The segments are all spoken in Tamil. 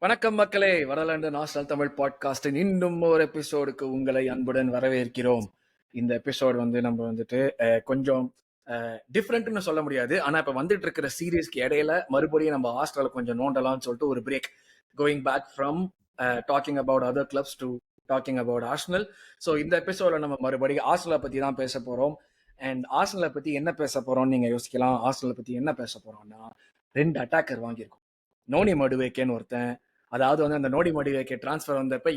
வணக்கம் மக்களே, வரலாண்டு நாஷனல் தமிழ் பாட்காஸ்டின் இன்னும் ஒரு எபிசோடுக்கு உங்களை அன்புடன் வரவேற்கிறோம். இந்த எபிசோடு வந்து நம்ம வந்துட்டு கொஞ்சம் டிஃப்ரெண்ட்னு சொல்ல முடியாது. ஆனா இப்ப வந்துட்டு இருக்கிற சீரீஸ்க்கு இடையில மறுபடியும் நம்ம ஹாஸ்டல்ல கொஞ்சம் நோண்டலாம்னு சொல்லிட்டு ஒரு break. Going back from talking about other clubs to talking about Arsenal. So இந்த எபிசோட நம்ம மறுபடியும் ஆர்சனலை பத்தி தான் பேச போறோம். அண்ட் ஆர்சனலை பத்தி என்ன பேச போறோம்னு நீங்க யோசிக்கலாம். ஆர்சனலை பத்தி என்ன பேச போறோம்னா, 2 அட்டாக்கர் வாங்கியிருக்கோம். நோனி மடுவேக்கேன்னு ஒருத்தன். அதாவது வந்து அந்த நோடி மடுவேக்கே டிரான்ஸ்ஃபர் வந்தப்ப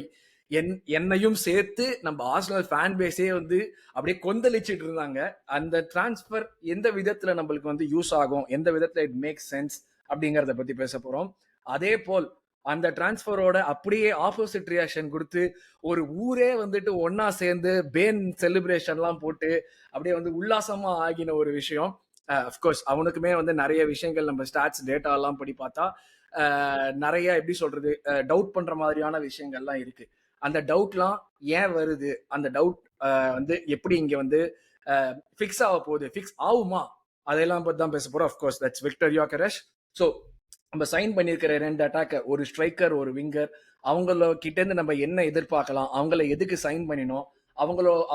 என்னையும் சேர்த்து நம்ம ஆர்சனல் ஃபேன் பேஸே வந்து அப்படியே கொந்தளிச்சிட்டு இருந்தாங்க. அந்த டிரான்ஸ்ஃபர் எந்த விதத்துல நம்மளுக்கு வந்து யூஸ் ஆகும், எந்த விதத்துல இட் மேக் சென்ஸ் அப்படிங்கறத பத்தி பேச போறோம். அதே போல் அந்த டிரான்ஸ்ஃபரோட அப்படியே ஆப்போசிட் ரியாக்ஷன் கொடுத்து ஒரு ஊரே வந்துட்டு ஒன்னா சேர்ந்து பேன் செலிப்ரேஷன்லாம் போட்டு அப்படியே வந்து உல்லாசமா ஆகின ஒரு விஷயம். அஃப்கோர்ஸ் அவனுக்குமே வந்து நிறைய விஷயங்கள் நம்ம ஸ்டாட்ஸ் டேட்டா எல்லாம் படி பார்த்தா நிறைய எப்படி சொல்றது டவுட் பண்ற மாதிரியான விஷயங்கள்லாம் இருக்கு. அந்த டவுட்லாம் ஏன் வருது, அந்த டவுட் வந்து எப்படி இங்க வந்து ஃபிக்ஸ் ஆக போகுது, ஃபிக்ஸ் ஆகுமா, அதெல்லாம் பத்தி தான் பேச போறோம். Of course that's Viktor Gyokeres. So நம்ம சைன் பண்ணியிருக்கிற 2 அட்டாக்கர், ஒரு ஸ்ட்ரைக்கர் ஒரு விங்கர், அவங்கள கிட்ட இருந்து நம்ம என்ன எதிர்பார்க்கலாம், அவங்கள எதுக்கு சைன் பண்ணினோம்,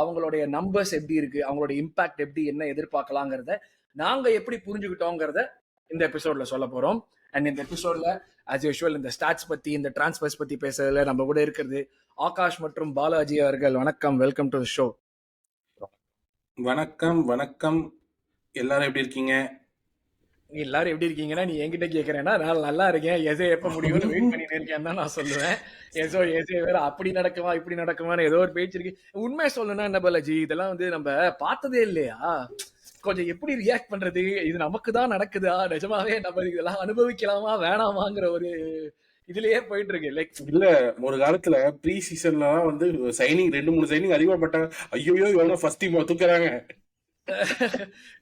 அவங்களுடைய நம்பர்ஸ் எப்படி இருக்கு, அவங்களோட இம்பாக்ட் எப்படி, என்ன எதிர்பார்க்கலாங்கிறத நாங்க எப்படி புரிஞ்சுக்கிட்டோங்கிறத இந்த எபிசோட்ல சொல்ல போறோம். அண்ட் இந்த எபிசோட்ல ஆஸ் யூஷுவல் இந்த ஸ்டாட்ஸ் பத்தி, இந்த டிரான்ஸ்ஃபர்ஸ் பத்தி பேசுறதுல நம்ம கூட இருக்கிறது ஆகாஷ் மற்றும் பாலாஜி அவர்கள். வணக்கம், வெல்கம் டு ஷோ. வணக்கம் வணக்கம், எல்லாரும் எப்படி இருக்கீங்க? எல்லாரும் எப்படி இருக்கீங்கன்னா நீ என்கிட்ட கேக்குறேன்னா நான் நல்லா இருக்கேன், எசே எப்ப முடியும்னு வெயிட் பண்ணிட்டு இருக்கேன்னு தான் நான் சொல்லுவேன். எசே வேற அப்படி நடக்குமா இப்படி நடக்குமான்னு ஏதோ ஒரு பேச்சு இருக்கு. உண்மையை சொல்லணும்னா என்ன பாலாஜி, இதெல்லாம் வந்து நம்ம பார்த்ததே இல்லையா, கொஞ்சம் எப்படி ரியாக்ட் பண்றது, இது நமக்கு தான் நடக்குதா, நிஜமாவே நம்ம இதெல்லாம் அனுபவிக்கலாமா வேணாமாங்கிற ஒரு இதுலயே போயிட்டு இருக்கு. லைக் இல்ல, ஒரு காலத்துல ப்ரீ சீசன்ல வந்து சைனிங் 2-3 சைனிங் அதிகமா பட்டாங்க. ஐயோ இவங்க ஃபர்ஸ்ட் டீம் தூக்குறாங்க,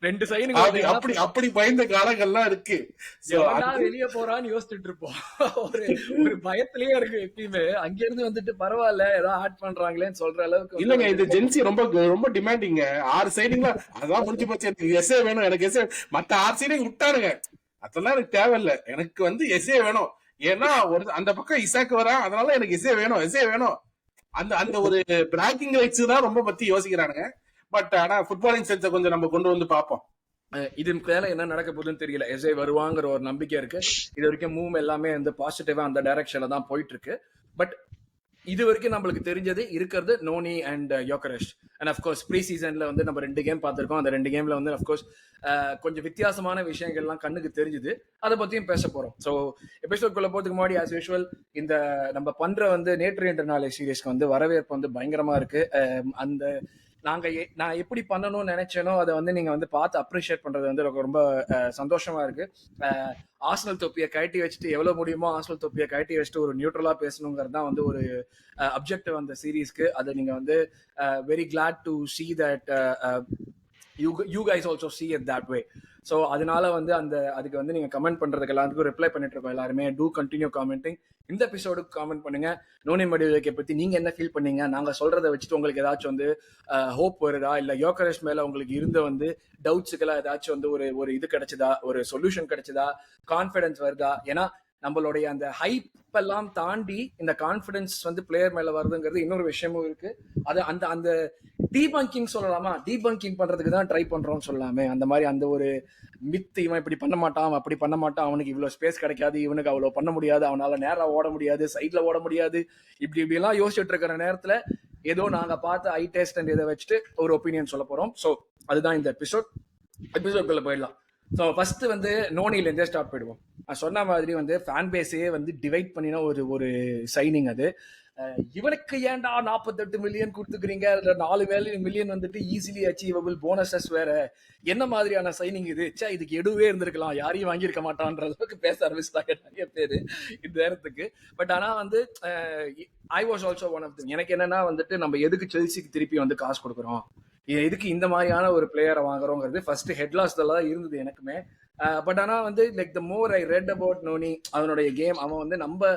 2 சைனிங் அப்படி பயந்த காலங்கள்லாம் இருக்கு. வெளியே போறான்னு யோசிச்சுட்டு இருப்போம். ஒரு பயத்திலேயே இருக்கு எப்பயுமே. அங்க இருந்து வந்துட்டு பரவாயில்ல ஏதோ ஆட் பண்றாங்களேன்னு சொல்ற அளவுக்கு இல்லங்க, இந்த ஜென்சி ரொம்ப ரொம்ப டிமாண்டிங்க. 6 சைனிங்ல அதான் முடிஞ்சு போச்சு. எனக்கு எஸ்ஏ வேணும், எனக்கு எஸ்ஏ. மத்த 6 சைனிங் விட்டாருங்க, அதெல்லாம் எனக்கு தேவையில்லை. எனக்கு வந்து எஸ்ஏ வேணும். ஏன்னா ஒரு அந்த பக்கம் இசாக்கு வரா, அதனால எனக்கு எஸ்ஏ வேணும், எஸ்ஏ வேணும். அந்த அந்த ஒரு பிராக்கிங் ரைட்ஸ் தான் ரொம்ப பத்தி யோசிக்கிறானுங்க. பட் ஆனா ஃபுட்பாலிங் சென்ஸை கொஞ்சம் நம்ம கொண்டு வந்து பார்ப்போம். இது மேல என்ன நடக்க போகுதுன்னு தெரியல. எஸ்ஏ வருவாங்கிற ஒரு நம்பிக்கை இருக்கு. இது வரைக்கும் மூவ் எல்லாமே வந்து பாசிட்டிவா அந்த டைரக்ஷன்ல தான் போயிட்டு இருக்கு. பட் இது வரைக்கும் நம்மளுக்கு தெரிஞ்சது இருக்கிறது Noni and Gyokeres. And of course pre சீசன்ல வந்து நம்ம 2 கேம் பார்த்திருக்கோம். அந்த 2 கேம்ல வந்து அஃப்கோர்ஸ் கொஞ்சம் வித்தியாசமான விஷயங்கள்லாம் கண்ணுக்கு தெரிஞ்சுது. அதை பத்தியும் பேச போறோம். ஸோ எபிசோட்குள்ள போறதுக்கு முன்னாடி ஆஸ் யூஷுவல் இந்த நம்ம பண்ற வந்து நேற்று என்ற நாளை சீரீஸ்க்கு வந்து வரவேற்பு வந்து பயங்கரமா இருக்கு. அந்த நான் எப்படி பண்ணணும்னு நினைச்சேனோ அதை வந்து நீங்க வந்து பார்த்து அப்ரிஷியேட் பண்றது வந்து எனக்கு ரொம்ப சந்தோஷமா இருக்கு. ஆர்சனல் தொப்பியை கழட்டி வச்சுட்டு எவ்வளவு முடியுமோ ஆர்சனல் தொப்பியை கழட்டி வச்சுட்டு ஒரு நியூட்ரலா பேசணுங்கிறது தான் வந்து ஒரு அப்ஜெக்டிவ் அந்த சீரீஸ்க்கு. அது நீங்க வந்து very glad to see that you guys also see it that way. So அதனால வந்து அதுக்கு வந்து நீங்க கமெண்ட் பண்றதுக்கு எல்லாத்துக்கும் ரிப்ளை பண்ணிட்டு இருக்கோம் எல்லாருமே. To continue commenting. இந்த எபிசோடுக்கு காமெண்ட் பண்ணுங்க. நோனி மடுவேக்கை பத்தி நீங்க என்ன ஃபீல் பண்ணீங்க, நாங்க சொல்றதை வச்சுட்டு உங்களுக்கு ஏதாச்சும் வந்து ஹோப் வருதா, இல்ல யோகரேஷ் மேல உங்களுக்கு இருந்த வந்து டவுட்ஸுக்கெல்லாம் ஏதாச்சும் வந்து ஒரு இது கிடைச்சதா, ஒரு சொல்யூஷன் கிடைச்சதா, கான்ஃபிடன்ஸ் வருதா? ஏன்னா நம்மளுடைய அந்த ஹைப் எல்லாம் தாண்டி இந்த கான்ஃபிடன்ஸ் வந்து பிளேயர் மேல வருதுங்கிறது இன்னொரு விஷயமும் இருக்கு. அது அந்த அந்த டீபங்கிங் சொல்லலாமா, டீபங்கிங் பண்றதுக்கு தான் ட்ரை பண்றோம்னு சொல்லலாமே. அந்த மாதிரி அந்த ஒரு மித், இவன் இப்படி பண்ண மாட்டான் அப்படி பண்ண மாட்டான், அவனுக்கு இவ்வளவு ஸ்பேஸ் கிடைக்காது, இவனுக்கு அவ்வளவு பண்ண முடியாது, அவனால நேரா ஓட முடியாது, சைட்ல ஓட முடியாது, இப்படி எல்லாம் யோசிச்சுட்டு இருக்கிற நேரத்துல ஏதோ நாங்க பார்த்த ஐ டெஸ்ட் அண்ட் இதை வச்சுட்டு ஒரு ஒப்பீனியன் சொல்ல போறோம். ஸோ அதுதான் இந்த எபிசோட்குள்ள போயிடலாம். ஸோ ஃபர்ஸ்ட் வந்து நோனில இருந்தே ஸ்டார்ட் போயிடுவோம். சொன்ன மாதிரி வந்து ஃபேன் பேஸையே வந்து டிவைட் பண்ணின ஒரு சைனிங் அது. இவனுக்கு ஏன்டா 48 மில்லியன் கொடுத்துக்கிறீங்க, அதுல 4 மில்லியன் வந்துட்டு ஈஸிலி அச்சீவபிள் போனஸஸ் வேற, என்ன மாதிரியான சைனிங் இது, இதுக்கு எடுவே இருந்திருக்கலாம், யாரையும் வாங்கியிருக்க மாட்டான்ற அளவுக்கு பேச ஆரம்பிச்சிட்டாங்க நிறைய பேரு இந்த நேரத்துக்கு. பட் ஆனா வந்து I was also one of them. எனக்கு என்னன்னா வந்துட்டு நம்ம எதுக்கு செல்சிக்கு திருப்பி வந்து காசு கொடுக்குறோம், எதுக்கு இந்த மாதிரியான ஒரு பிளேயரை வாங்குறோங்கிறது ஃபர்ஸ்ட் ஹெட்லாஸ்ல தான் இருந்தது எனக்குமே. பட் ஆனா வந்து like the more I read about noni, அவனுடைய கேம், அவன் வந்து நம்ம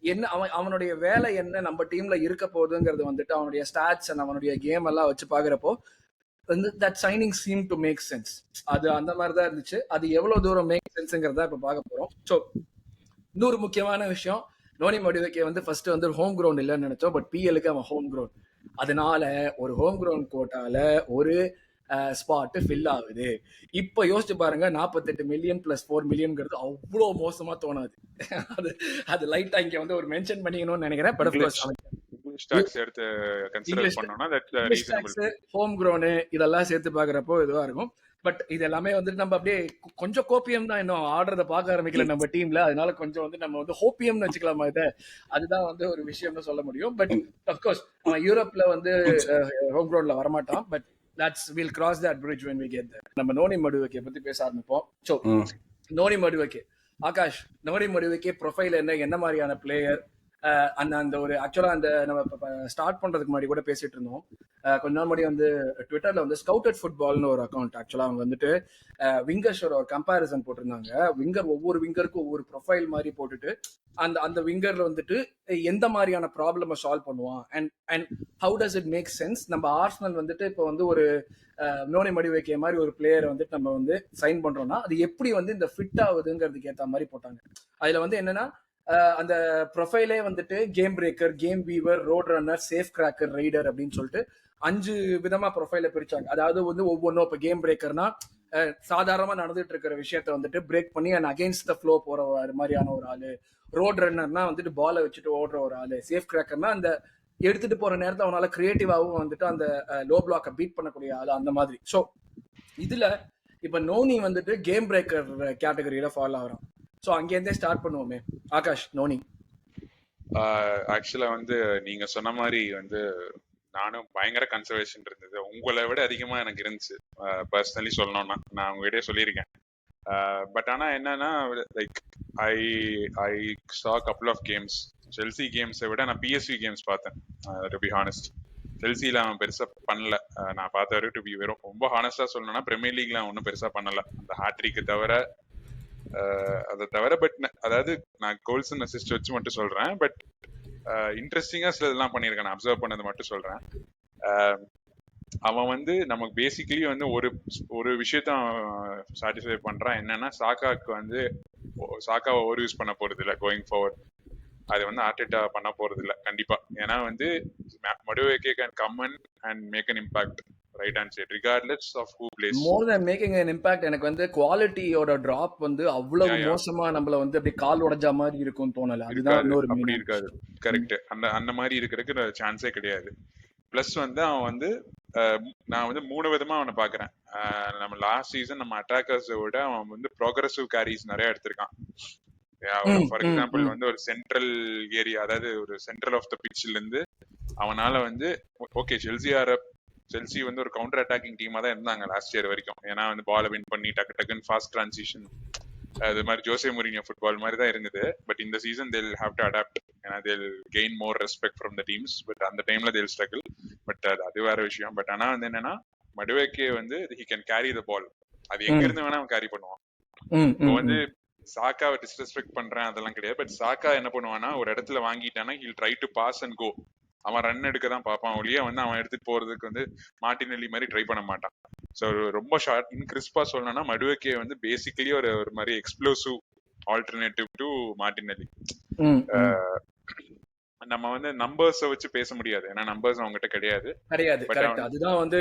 என்ன அவனுடைய வேலை என்ன நம்ம டீம்ல இருக்க போகுதுங்கிறது வந்துட்டு அவனுடைய ஸ்டாட்ஸ் அண்ட் அவனுடைய கேம் எல்லாம் வச்சு பாக்குறப்போ வந்து that signing seem to make sense. அது அந்த மாதிரி தான் இருந்துச்சு. அது எவ்வளவு தூரம் மேக் சென்ஸ்ங்கிறத இப்ப பார்க்க போறோம். ஸோ இன்னொரு முக்கியமான விஷயம், நோனி மடுவைக்கே வந்து ஃபர்ஸ்ட் வந்து ஹோம் கிரவுண்ட் இல்லைன்னு நினைச்சோம், பட் பிஎலுக்கு அவன் ஹோம் கிரவுண்ட். அதனால ஒரு ஹோம் கிரவுண்ட் கோட்டால ஒரு ஸ்பாட் ஃபில் ஆகுது. இப்ப யோசிச்சு பாருங்க, 48 மில்லியன் பிளஸ் 4 மில்லியன்ங்கிறது அவ்வளோ மோசமா தோணாது. அது அது லைட்டா இங்க வந்து ஒரு மென்ஷன் பண்ணிக்கணும்னு நினைக்கிறேன். But of course English talks எடுத்து கன்சிடர் இங்கிலீஷ் பண்ணோம்னா தட்ஸ் ரீசனபிள். ஹோம் கிரவுண்ட் இதெல்லாம் சேர்த்து பாக்குறப்போ இதுவா இருக்கும். பட் இது எல்லாமே வந்துட்டு நம்ம அப்படியே கொஞ்சம் கோப்பியம் தான், இன்னும் ஆடுறத பார்க்க ஆரம்பிக்கல நம்ம டீம்ல. அதனால கொஞ்சம் வந்து நம்ம வந்து ஹோப்பியம்னு வச்சுக்கலாமா இதை? அதுதான் வந்து ஒரு விஷயம்னு சொல்ல முடியும். பட் அஃப்கோர்ஸ் அவன் யூரோப்ல வந்து ஹோம் கிரவுண்ட்ல வரமாட்டான். But will cross that bridge when we get there. நம்ம நோனி மடுவக்கே பத்தி பேச ஆரம்பிப்போம். So Noni Madueke, Akash, Noni Madueke profile என்ன மாதிரியான பிளேயர்? அந்த ஒரு ஆக்சுவலா அந்த நம்ம ஸ்டார்ட் பண்றதுக்கு முன்னாடி கூட பேசிட்டு இருந்தோம். கொஞ்ச நாள் முன்னாடி வந்து ட்விட்டர்ல வந்து ஸ்கவுட்டட் ஃபுட்பால்னு ஒரு அக்கௌண்ட், ஆக்சுவலா அவங்க வந்துட்டு விங்கர்ஸோட ஒரு கம்பேரிசன் போட்டிருந்தாங்க. ஒவ்வொரு விங்கருக்கும் ஒவ்வொரு ப்ரொஃபைல் மாதிரி போட்டுட்டு அந்த அந்த விங்கர்ல வந்துட்டு எந்த மாதிரியான ப்ராப்ளமை சால்வ் பண்ணுவான் and how does it make sense. நம்ம ஆர்சனல் வந்துட்டு இப்போ வந்து ஒரு நோனி மடிவைக்கிய மாதிரி ஒரு பிளேயரை வந்துட்டு நம்ம வந்து சைன் பண்றோம்னா அது எப்படி வந்து இந்த ஃபிட் ஆகுதுங்கிறதுக்கு ஏற்ற மாதிரி போட்டாங்க. அதுல வந்து என்னன்னா அந்த ப்ரொஃபைலே வந்துட்டு game breaker, game weaver, road runner, safe cracker, rider அப்படின்னு சொல்லிட்டு 5 விதமா ப்ரொஃபைல பிரிச்சாங்க. அதாவது வந்து ஒவ்வொன்றும் இப்போ கேம் பிரேக்கர்னா சாதாரணமா நடந்துட்டு இருக்கிற விஷயத்த வந்துட்டு பிரேக் பண்ணி அண்ட் அகேன்ஸ்ட் த ஃப்ளோ போற மாதிரியான ஒரு ஆளு. ரோட் ரன்னர்னா வந்துட்டு பாலை வச்சுட்டு ஓடுற ஒரு ஆளு. சேஃப் கிராக்கர்னா அந்த எடுத்துட்டு போற நேரத்தில் அவனால கிரியேட்டிவாகவும் வந்துட்டு அந்த லோ பிளாக்கை பீட் பண்ணக்கூடிய ஆளு, அந்த மாதிரி. ஸோ இதுல இப்ப நோனி வந்துட்டு கேம் பிரேக்கர் கேட்டகரியில ஃபாலோ ஆகிறான். ஸோ அங்கேருந்தே ஸ்டார்ட் பண்ணுவோமே. ஆகாஷ், நோனி. ஆக்சுவலா வந்து நீங்க சொன்ன மாதிரி வந்து நானும் பயங்கர கன்சர்வேஷன் இருந்தது. உங்களை விட அதிகமா எனக்கு இருந்துச்சு பர்சனலி சொல்லணும்னா. நான் உங்ககிட்டயே சொல்லியிருக்கேன். பட் ஆனா என்னன்னா, லைக் ஐ ஐ சா கப்புள் ஆஃப் கேம்ஸ். செல்சி கேம்ஸை விட நான் பிஎஸ்வி கேம்ஸ் பார்த்தேன், டு பி ஹானஸ்ட். செல்சியில அவன் பெருசா பண்ணல நான் பார்த்த வரைக்கும். டு பி வெறும் ரொம்ப ஹானஸ்டா சொல்லணும்னா பிரீமியர் லீக்ல அவன் ஒன்றும் பெருசா பண்ணல, அந்த ஹாட்ரிக்கு தவிர. அதை தவிர பட் அதாவது நான் கோல்ஸ் அண்ட் அசிஸ்ட் வச்சு மட்டும் சொல்றேன். பட் இன்ட்ரெஸ்டிங்கா சில இதெல்லாம் பண்ணியிருக்கேன், நான் அப்சர்வ் பண்ணது மட்டும் சொல்றேன். அவன் வந்து நமக்கு பேசிக்கலி வந்து ஒரு விஷயத்த சாட்டிஸ்ஃபை பண்றான். என்னன்னா, சாக்காக்கு வந்து சாக்காவை ஓவர் யூஸ் பண்ண போறது இல்லை கோயிங் ஃபார்வர்ட். அது வந்து ஆர்டெட்டா பண்ண போறது இல்லை கண்டிப்பா. ஏன்னா வந்து Madueke can come and make an impact right hand side regardless of who plays. More than making an impact, எனக்கு வந்து குவாலிட்டியோட டிராப் வந்து அவ்வளவு மோசமா நம்மள வந்து அப்படி கால் உடைஞ்ச மாதிரி இருக்கும் தோணல. அதுதான் இன்னொரு அப்படி இருக்காது. கரெக்ட். அந்த மாதிரி இருக்கிறதுக்கு சான்ஸே கிடையாது. பிளஸ் வந்து அவன் வந்து நான் வந்து 3 விதமா அவனை பாக்குறேன். நம்ம லாஸ்ட் சீசன் நம்ம அட்டாக்கர்ஸை விட அவன் வந்து ப்ரோக்ரசிவ் கேரிஸ் நிறைய எடுத்திருக்கான். ஃபார் எக்ஸாம்பிள் வந்து ஒரு சென்ட்ரல் ஏரியா, அதாவது ஒரு சென்ட்ரல் ஆஃப் த பிட்ச்ல இருந்து அவனால வந்து ஓகே செல்சி வந்து ஒரு கவுண்டர் அட்டாக்கிங் டீமா தான் இருந்தாங்க லாஸ்ட் இயர் வரைக்கும். ஏன்னா வந்து பாலை வின் பண்ணி டக்குன்னு ஃபாஸ்ட் டிரான்சிஷன், அது மாதிரி ஜோசே மூரினியோ ஃபுட்பால் மாதிரி தான் இருந்தது. பட் இந்த season they'll have to adapt, ஏன்னா they'll gain more respect from the teams. But அந்த டைம்ல they'll struggle. பட் அது வேற விஷயம். பட் ஆனா வந்து என்னன்னா, மடுவேக்கே வந்து he can carry the ball. அது எங்க இருந்து வேணா அவன் கேரி பண்ணுவான். இப்போ வந்து சாக்காவை டிஸ்ரெஸ்பெக்ட் பண்றேன் அதெல்லாம் கிடையாது. பட் சாக்கா என்ன பண்ணுவான்னா, ஒரு இடத்துல வாங்கிட்டானா he'll try to pass and go. அவன் ரன் எடுக்க தான் பார்ப்பான் ஒழிய வந்து அவன் எடுத்துட்டு போறதுக்கு வந்து மார்டினெல்லி மாதிரி ட்ரை பண்ண மாட்டான். ஸோ ரொம்ப ஷார்ட் இன்கிறிஸ்பா சொல்லணும்னா, மடுவேக்கே வந்து பேசிக்கலி ஒரு மாதிரி எக்ஸ்ப்ளோசிவ் ஆல்டர்னேட்டிவ் டு மார்டினெல்லி. நம்ம வந்து நம்பர்ஸை வச்சு பேச முடியாது, ஏன்னா நம்பர்ஸ் அவங்ககிட்ட கிடையாது. கரெக்ட். அதுதான் வந்து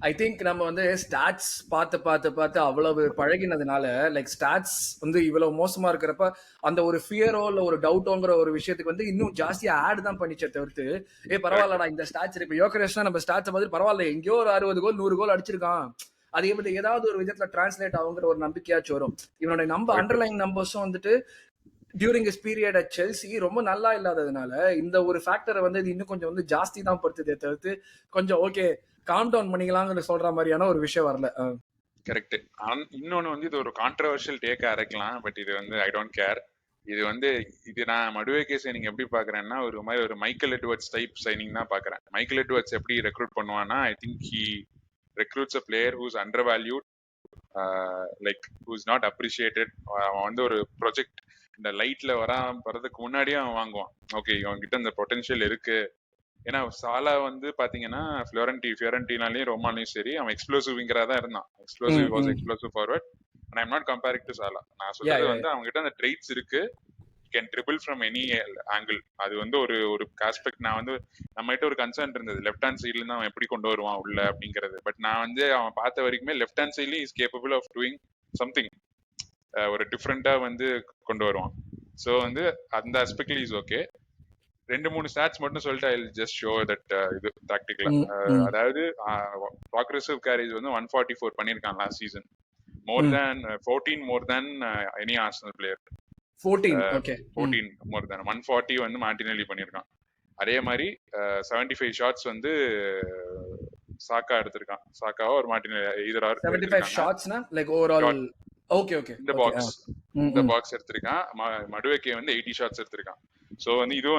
ஐ திங்க் நம்ம வந்து ஸ்டாட்ஸ் பார்த்து அவ்வளவு பழகினதுனால, லைக் ஸ்டாட்ஸ் வந்து இவ்வளவு மோசமா இருக்கிறப்ப அந்த ஒரு ஃபியரோ இல்ல ஒரு டவுட்டோங்கிற ஒரு விஷயத்துக்கு வந்து இன்னும் ஜாஸ்தியா ஆட் தான் பண்ணிச்சே தவிர்த்து, பரவாயில்லடா இந்த ஸ்டாட்ஸ் இப்ப யோகரேஷ்னா நம்ம ஸ்டாட்ஸ் மாதிரி பரவாயில்ல, எங்கேயோ ஒரு 60 கோல் 100 கோல் அடிச்சிருக்கான், அது எப்படி ஏதாவது ஒரு விதத்துல டிரான்ஸ்லேட் ஆகுங்கிற ஒரு நம்பிக்கையாச்சும் வரும். இவனுடைய அண்டர்லைன் நம்பர்ஸும் வந்துட்டு during is period at Chelsea ரொம்ப நல்லா இல்லாததுனால இந்த ஒரு ஃபேக்டரை வந்து இது இன்னும் கொஞ்சம் வந்து ஜாஸ்தி தான் படுத்துதே தவிர்த்து கொஞ்சம் ஓகே காம் டவுன் பண்ணிக்கலாம்னு சொல்ற மாதிரியான ஒரு விஷயம் வரல. கரெக்ட். இன்னொன்னு வந்து இது ஒரு கான்ட்ரவர்ஷியல் டேக்கா இருக்கலாம், பட் இது வந்து ஐ டோன்ட் கேர். இது நான் மடுவேக்கே சைனிங் எப்படி பாக்குறேன்னா, ஒரு மாதிரி ஒரு மைக்கேல் எட்வர்ட்ஸ் டைப் சைனிங் தான் பாக்குறேன். மைக்கேல் எட்வர்ட்ஸ் எப்படி ரெக்ரூட் பண்ணுவான்னா, I think he recruits a player whose under valued, like who's not appreciated. அவன் வந்து ஒரு ப்ராஜெக்ட் இந்த லைட்ல வர்றதுக்கு முன்னாடியே அவன் வாங்குவான். ஓகே, இவன் கிட்ட இந்த பொட்டன்ஷியல் இருக்கு. ஏன்னா சாலா வந்து பாத்தீங்கன்னா ஃபியோரண்டினாலையும் ரோமாலையும் சரி அவன் எக்ஸ்ப்ளோசிவ்ங்கிறா தான் இருந்தான். Explosive forward. I am not comparing to Salah. நான் சொல்றது வந்து அவங்க கிட்ட அந்த ட்ரெய்ட்ஸ் இருக்கு. Can dribble from any angle. அது வந்து ஒரு ஒரு ஆஸ்பெக்ட். நான் வந்து நம்மகிட்ட ஒரு கன்சர்ன் இருந்தது, லெஃப்ட் ஹேண்ட் சைட்ல இருந்து அவன் எப்படி கொண்டு வருவான் உள்ள அப்படிங்கிறது. பட் நான் வந்து அவன் பார்த்த வரைக்குமே லெஃப்ட் ஹேண்ட் சைட்லயும் is capable of doing something, ஒரு டிஃப்ரெண்டா வந்து கொண்டு வருவான். ஸோ வந்து அந்த ஆஸ்பெக்ட்ல இஸ் ஓகே. 2-3 ஸ்டாட்ஸ் மட்டும் சொல்லிட்டு ஐ ஜஸ்ட் ஷோ தட் இது ப்ராக்டிக்கலா. அதாவது ப்ராக்ரெசிவ் கேரேஜ் வந்து 144 பண்ணியிருக்கான் லாஸ்ட் சீசன், மோர் தேன் 14 மோர் தேன் எனி ஆர்சனல் பிளேயர். 14 மோர் தேன் 140 வந்து மார்டினெல்லி பண்ணியிருக்கான். அதே மாதிரி 75 ஷாட்ஸ் வந்து சாக்கா எடுத்திருக்கான். சாக்காவோ ஒரு மார்டினெல்லி either or 75 ஷாட்ஸ்னா லைக் ஓவரால். Okay okay. இந்த பாக்ஸ் எடுத்திருக்கான். மடுவேக்கே வந்து 80 ஷாட்ஸ் எடுத்திருக்கான். சோ வந்து இது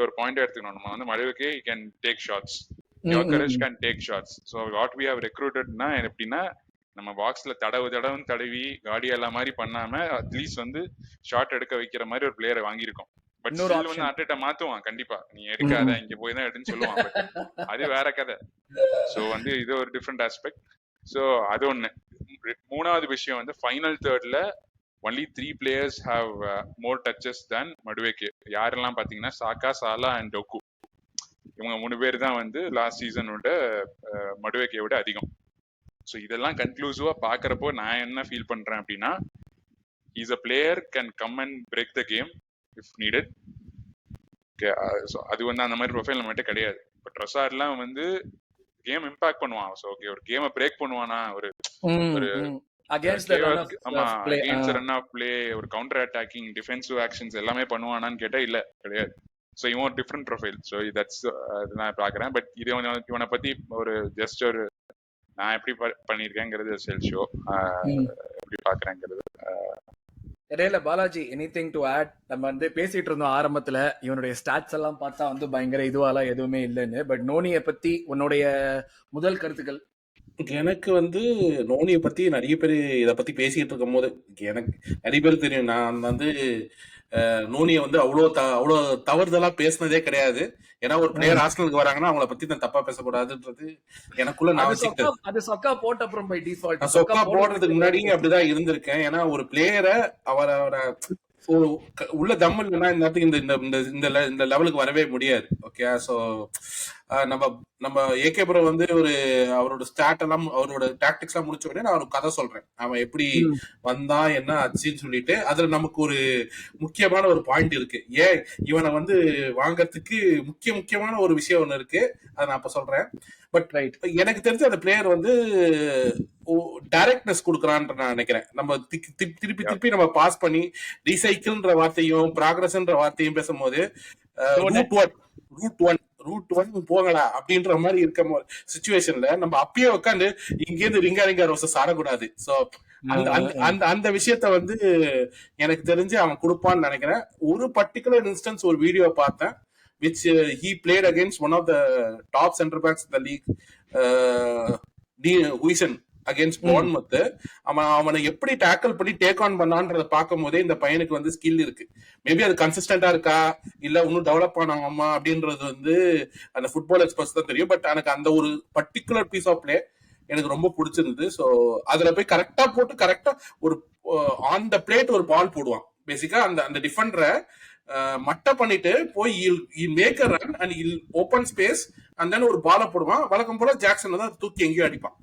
ஒரு பாயிண்ட் எடுத்துக்கணும். நம்ம வந்து Madueke can take shots, Gyokeres can take shots. So what we have ரெக்ரூட்டட்னா எப்படின்னா, நம்ம பாக்ஸ்ல தடவி காடியெல்லா மாதிரி பண்ணாம அட்லீஸ்ட் வந்து ஷாட் எடுக்க வைக்கிற மாதிரி ஒரு பிளேயரை வாங்கியிருக்கோம். பட் ஸ்டில் வந்து அர்டேட்டா மாத்துவான் கண்டிப்பா, நீ எடுக்காத இங்க போய் தான் எடுன்னு சொல்லுவான். அது வேற கதை. சோ வந்து இது ஒரு டிஃப்ரெண்ட் ஆஸ்பெக்ட். சோ அது ஒண்ணு. மூணாவது விஷயம் வந்து ஃபைனல் தேர்ட்ல only 3 players have more touches than Madueke. யாரெல்லாம் பாத்தீங்கன்னா சாக்கா, சாலா அண்ட் டோக்கு. இவங்க 3 பேர் தான் வந்து லாஸ்ட் சீசனோட மடுவேக்கே விட அதிகம். ஸோ இதெல்லாம் கன்க்ளூசிவா பாக்குறப்போ நான் என்ன ஃபீல் பண்றேன் அப்படின்னா, is a player can come and break the game if needed. அது வந்து அந்த மாதிரி ப்ரொஃபைல் நம்மகிட்ட கிடையாது. பட் ட்ரொசார்ட்லாம் வந்து கேம் இம்பாக்ட் பண்ணுவான். ஸோ ஓகே, ஒரு கேமை பிரேக் பண்ணுவானா, ஒரு அகைன்ஸ்ட் ரன் ஆஃப் பிளே, ஒரு கவுண்டர் அட்டாக்கிங், டிஃபென்சிவ் ஆக்ஷன்ஸ் எல்லாமே பண்ணுவானான்னு கேட்டா இல்ல, கிடையாது. ஸோ இவன் ஒரு டிஃப்ரெண்ட் ப்ரொஃபைல். ஸோ தட்ஸ் நான் பாக்குறேன். பட் இது இவனை பத்தி ஒரு ஜஸ்ட் ஒரு நான் எப்படி பண்ணிருக்கேங்கிறது செல் ஷோ, எப்படி பாக்குறேங்கிறது. இடையில பாலாஜி எனிதிங் டு ஆட்? நம்ம வந்து பேசிட்டு இருந்தோம் ஆரம்பத்துல இவனுடைய ஸ்டாட்ஸ் எல்லாம் பார்த்தா வந்து பயங்கர இதுவாலாம் எதுவுமே இல்லைன்னு. பட் நோனியை பத்தி உன்னுடைய முதல் கருத்துக்கள்? எனக்கு வந்து நோனியை பத்தி நிறைய பேர் இதை பத்தி பேசிட்டு இருக்கும் போது எனக்கு நிறைய பேர் தெரியும். நான் வந்து நோனியை வந்து அவ்வளோ தவறுதலா பேசினதே கிடையாது. ஏன்னா ஒரு பிளேயர் ஆர்சனலுக்கு வராங்கன்னா அவங்கள பத்தி நான் தப்பா பேசக்கூடாதுன்றது எனக்குள்ள நான் வச்சுக்கிட்டேன். அது சொக்கா போட்ட அப்புறம் பை டிஃபால்ட் சொக்கா போடுறதுக்கு முன்னாடியும் அப்படிதான் இருந்திருக்கேன். ஏன்னா ஒரு பிளேயரை அவரை உள்ள தம் இல்லைன்னா இந்த இடத்துக்கு இந்த லெவலுக்கு வரவே முடியாது. ஓகே, ஸோ நம்ம ஏகே ப்ரோ வந்து அவரோட ஸ்டாட் எல்லாம் அவரோட டாக்டிக்ஸ் எல்லாம் முடிச்ச உடனே நான் ஒரு கதை சொல்றேன், அவன் எப்படி வந்தா என்ன ஆச்சுன்னு சொல்லிட்டு. அதுல நமக்கு ஒரு முக்கியமான ஒரு பாயிண்ட் இருக்கு. ஏன் இவனை வந்து வாங்கறதுக்கு முக்கியமான ஒரு விஷயம் ஒண்ணு இருக்கு, அதை நான் இப்ப சொல்றேன். பட் எனக்கு தெரிஞ்ச அந்த பிளேயர் வந்து டைரக்ட்னஸ் கொடுக்குறான்னு நான் நினைக்கிறேன். நம்ம திருப்பி நம்ம பாஸ் பண்ணி ரீசைக்கிள்ன்ற வார்த்தையும் ப்ராக்ரஸ்ன்ற வார்த்தையும் பேசும்போது ரூட் ஒன் போகலா அப்படின்ற மாதிரி இருக்க சிச்சுவேஷன்ல நம்ம அப்பயே உட்காந்து இங்கேருந்து ரிங்கா ரோசஸ் ஆடக்கூடாது. சோ அந்த விஷயத்த வந்து எனக்கு தெரிஞ்சு அவன் கொடுப்பான்னு நினைக்கிறேன். ஒரு பர்டிகுலர் இன்ஸ்டன்ஸ் ஒரு வீடியோ பார்த்தேன், which he played against one of the top center backs in the league, Huijsen against Bournemouth. அவனை எப்படி டேக்கிள் பண்ணி டேக் ஆன் பண்ணான்றத பார்க்கும் போதே இந்த பையனுக்கு வந்து ஸ்கில் இருக்கு. மேபி அது கன்சிஸ்டன்டா இருக்கா இல்ல இன்னும் டெவலப் ஆனாமா அப்படின்றது வந்து அந்த ஃபுட்பால் எக்ஸ்பர்ட்ஸ் தான் தெரியும். பட் எனக்கு அந்த ஒரு பர்டிகுலர் பீஸ் ஆஃப் பிளே எனக்கு ரொம்ப பிடிச்சிருந்தது. ஸோ அதுல போய் கரெக்டா போட்டு கரெக்டா ஒரு ஆன் த பிளேட் ஒரு பால் போடுவான். பேசிக்கா அந்த டிஃபெண்டரை மட்ட பண்ணிட்டு போய் make a run and in open space and then ஒரு பால போடுவான். வழக்கம் போல ஜாக்சன் தான் தூக்கி எங்கேயும் அடிப்பான்.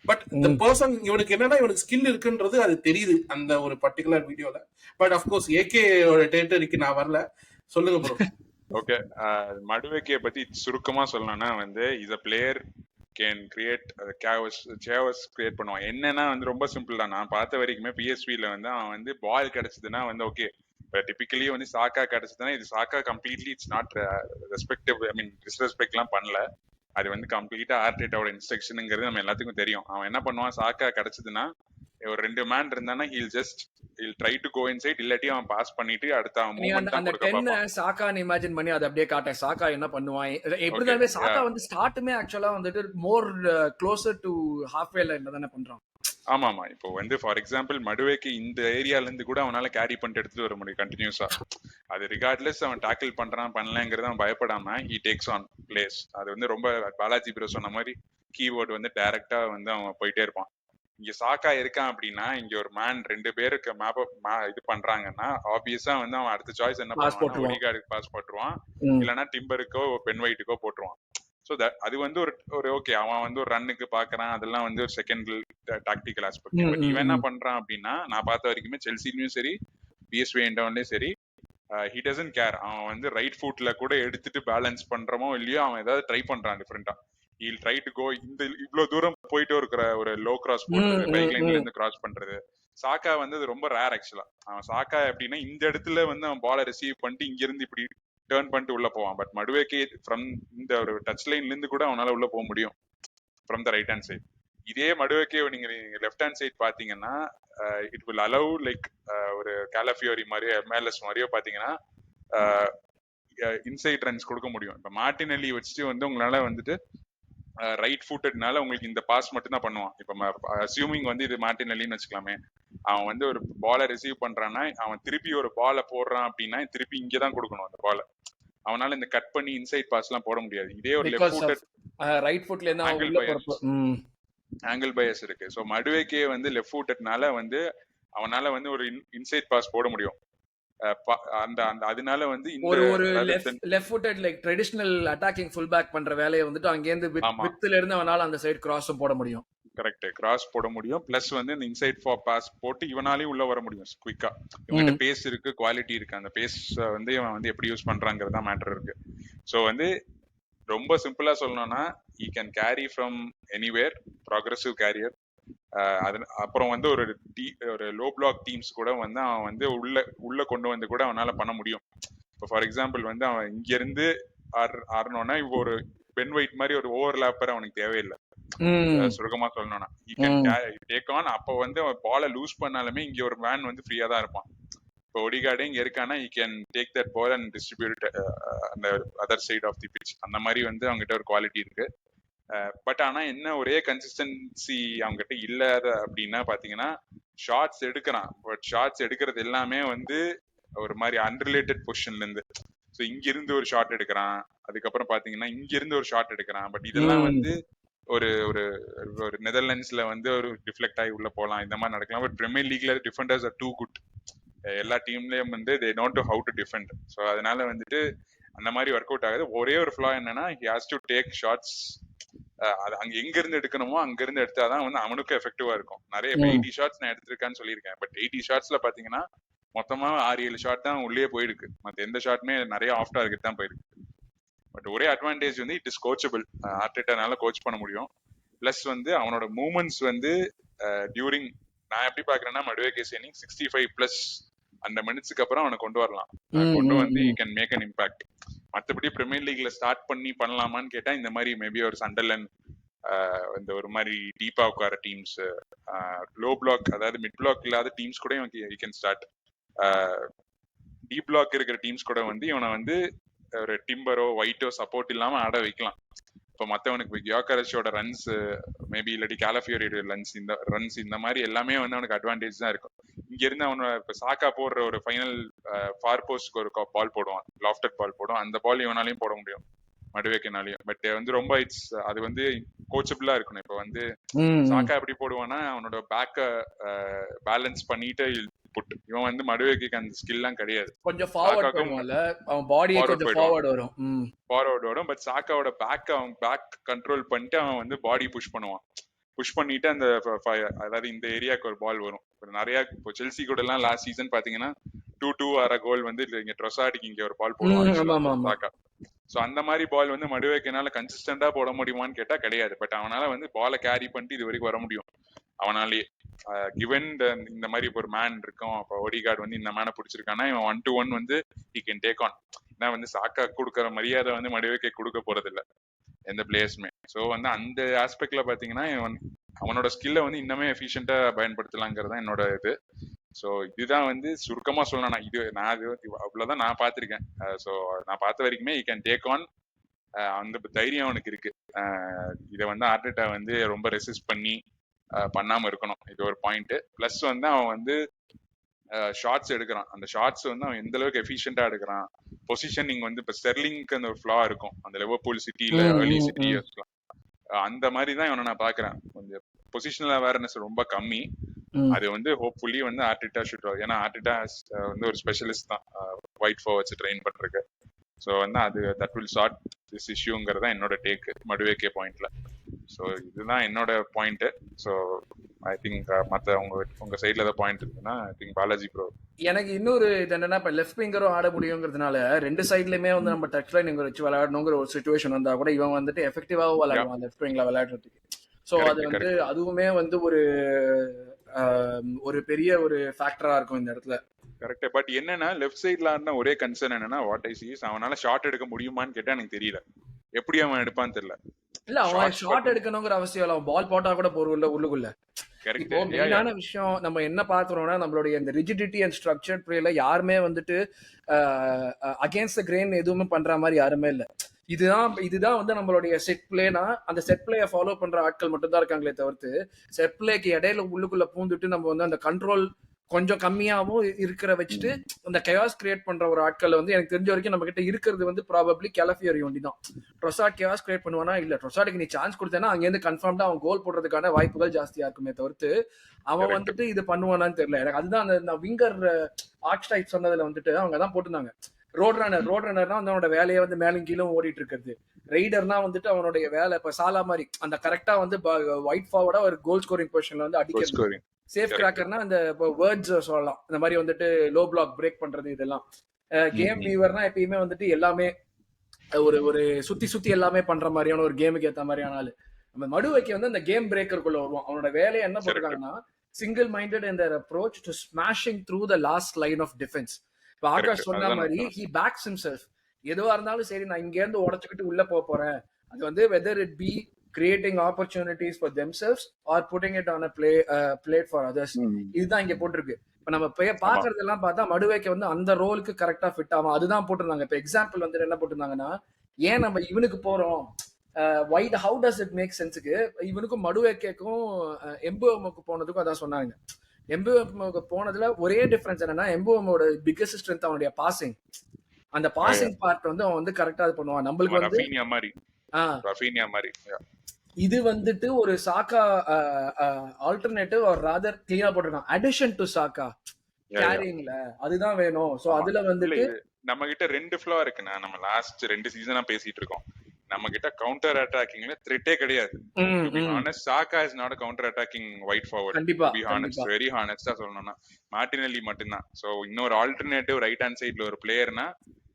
பட் இந்த பர்சன் இவனுக்கு என்னன்னா இவனுக்கு ஸ்கில் இருக்குன்றது அது தெரியுது அந்த ஒரு பர்டிகுலர் வீடியோல. பட் அஃப்கோர்ஸ் ஏகேயோட டெரிட்டரிக்கு நான் வரல. சொல்லுங்க ப்ரோ. ஓகே, மடுவேக்கே பத்தி சுருக்கமா சொல்லணும்னா வந்து is a player can create saves create பண்ணுவான். என்னன்னா வந்து ரொம்ப சிம்பிள் தான். நான் பார்த்த வரைக்குமே பிஎஸ்வில வந்து அவன் வந்து பால் கிடைச்சதுன்னா வந்து ஓகே, டிபிக்கலி வந்து சாக்கா கிடைச்சதுன்னா இது சாக்கா completely it's not respective, I mean disrespect எல்லாம் பண்ணல. அது வந்து கம்ப்ளீட்டா ஆர்டேட்டாவோட இன்ஸ்ட்ரக்ஷனுங்கிறது நம்ம எல்லாத்துக்கும் தெரியும். அவன் என்ன பண்ணுவான், சாக்கா கிடைச்சதுன்னா ஒரு 2 மேன் இருந்தானா he'll try to go inside, இல்லாட்டி அவன் பாஸ் பண்ணிட்டு அடுத்த அவன் மூவ்மெண்ட் தான் கொடுக்க பாப்பான். சாக்கா நீ இமேஜின் பண்ணி அதை அப்படியே காட்ட சாக்கா என்ன பண்ணுவான். எப்படிதானே சாக்கா வந்து ஸ்டார்ட்டுமே ஆக்சுவலா வந்துட்டு மோர் க்ளோசர் டு ஹாஃப்வே லைன்ல தானே பண்றான். ஆமா, இப்போ வந்து ஃபார் எக்ஸாம்பிள் மடுவேக்கு இந்த ஏரியால இருந்து கூட அவனால கேரி பண்ணிட்டு எடுத்துட்டு வர முடியும் கண்டினியூஸா. அது ரிகார்ட்லெஸ் அவன் டாக்கிள் பண்றான் பண்ணலங்கிறத அவன் பயப்படாம ஹி டேக்ஸ் ஆன் பிளேஸ். அது வந்து ரொம்ப பாலாஜி ப்ரோ சொன்ன மாதிரி கீவேர்டு வந்து டைரக்டா வந்து அவன் போயிட்டே இருப்பான். இங்க சாக்கா இருக்கான் அப்படின்னா இங்க ஒரு மேன் 2 பேருக்கு இது பண்றாங்கன்னா ஆப்வியஸா வந்து அவன் அடுத்த சாய்ஸ் என்ன பாஸ் பண்ணுவான்னா போட்டுருவான். ஒடிகார்டுக்கு பாஸ் போட்டுருவான், ம். இல்லைன்னா டிம்பருக்கோ பென் ஒயிட்டுக்கோ போட்டுருவான். ஸோ அது வந்து ஒரு ஒரு ஓகே, அவன் வந்து ஒரு ரன்னுக்கு பாக்குறான், அதெல்லாம் வந்து ஒரு செகண்ட் டாக்டிக்கல் ஆஸ்பெக்ட். ம், பட் ம், இவன் என்ன ம். பண்றான் அப்படின்னா, நான் பார்த்த வரைக்குமே செல்சிலையும் சரி பிஎஸ்வி எண்டவுன்லயும் சரி, ஹி டசன்ட் கேர். அவன் வந்து ரைட் ஃபுட்ல கூட எடுத்துட்டு பேலன்ஸ் பண்றமோ இல்லையோ அவன் ஏதாவது ட்ரை பண்றான் டிஃப்ரெண்டா. ஹீல் ட்ரை டு கோ இந்த இவ்வளவு தூரம் போயிட்டு இருக்கிற ஒரு லோ கிராஸ் ம், போடுறது, பைக் ம், லைன்ல ம். இருந்து கிராஸ் பண்றது. சாக்கா வந்து அது ரொம்ப ரேர் ஆக்சுவலா. அவன் சாக்கா எப்படின்னா இந்த இடத்துல வந்து அவன் பாலை ரிசீவ் பண்ணிட்டு இங்க இருந்து இப்படி டேர்ன் பண்ணிட்டு உள்ள போவான். பட் மடுவேக்கே ஃப்ரம் இந்த ஒரு டச் லைன்ல இருந்து கூட அவனால உள்ள போக முடியும் from the right hand side. இதே மடுவேக்கே நீங்க லெஃப்ட் ஹேண்ட் சைட் பாத்தீங்கன்னா இட் வில் அலவ் லைக் ஒரு கேலஃபியோரி மாதிரியோ எம்எல்எஸ் மாதிரியோ பாத்தீங்கன்னா இன்சைட் ரன்ஸ் கொடுக்க முடியும். இப்ப மார்டினெல்லி வச்சுட்டு வந்து உங்களால வந்துட்டு ரைட் ஃபுட்டட்னால உங்களுக்கு இந்த பாஸ் மட்டும் தான் பண்ணுவான். இப்ப அசியூமிங் வந்து இது மார்டினெல்லின்னு வச்சுக்கலாமே, அவன் வந்து ஒரு பாலை ரிசீவ் பண்றான்னா அவன் திருப்பி ஒரு பாலை போடுறான் அப்படின்னா திருப்பி இங்கதான் கொடுக்கணும் அந்த பாலை. அவனால இந்த கட் பண்ணி இன்சைட் பாஸ் எல்லாம் போட முடியாது. இதே ஒரு left because of footed right ஃபுட்ல இருந்து அவன் ஆங்கிள் உள்ள பயஸ் போறப்போ. ம். ஆங்கிள் பயஸ் இருக்கு. ஸோ மடுவேக்கே வந்து லெஃப்ட் ஃபுட்டட்னால வந்து அவனால வந்து ஒரு இன்சைட் பாஸ் போட முடியும். அந்த அந்த அதனால வந்து இந்த ஒரு ஒரு அதாவது left footed like traditional attacking full back பண்ற வேலையை வந்துட்டு அங்கேருந்து ஆமா வித்துல இருந்து அவனால அந்த சைடு கிராஸும் போட முடியும். கரெக்ட், கிராஸ் போட முடியும். பிளஸ் வந்து இந்த இன்சைட் ஃபார் பாஸ் போட்டு இவனாலையும் உள்ள வர முடியும் குயிக்கா. இவங்கிட்ட பேஸ் இருக்கு, குவாலிட்டி இருக்கு. அந்த பேஸ் வந்து இவன் வந்து எப்படி யூஸ் பண்றாங்கிறது தான் மேட்டர் இருக்கு. ஸோ வந்து ரொம்ப சிம்பிளா சொல்லணும்னா he can carry from anywhere, progressive carrier. அப்புறம் வந்து ஒரு லோ பிளாக் டீம்ஸ் கூட வந்து அவன் வந்து உள்ள கொண்டு வந்து கூட அவனால பண்ண முடியும். இப்போ ஃபார் எக்ஸாம்பிள் வந்து அவன் இங்க இருந்து ஆடணும்னா இப்போ ஒரு பென் ஒயிட் மாதிரி ஒரு ஓவர்லாப்பர் அவனுக்கு தேவையில்லை. சுருக்கமா சொல்லணும்னா ஈ கேன் டேக் ஆன். அப்போ வந்து அவன் பாலை லூஸ் பண்ணாலுமே இங்க ஒரு மேன் வந்து ஃப்ரீயா தான் இருப்பான். இப்போ ஒடிகார்டே இங்க இருக்கானா he can take that ball and distribute அந்த other side of the pitch. அந்த மாதிரி வந்து அவங்ககிட்ட ஒரு குவாலிட்டி இருக்கு. பட் ஆனா என்ன ஒரே கன்சிஸ்டன்சி அவங்ககிட்ட இல்லாத அப்படின்னா பாத்தீங்கன்னா ஷார்ட்ஸ் எடுக்கிறான். பட் ஷார்ட்ஸ் எடுக்கிறது எல்லாமே வந்து ஒரு மாதிரி அன்ரிலேட்டட் பொசிஷன்ல இருந்து. ஸோ இங்க இருந்து ஒரு ஷாட் எடுக்கிறான், அதுக்கப்புறம் பாத்தீங்கன்னா இங்க இருந்து ஒரு ஷாட் எடுக்கிறான். பட் இதெல்லாம் வந்து ஒரு ஒரு ஒரு நெதர்லாண்ட்ஸ்ல வந்து ஒரு டிஃப்ளெக்ட் ஆகி உள்ள போகலாம், இந்த மாதிரி நடக்கலாம். பட் பிரீமியர் லீக்ல டிஃபெண்டர்ஸ் ஆர் டூ குட். எல்லா டீம்லயும் வந்து they know to how to defend. So அதனால வந்துட்டு அந்த மாதிரி ஒர்க் அவுட் ஆகுது. ஒரே ஒரு ஃபிளா என்னன்னா he has to take shots. அது அங்க எங்க இருந்து எடுக்கணுமோ அங்க இருந்து எடுத்தாதான் வந்து அவனுக்கு எஃபெக்டிவா இருக்கும். நிறைய 80 ஷாட்ஸ் நான் எடுத்திருக்கான்னு சொல்லியிருக்கேன். பட் 80 ஷாட்ஸ்ல பாத்தீங்கன்னா மொத்தமா 6-7 ஷாட் தான் உள்ளே போயிருக்கு. மத்த எந்த ஷாட்டுமே நிறைய ஆஃப் டார்கெட் தான் போயிருக்கு. பட் ஒரே அட்வான்டேஜ் வந்து இட் இஸ் கோச்சபிள். ஆர்டெட்டானால கோச் பண்ண முடியும். பிளஸ் வந்து அவனோட மூவ்மெண்ட்ஸ் வந்து டியூரிங் நான் எப்படி பாக்குறேன்னா மடுவேக்கே சைனிங் 65+ அந்த மினிட்ஸ்க்கு அப்புறம் அவனை கொண்டு வரலாம். கொண்டு வந்து you can make an impact. மற்றபடி பிரீமியர் லீக்ல ஸ்டார்ட் பண்ணலாமான்னு கேட்டா இந்த மாதிரி மேபி ஒரு சண்டர்லேண்ட் இந்த ஒரு மாதிரி டீப்பா உட்கார டீம்ஸ், லோ பிளாக் அதாவது மிட் பிளாக் இல்லாத டீம்ஸ் கூட you can start. Deep block இருக்கிற டீம்ஸ் கூட வந்து இவனை வந்து ஒரு டிம்பரோ ஒயிட்டோ சப்போர்ட் இல்லாம ஆட வைக்கலாம். இப்போ மற்றவனுக்கு கியோகரேஷோட ரன்ஸ் மேபி இல்லாட்டி கேலஃபியோரியோட ரன்ஸ் இந்த மாதிரி எல்லாமே வந்து அவனுக்கு அட்வான்டேஜ் தான் இருக்கும். இங்க இருந்து அவனோட இப்போ சாக்கா போடுற ஒரு ஃபைனல் ஃபார் போஸ்ட்க்கு ஒரு பால் போடுவான், லாஃப்டட் பால் போடுவான். அந்த பால் இவனாலையும் போட முடியும், மடுவேக்கனாலையும். பட் வந்து ரொம்ப அது வந்து கோச்சபிளா இருக்கணும். இப்போ வந்து சாக்கா எப்படி போடுவான்னா அவனோட பேக்க பேலன்ஸ் பண்ணிட்டு புட். இவன் வந்து மடுவேக்கு அந்த ஸ்கில்லாம் கிடையாது. கொஞ்சம் ஃபார்வர்ட் பண்ணுவான்ல, அவன் பாடியே கொஞ்சம் ஃபார்வர்ட் வரும். ஃபார்வர்ட் வரும். பட் சாக்காவோட அவன் பேக் கண்ட்ரோல் பண்ணிட்டு அவன் வந்து பாடி புஷ் பண்ணுவான். புஷ் பண்ணிட்டு அந்த அதாவது இந்த ஏரியாவுக்கு ஒரு பால் வரும். நிறைய இப்போ செல்சி கூட எல்லாம் லாஸ்ட் சீசன் பாத்தீங்கன்னா 2-2 வர கோல் வந்து இங்க ட்ரொசார்டுக்கு இங்க ஒரு பால் போடுவான் சாக்கா. சோ அந்த மாதிரி பால் வந்து மடுவேக்கனால கன்சிஸ்டன்டா போட முடியுமான்னு கேட்டா கிடையாது. பட் அவனால வந்து பாலை கேரி பண்ணிட்டு இது வரைக்கும் வர முடியும் அவனாலேயே. கிவன் இந்த மாதிரி ஒரு மேன் இருக்கும். அப்போ ஒடிகார்டு வந்து இந்த மேனை பிடிச்சிருக்கானா இவன் 1-to-1 வந்து he can take on. ஏன்னா வந்து சாக்கா கொடுக்குற மரியாதை வந்து மடுவேக்கே கொடுக்க போறது இல்லை எந்த பிளேயர்ஸுமே. ஸோ வந்து அந்த ஆஸ்பெக்ட்ல பாத்தீங்கன்னா அவனோட ஸ்கில்லை வந்து இன்னமே எஃபிஷியன்டா பயன்படுத்தலாங்கிறது என்னோட இது. ஸோ இதுதான் வந்து சுருக்கமா சொல்லணும். நான் அவ்வளவுதான் நான் பார்த்திருக்கேன். ஸோ நான் பார்த்த வரைக்குமே he can take on. அந்த தைரியம் அவனுக்கு இருக்கு. இதை வந்து ஆர்டெட்டா வந்து ரொம்ப ரெசிஸ்ட் பண்ணாம இருக்கணும். இது ஒரு பாயிண்ட். பிளஸ் வந்து அவன் வந்து ஷார்ட்ஸ் எடுக்கிறான். அந்த ஷார்ட்ஸ் வந்து அவன் எந்த அளவுக்கு எஃபிஷியன்டா எடுக்கிறான். பொசிஷனிங் வந்து இப்ப ஸ்டெர்லிங்க்கு அந்த ஒரு ஃபிளா இருக்கும் அந்த லிவர்பூல் சிட்டில ஏர்லி சிட்டி இயர்ஸ்லாம். அந்த மாதிரி தான் இவனை நான் பாக்குறேன். கொஞ்சம் பொசிஷனல் அவேர்னஸ் ரொம்ப கம்மி. அது வந்து ஹோப்ஃபுல்லி வந்து ஆர்டிட்டா ஷுட், ஏன்னா ஆர்டிட்டா வந்து ஒரு ஸ்பெஷலிஸ்ட் தான் ஒயிட் ஃபோ வச்சு ட்ரெயின் பண்றதுக்கு. ஸோ வந்து அது தட் வில் சார்ட் திஸ் இஷ்யூங்கிறதா என்னோட டேக் மடுவேக்கே பாயிண்ட்ல. ஸோ இதுதான் என்னோட பாயிண்ட். ஸோ ஐ திங்க் மற்ற உங்க சைட்ல ஏதாவது பாயிண்ட் இருக்குன்னா ஐ திங்க் பாலாஜி ப்ரோ. எனக்கு இன்னொரு இது என்னன்னா, இப்ப லெஃப்ட் விங்கரும் ஆட முடியுங்கிறதுனால ரெண்டு சைட்லயுமே வந்து நம்ம டச் லைன் இங்க வச்சு விளையாடணுங்கிற ஒரு சுச்சுவேஷன் வந்தா கூட இவன் வந்துட்டு எஃபெக்டிவாவும் விளையாடுவான் லெஃப்ட் விங்ல விளையாடுறதுக்கு. ஸோ அது வந்து அதுவுமே வந்து ஒரு பெரிய ஒரு ஃபேக்டரா இருக்கும் இந்த இடத்துல. கரெக்ட். பட் என்னன்னா லெஃப்ட் சைட்ல ஆடின ஒரே கன்சர்ன் என்னன்னா வாட் ஐ சீஸ் அவனால ஷாட் எடுக்க முடியுமான்னு கேட்டா எனக்கு தெரியல. எப்படி அவன் எடுப்பான்னு தெரியல. இல்ல அவன் ஷாட் எடுக்கணுங்கிற அவசியம் இல்ல, அவன் பால் போட்டா கூட போறல உள்ளுக்குள்ள. இப்போ மெயினான விஷயம் நம்ம என்ன பாக்குறோம்னா, நம்மளுடைய இந்த ரிஜிடிட்டி அண்ட் ஸ்ட்ரக்சர்ட் பிளேல யாருமே வந்துட்டு அகேன்ஸ்ட் த கிரெயின் எதுவுமே பண்ற மாதிரி யாருமே இல்ல. இதுதான் வந்து நம்மளுடைய செட் பிளேனா, அந்த செட் பிளேயை ஃபாலோ பண்ற ஆட்கள் மட்டும் தான் இருக்காங்களே தவிர்த்து செட் பிளேக்கு இடையில உள்ளுக்குள்ள பூந்துட்டு நம்ம வந்து அந்த கண்ட்ரோல் கொஞ்சம் கம்மியாவும் இருக்கிற வச்சுட்டு அந்த கயாஸ் கிரியேட் பண்ற ஒரு ஆட்கள் வந்து எனக்கு தெரிஞ்ச வரைக்கும் நம்ம கிட்ட இருக்கிறது வந்து ப்ராபப்ளி கெலஃபியர் ஒண்டி தான். ட்ரொசாட் கயாஸ் கிரியேட் பண்ணுவானா? இல்ல. ட்ரொசாட்டுக்கு நீ சான்ஸ் கொடுத்தேன்னா அங்கேருந்து கன்ஃபார்ம்டா அவன் கோல் போடுறதுக்கான வாய்ப்புகள் ஜாஸ்தியா இருக்குமே தவிர்த்து அவன் வந்துட்டு இது பண்ணுவானான்னு தெரியல எனக்கு. அதுதான் அந்த விங்கர் ஆர்ச் டைப் சொன்னதுல வந்துட்டு அவங்க தான் போட்டிருந்தாங்க. ரோட் ரன்னர்னா வந்து அவனோட வேலையை வந்து மேலும் கீழும் ஓடிட்டு இருக்கிறது. ரைடர்னா வந்துட்டு அவனுடைய வேலை இப்ப சாலா மாதிரி அந்த கரெக்டா வந்து ஒயிட் ஃபார்வர்டா ஒரு கோல் ஸ்கோரிங் பொசிஷன்ல வந்து அடிக்கிறது. சேஃப் கிராக்கர்னா அந்த வேர்ட்ஸ் சொல்லலாம், இந்த மாதிரி வந்துட்டு லோ பிளாக் பிரேக் பண்றது இதெல்லாம். கேம் வீவர்னா எப்பயுமே வந்துட்டு எல்லாமே ஒரு சுத்தி எல்லாமே பண்ற மாதிரியான ஒரு கேமுக்கு ஏத்த மாதிரியான ஆளு. நம்ம மடுவைக்கு வந்து அந்த கேம் பிரேக்கருக்குள்ள வருவான். அவனோட வேலையை என்ன போட்டிருக்காங்கன்னா, single minded in their approach to smashing through the last line of defence. இப்ப ஆகாஷ் சொன்ன மாதிரி ஹி பேக்ஸ் ஹிம்செல்ஃப். எதுவா இருந்தாலும் சரி நான் இங்க இருந்து உடச்சுக்கிட்டு உள்ள போறேன். அது வந்து whether it be creating opportunities for themselves or putting it on a plate for others. இதுதான் இங்க போட்டிருக்கு. இப்ப நம்ம பாக்குறதெல்லாம் பார்த்தா மடுவேக்கு வந்து அந்த ரோலுக்கு கரெக்டா ஃபிட் ஆகும். அதுதான் போட்டிருந்தாங்க. இப்ப எக்ஸாம்பிள் வந்து என்ன போட்டிருந்தாங்கன்னா, ஏன் நம்ம இவனுக்கு போறோம், wait how does it make சென்ஸுக்கு இவனுக்கும் மடுவேக்கும் எம்புவமுக்கு போனதுக்கும் அதான் சொன்னாங்க. எம்புவமுக்கு போனதுல ஒரே டிஃபரன்ஸ் என்னன்னா, எம்புவமோட பிக்கஸ்ட் ஸ்ட்ரென்த் அவனுடைய பாசிங். அந்த பாசிங் பார்ட் வந்து அவன் வந்து கரெக்டா இது பண்ணுவான். நம்மளுக்கு வந்து இது வந்துட்டு ஒரு சாக்கா ஆல்டர்னேட்டிவ் ஆர் ராதர் கிளியரா போட்டிருக்கான். அடிஷன் டு சாக்கா கேரிங்ல அதுதான் வேணும். சோ அதுல வந்துட்டு நம்ம கிட்ட ரெண்டு ஃப்ளோ இருக்குன்னா, நம்ம லாஸ்ட் 2 சீசனா பேசிட்டு இருக்கோம். நம்ம கிட்ட கவுண்டர் அட்டாக்கிங்ல த்ரெட்டே கிடையாது. டு பி ஹானஸ்ட், சாக்கா is not a counter attacking white forward. கண்டிப்பா, டு பி ஹானஸ்ட், வெரி ஹானஸ்டா சொல்லணும்னா மார்டினெல்லி மட்டும்தான். சோ இன்னொரு ஆல்டர்னேட்டிவ் ரைட் ஹேண்ட் சைடுல ஒரு பிளேயர்னா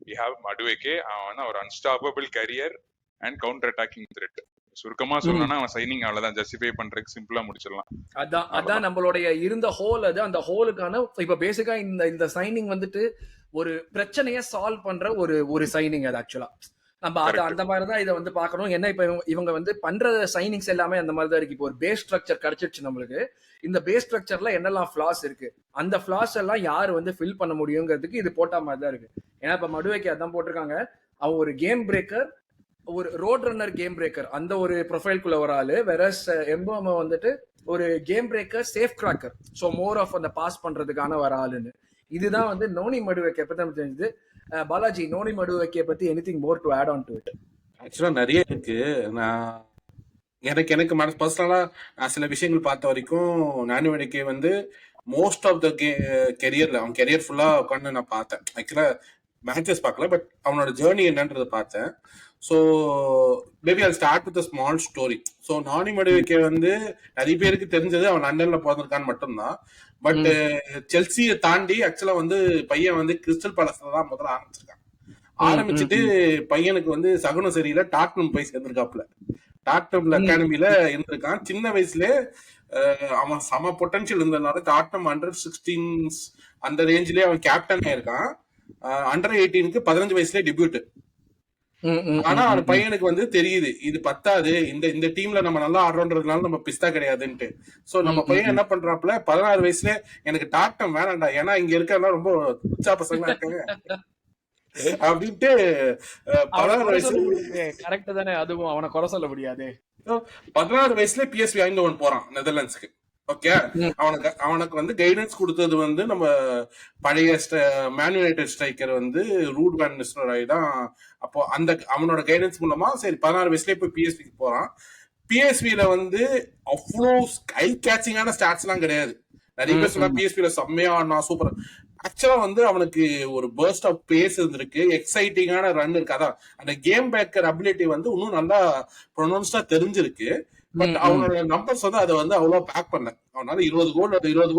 we have மடுவேக்கே. அவன் ஒரு unstoppable carrier and counter attacking threat. சுருக்கமா சொல்லணும்னா அவன் சைனிங் அவ்வளவுதான், ஜஸ்டிஃபை பண்றதுக்கு சிம்பிளா முடிச்சிடலாம். அதான் நம்மளுடைய இருந்த ஹோல். அது அந்த ஹோலுக்கான இப்ப பேசிக்கா இந்த சைனிங் வந்துட்டு ஒரு பிரச்சனையை சால்வ் பண்ற ஒரு சைனிங். அது ஆக்சுவலா நம்ம அந்த மாதிரிதான் இதை வந்து பாக்கணும். என்ன இப்ப இவங்க வந்து பண்ற சைனிங்ஸ் எல்லாமே அந்த மாதிரிதான் இருக்கு. இப்போ ஒரு பேஸ் ஸ்ட்ரக்சர் கிடைச்சிருச்சு நம்மளுக்கு. இந்த பேஸ் ஸ்ட்ரக்சர்ல என்னெல்லாம் ஃபிளாஸ் இருக்கு, அந்த ஃபிளாஸ் எல்லாம் யாரு வந்து ஃபில் பண்ண முடியுங்கிறதுக்கு இது போட்ட மாதிரிதான் இருக்கு. ஏன்னா இப்ப மடுவைக்கு அதான் போட்டிருக்காங்க, அவன் ஒரு கேம் பிரேக்கர், ஒரு ரோட் ரன்னர் கேம் பிரேக்கர், அந்த ஒரு ப்ரொஃபைல்குள்ள ஒரு ஆளு. வெரஸ் எம்புவம வந்துட்டு ஒரு game breaker, safe cracker, so more of அந்த பாஸ் பண்றதுக்கான வர ஆளுன்னு. இதுதான் வந்து நோனி மடுவைக்கை பத்தி நம்ம தெரிஞ்சது. பாலாஜி, நோனி மடுவைக்கை பத்தி anything more to add on to it? ஆக்சுவலா நிறைய இருக்கு. எனக்கு பர்சனலா நான் சில விஷயங்கள் பார்த்த வரைக்கும் நானி மடுவைக்கை வந்து மோஸ்ட் ஆஃப் த கெரியர்ல அவன் கெரியர் ஃபுல்லா உட்காந்து நான் பார்த்தேன். ஆக்சுவலா மேட்சஸ் பார்க்கல, பட் அவனோட ஜேர்னி என்னன்றதை பார்த்தேன். So maybe I start with small story. So Noni மடுவைக்கை வந்து நிறைய பேருக்கு தெரிஞ்சது அவன் லண்டன்ல பிறந்திருக்கான்னு மட்டும்தான். பட் செல்சியை தாண்டி ஆக்சுவலா வந்து பையன் வந்து கிறிஸ்டல் பேலஸ்ல தான் முதல்ல ஆரம்பிச்சிருக்கான். ஆரம்பிச்சுட்டு பையனுக்கு வந்து சகுனம் சரியில்லை, டாட்னம் போய் சேர்ந்திருக்காப்புல. டாட்னம் அகாடமில இருந்திருக்கான். சின்ன வயசுல அவன் சம பொட்டன்ஷியல் இருந்ததுனால டாட்னம் அண்டர்-16 அந்த ரேஞ்சிலே அவன் கேப்டன் ஆயிருக்கான். அண்டர்-18 15 வயசுல டெபியூட். ஆனா அந்த பையனுக்கு வந்து தெரியுது இது பத்தாது, இந்த டீம்ல நம்ம நல்லா ஆடுறோன்றதுனால நம்ம பிஸ்தா கிடையாதுன்ட்டு. சோ நம்ம பையன் என்ன பண்றாப்புல, 16 வயசுல எனக்கு டாட்டம் வேணாண்டா, ஏன்னா இங்க இருக்கலாம் ரொம்ப உச்சா பசங்களா இருக்காங்க அப்படின்ட்டு 16 வயசுல கரெக்ட் தானே, அதுவும் அவனை குறை சொல்ல முடியாது. 16 வயசுல PSV ஐந்தோவன் போறான் நெதர்லாண்ட்ஸ்க்கு. ஓகே, அவனுக்கு வந்து கைடன்ஸ் கொடுத்தது வந்து நம்ம பழைய மேன் யுனைடெட் ஸ்ட்ரைக்கர் வந்து ரூட் வேன் நிஸ்டராய் தான். அப்போ அந்த அவனோட கைடன்ஸ் மூலமா சரி 16 வயசுல போய் PSVக்கு போறான். பிஎஸ்பில வந்து அவ்வளோ ஐ கேச்சிங்கான ஸ்டாட்ஸ் எல்லாம் கிடையாது. நிறைய பேர் சொன்னா பிஎஸ்பில செம்மையா ஆனா சூப்பர். ஆக்சுவலா வந்து அவனுக்கு ஒரு பர்ஸ்ட் ஆஃப் பேஸ் இருந்திருக்கு, எக்ஸைட்டிங்கான ரன் இருக்கு. அதான் அந்த கேம் பேக்கர் அபிலிட்டி வந்து இன்னும் நல்லா ப்ரொனவுன்ஸ்டா தெரிஞ்சிருக்கு. பட் அவனோட நம்பர்ஸ் வந்து அதை வந்து அவ்வளவு பேக் பண்ணல. அவனால 20 கோல்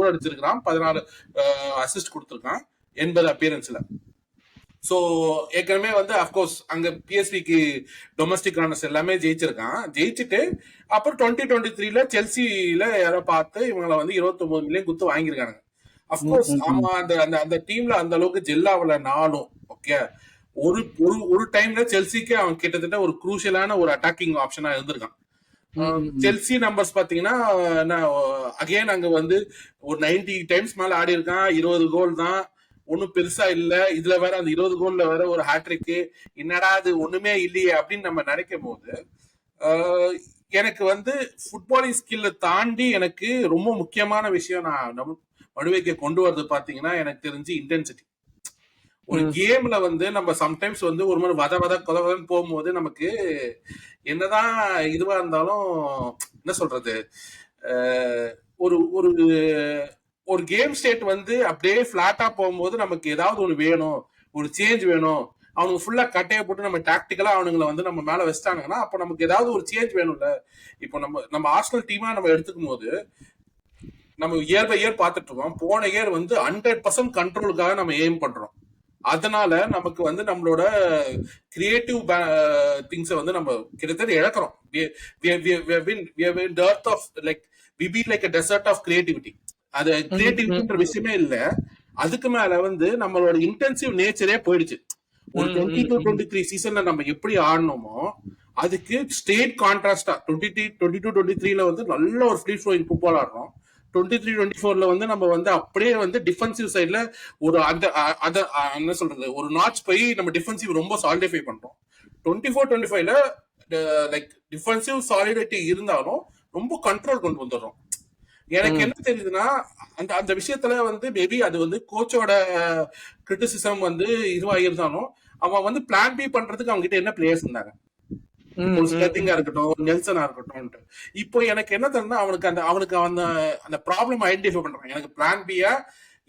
அடிச்சிருக்கான், 14 அசிஸ்ட் கொடுத்திருக்கான் 80 அப்பியரன்ஸ்ல. சோ ஏற்கனவே வந்து அப்கோர்ஸ் அங்க பிஎஸ்பிக்கு டொமஸ்டிக் ரன்னர்ஸ் எல்லாமே ஜெயிச்சுட்டு அப்புறம் 2023 செல்சியில யாரோ பார்த்து இவங்களை வந்து 29 மில்லியன் குத்து வாங்கியிருக்காங்க. அப்கோர்ஸ் அவன் அந்த டீம்ல அந்த அளவுக்கு ஜெல்லாவல நாளும் ஓகே ஒரு ஒரு டைம்ல செல்சிக்கு அவன் கிட்டத்தட்ட ஒரு குரூஷியலான ஒரு அட்டாக்கிங் ஆப்ஷனா இருந்திருக்கான். செல்சி நம்பர்ஸ் பாத்தீங்கன்னா அகைன் அங்க வந்து ஒரு 90 டைம்ஸ் மேல ஆடி இருக்கான், 20 கோல் தான், ஒன்னும் பெருசா இல்ல. இதுல வேற அந்த 20 கோல்ல வேற ஒரு ஹேட்ரிக்கு, என்னடா அது ஒண்ணுமே இல்லையே அப்படின்னு நம்ம நினைக்கும் போது எனக்கு வந்து ஃபுட்பாலிங் ஸ்கில்ல தாண்டி எனக்கு ரொம்ப முக்கியமான விஷயம் நான் மடுவைக்கு கொண்டு வரது பாத்தீங்கன்னா எனக்கு தெரிஞ்சு இன்டென்சிட்டி. ஒரு கேம்ல வந்து நம்ம சம்டைம்ஸ் வந்து ஒரு மாதிரி கொதவதன்னு போகும்போது நமக்கு என்னதான் இதுவா இருந்தாலும் என்ன சொல்றது, ஒரு ஒரு ஒரு கேம் ஸ்டேட் வந்து அப்படியே பிளாட்டா போகும்போது நமக்கு ஏதாவது ஒண்ணு வேணும், ஒரு சேஞ்ச் வேணும். அவனுக்கு ஃபுல்லா கட்டையை போட்டு நம்ம டாக்டிக்கலா அவனுங்களை வந்து நம்ம மேல வச்சிட்டாங்கன்னா அப்ப நமக்கு ஏதாவது ஒரு சேஞ்ச் வேணும்ல. இப்போ நம்ம ஆர்சனல் டீமா நம்ம எடுத்துக்கும் போது நம்ம இயர் பை இயர் பார்த்துட்டு இருக்கோம். போன இயர் வந்து 100% கண்ட்ரோலுக்காக நம்ம எய்ம் பண்றோம். அதனால நமக்கு வந்து நம்மளோட கிரியேட்டிவ் திங்ஸை வந்து நம்ம கிட்டத்தட்ட இழக்கிறோம். Dessert of creativity. அது கிரியேட்டிவிட்டின்ற விஷயமே இல்ல, அதுக்கு மேல வந்து நம்மளோட இன்டென்சிவ் நேச்சரே போயிடுச்சு. ஒரு 22-23 சீசன்ல நம்ம எப்படி ஆடணுமோ அதுக்கு ஸ்டேட் கான்ட்ராஸ்டா 22-23 வந்து நல்ல ஒரு ஃப்ரீ ஃப்ளோயிங் ஃபுட்பால் ஆடுறோம். 23-24 வந்து நம்ம வந்து அப்படியே வந்து டிஃபென்சிவ் சைட்ல ஒரு அந்த என்ன சொல்றது ஒரு நாட்ச் போய் நம்ம டிஃபென்சிவ் ரொம்ப சாலிடிஃபை பண்றோம். 24-25 லைக் டிஃபென்சிவ் சாலிடிட்டி இருந்தாலும் ரொம்ப கண்ட்ரோல் கொண்டு வந்துடுறோம். எனக்கு என்ன தெரியுதுன்னா அந்த விஷயத்துல வந்து மேபி அது வந்து கோச்சோட கிரிட்டிசிசம் வந்து இதுவா இருந்தாலும் அவன் வந்து பிளான் பி பண்றதுக்கு அவங்க கிட்ட என்ன பிளேயர்ஸ் இருந்தாங்க, ஸ்லெட்டிங்கா இருக்கட்டும், நெல்சனா இருக்கட்டும். இப்போ எனக்கு என்ன தெரியுதுன்னா அவனுக்கு அந்த ப்ராப்ளம் ஐடென்டிஃபை பண்றான். எனக்கு பிளான் பியா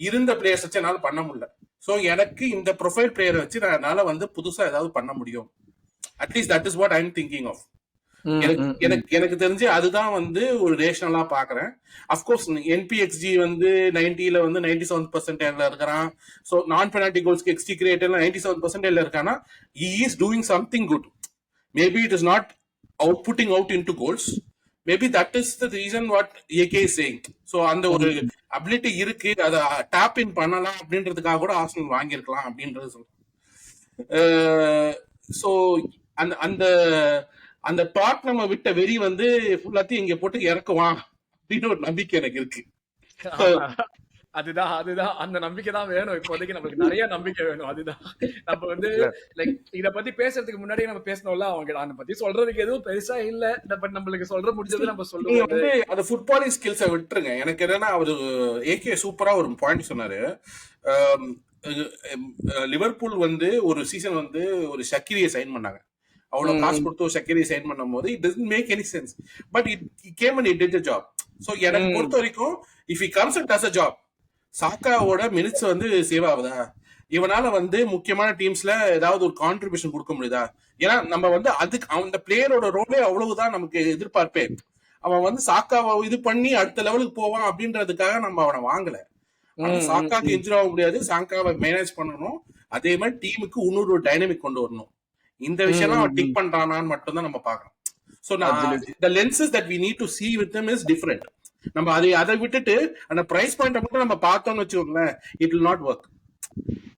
இருந்த பிளேயர்ஸ் வச்சு என்னால பண்ண முடியல. சோ எனக்கு இந்த ப்ரொஃபைல் பிளேயரை வச்சு என்னால வந்து புதுசா ஏதாவது பண்ண முடியும். At least that is what I am thinking of. எனக்கு தெரிஞ்சு அதுதான் வந்து ஒரு ரேஷனலா பாக்குறேன். அப்கோர்ஸ் என்பிஎக்ஸ்ஜி வந்து 90ல வந்து 97% இருக்கிறான். சோ நான் பெனால்டி கோல்ஸ்க்கு எக்ஸ்டி கிரியேட்டர்ல 97% இருக்கானா, he is doing something good. Maybe it is not outputting out into goals. Maybe that is the reason what AK is saying. So அந்த ஒரு அபிலிட்டி இருக்கு, அதை டாப் இன் பண்ணலாம் அப்படின்றதுக்காக கூட ஆர்சனல் வாங்கியிருக்கலாம் அப்படின்றது சொல்றேன். ஸோ அந்த அந்த அந்த டாட் நம்ம விட்ட வெறி வந்து ஃபுல்லாத்தையும் இங்க போட்டு இறக்குவான் அப்படின்னு ஒரு நம்பிக்கை எனக்கு இருக்கு. அதுதான் அந்த நம்பிக்கை தான் வேணும். இப்போதைக்கு நம்மளுக்கு நிறைய நம்பிக்கை வேணும். அதுதான் நம்ம வந்து லைக் இத பத்தி பேசுறதுக்கு முன்னாடி நம்ம பேசணும்ல, அவங்க அதை பத்தி சொல்றதுக்கு எதுவும் பெருசா இல்ல, பட் நம்மளுக்கு சொல்ற முடிஞ்சது நம்ம சொல்லுவோம். அந்த ஃபுட்பாலிங் ஸ்கில்ஸை விட்டுருங்க. எனக்கு என்னன்னா அவரு ஏகே சூப்பரா ஒரு பாயிண்ட் சொன்னாரு. லிவர்பூல் வந்து ஒரு சீசன் வந்து ஒரு ஷக்கீரியை சைன் பண்ணாங்க. அவ்வளவு காசு கொடுத்து ஷக்கீரியை சைன் பண்ணும் போது it doesn't make any sense, but it came and it did the job. So எனக்கு பொறுத்த வரைக்கும் if he comes and does a job, சாக்காவோட மினிட்ஸ் வந்து சேவ் ஆகுதா, இவனால வந்து முக்கியமான டீம்ஸ்ல ஏதாவது ஒரு கான்ட்ரிபியூஷன் கொடுக்க முடியுதா? ஏன்னா நம்ம வந்து அதுக்கு அந்த பிளேயரோட ரோலே அவ்வளவுதான் நமக்கு எதிர்பார்ப்பே. அவன் வந்து சாக்காவை இது பண்ணி அடுத்த லெவலுக்கு போவான் அப்படின்றதுக்காக நம்ம அவனை வாங்கல. சாக்காக்கு இன்ஜூர் ஆக முடியாது, சாக்காவை மேனேஜ் பண்ணணும், அதே மாதிரி டீமுக்கு இன்னொரு டைனமிக் கொண்டு வரணும். இந்த விஷயம் அவன் டிக் பண்றானான்னு மட்டும் தான் நம்ம பாக்கணும். So the lenses that we need to see with them is different. நம்ம அதை விட்டுட்டு அந்த பிரைஸ் பாயிண்ட் மட்டும் நம்ம பார்த்தோம்னு வச்சுக்கோங்களேன், it will not work.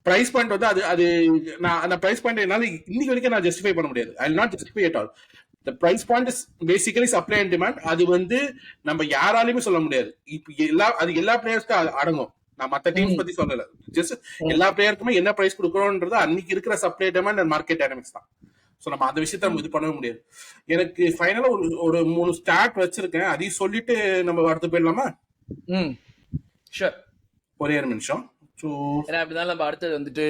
Price point வந்து அது நான் அந்த பிரைஸ் பாயிண்ட் என்னால இன்னைக்கு வரைக்கும் நான் ஜஸ்டிஃபை பண்ண முடியாது. I will not justify at all. The price point is basically supply and demand. அது வந்து நம்ம யாராலையுமே சொல்ல முடியாது. இப்ப எல்லா பிளேயர்ஸ்க்கும் அடங்கும். நான் மத்த டீம்ஸ் பத்தி சொல்லல, ஜஸ்ட் எல்லா பிளேயருக்குமே என்ன பிரைஸ் கொடுக்கறோம்ன்றது அன்னைக்கு இருக்கிற supply demand and market dynamics தான். சோ நம்ம அந்த விஷயத்த நம்ம இது பண்ணவே முடியாது. எனக்கு ஃபைனலா ஒரு 3 ஸ்டார்ட் வச்சிருக்கேன், அதையும் சொல்லிட்டு நம்ம அடுத்து போயிடலாமா? ஷூர், ஒரே ஒரு நிமிஷம். சோ அப்படிதான் நம்ம அடுத்தது வந்துட்டு